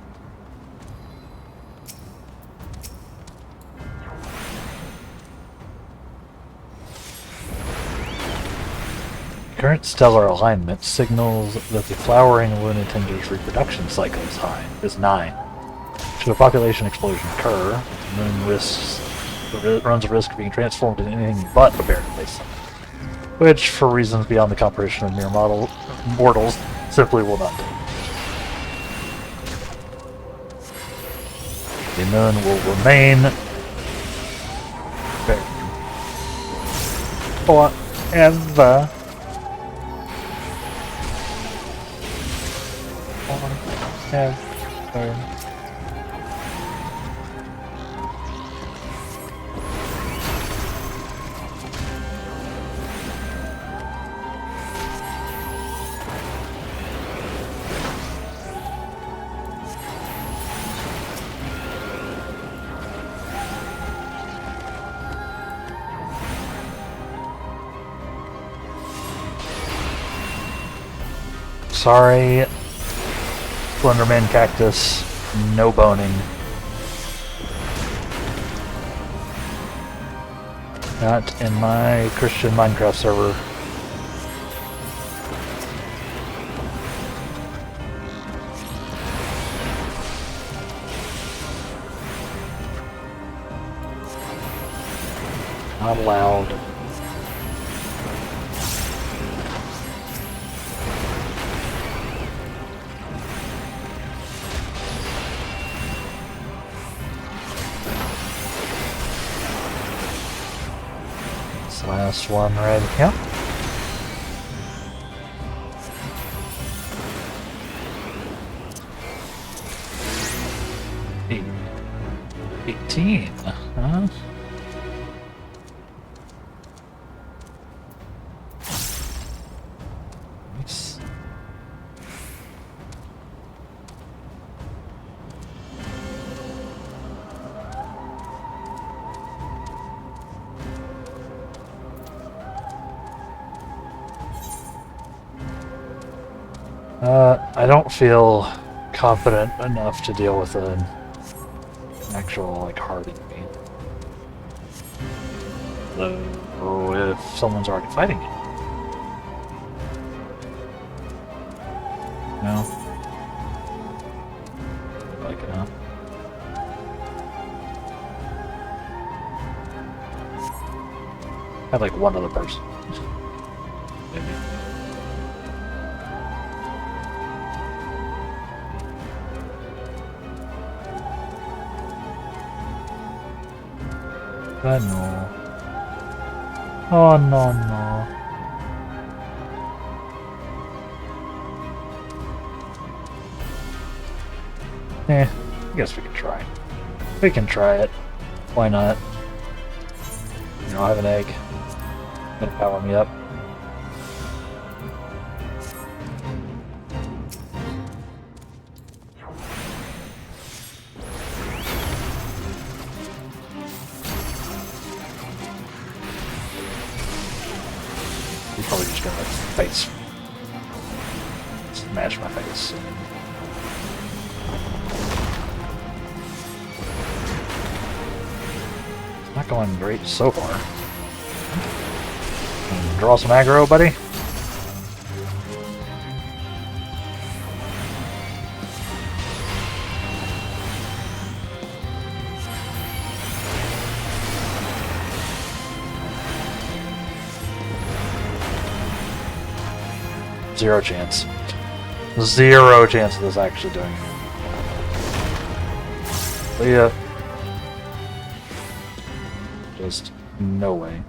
Current stellar alignment signals that the flowering Lunatender's reproduction cycle is 9. Should a population explosion occur, the moon runs a risk of being transformed into anything but a barren wasteland, which, for reasons beyond the comprehension of mere mortals, simply will not do. The moon will remain barren forever. Forever. Sorry, Slenderman Cactus, no boning. Not in my Christian Minecraft server. Not allowed. Last one right here. Eight. 18, huh? Nice. I don't feel confident enough to deal with an actual, like, hard enemy. Though, if someone's already fighting it. No? Like it, huh? I had, like, one other person. Maybe. Oh no. Oh no no. I guess we can try. We can try it. Why not? You know, I have an egg. Gonna power me up. He's probably just gonna face smash my face. Not going great so far. Draw some aggro, buddy. Zero chance. Zero chance of this actually doing it. But yeah. Just no way.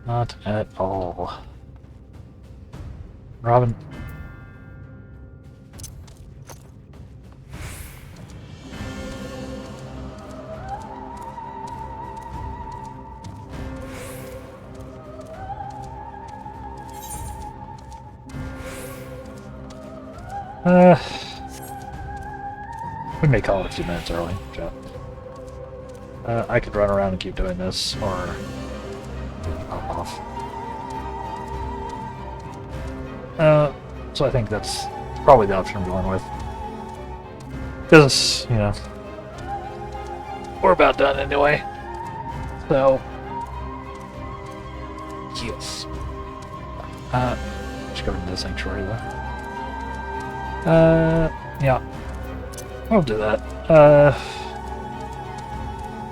Not at all. Robin. We may call it a few minutes early, chat. I could run around and keep doing this, or pop off. So I think that's probably the option I'm going with. Because, you know, we're about done anyway. So, yes. Just go into the sanctuary though. Yeah. I'll do that.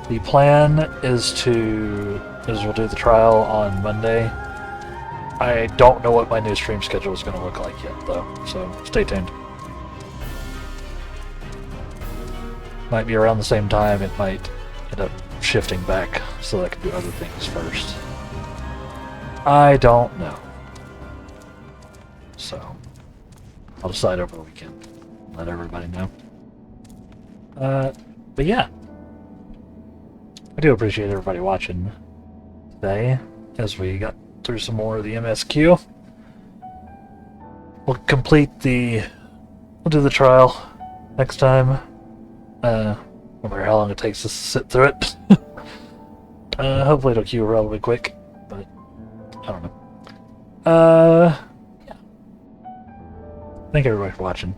The plan is we'll do the trial on Monday. I don't know what my new stream schedule is going to look like yet, though, so stay tuned. Might be around the same time, it might end up shifting back so that I can do other things first. I don't know. So, I'll decide over the weekend. Let everybody know. But yeah. I do appreciate everybody watching today as we got through some more of the MSQ. We'll do the trial next time. No matter how long it takes us to sit through it. Hopefully it'll queue relatively quick, but I don't know. Yeah. Thank everybody for watching.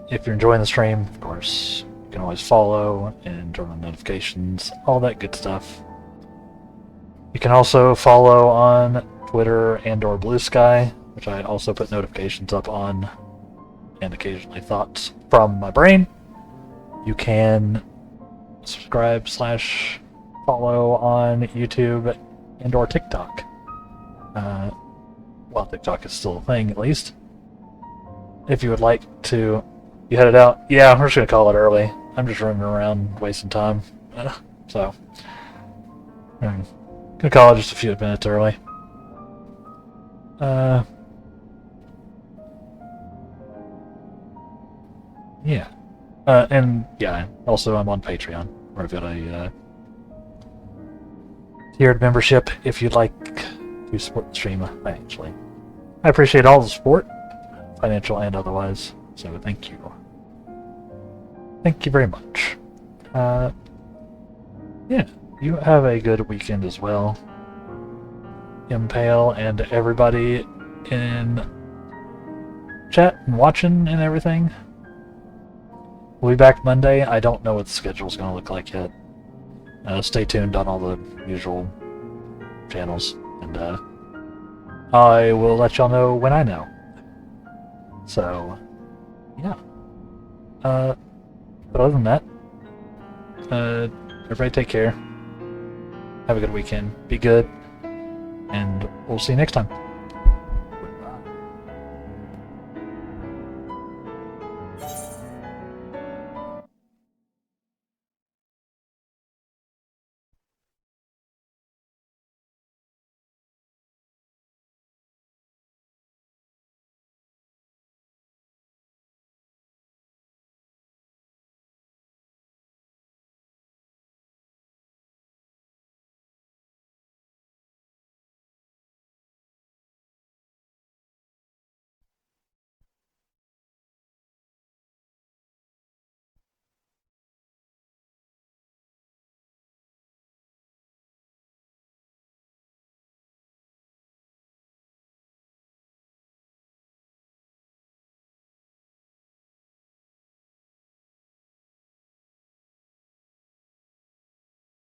If you're enjoying the stream, of course, you can always follow and turn on notifications, all that good stuff. You can also follow on Twitter and/or Blue Sky, which I also put notifications up on, and occasionally thoughts from my brain. You can subscribe/follow on YouTube and/or TikTok. Well, TikTok is still a thing, at least. If you would like to... You headed out? Yeah, we're just going to call it early. I'm just running around, wasting time. So, I'm going to call it just a few minutes early. Yeah. And, yeah, also I'm on Patreon, where I've got a tiered membership if you'd like to support the stream financially. I appreciate all the support, financial and otherwise, so thank you. Thank you very much. Yeah, you have a good weekend as well. Impale and everybody in chat and watching and everything. We'll be back Monday. I don't know what the schedule's going to look like yet. Stay tuned on all the usual channels, and I will let y'all know when I know. So, yeah. But other than that, everybody take care. Have a good weekend. Be good. And we'll see you next time.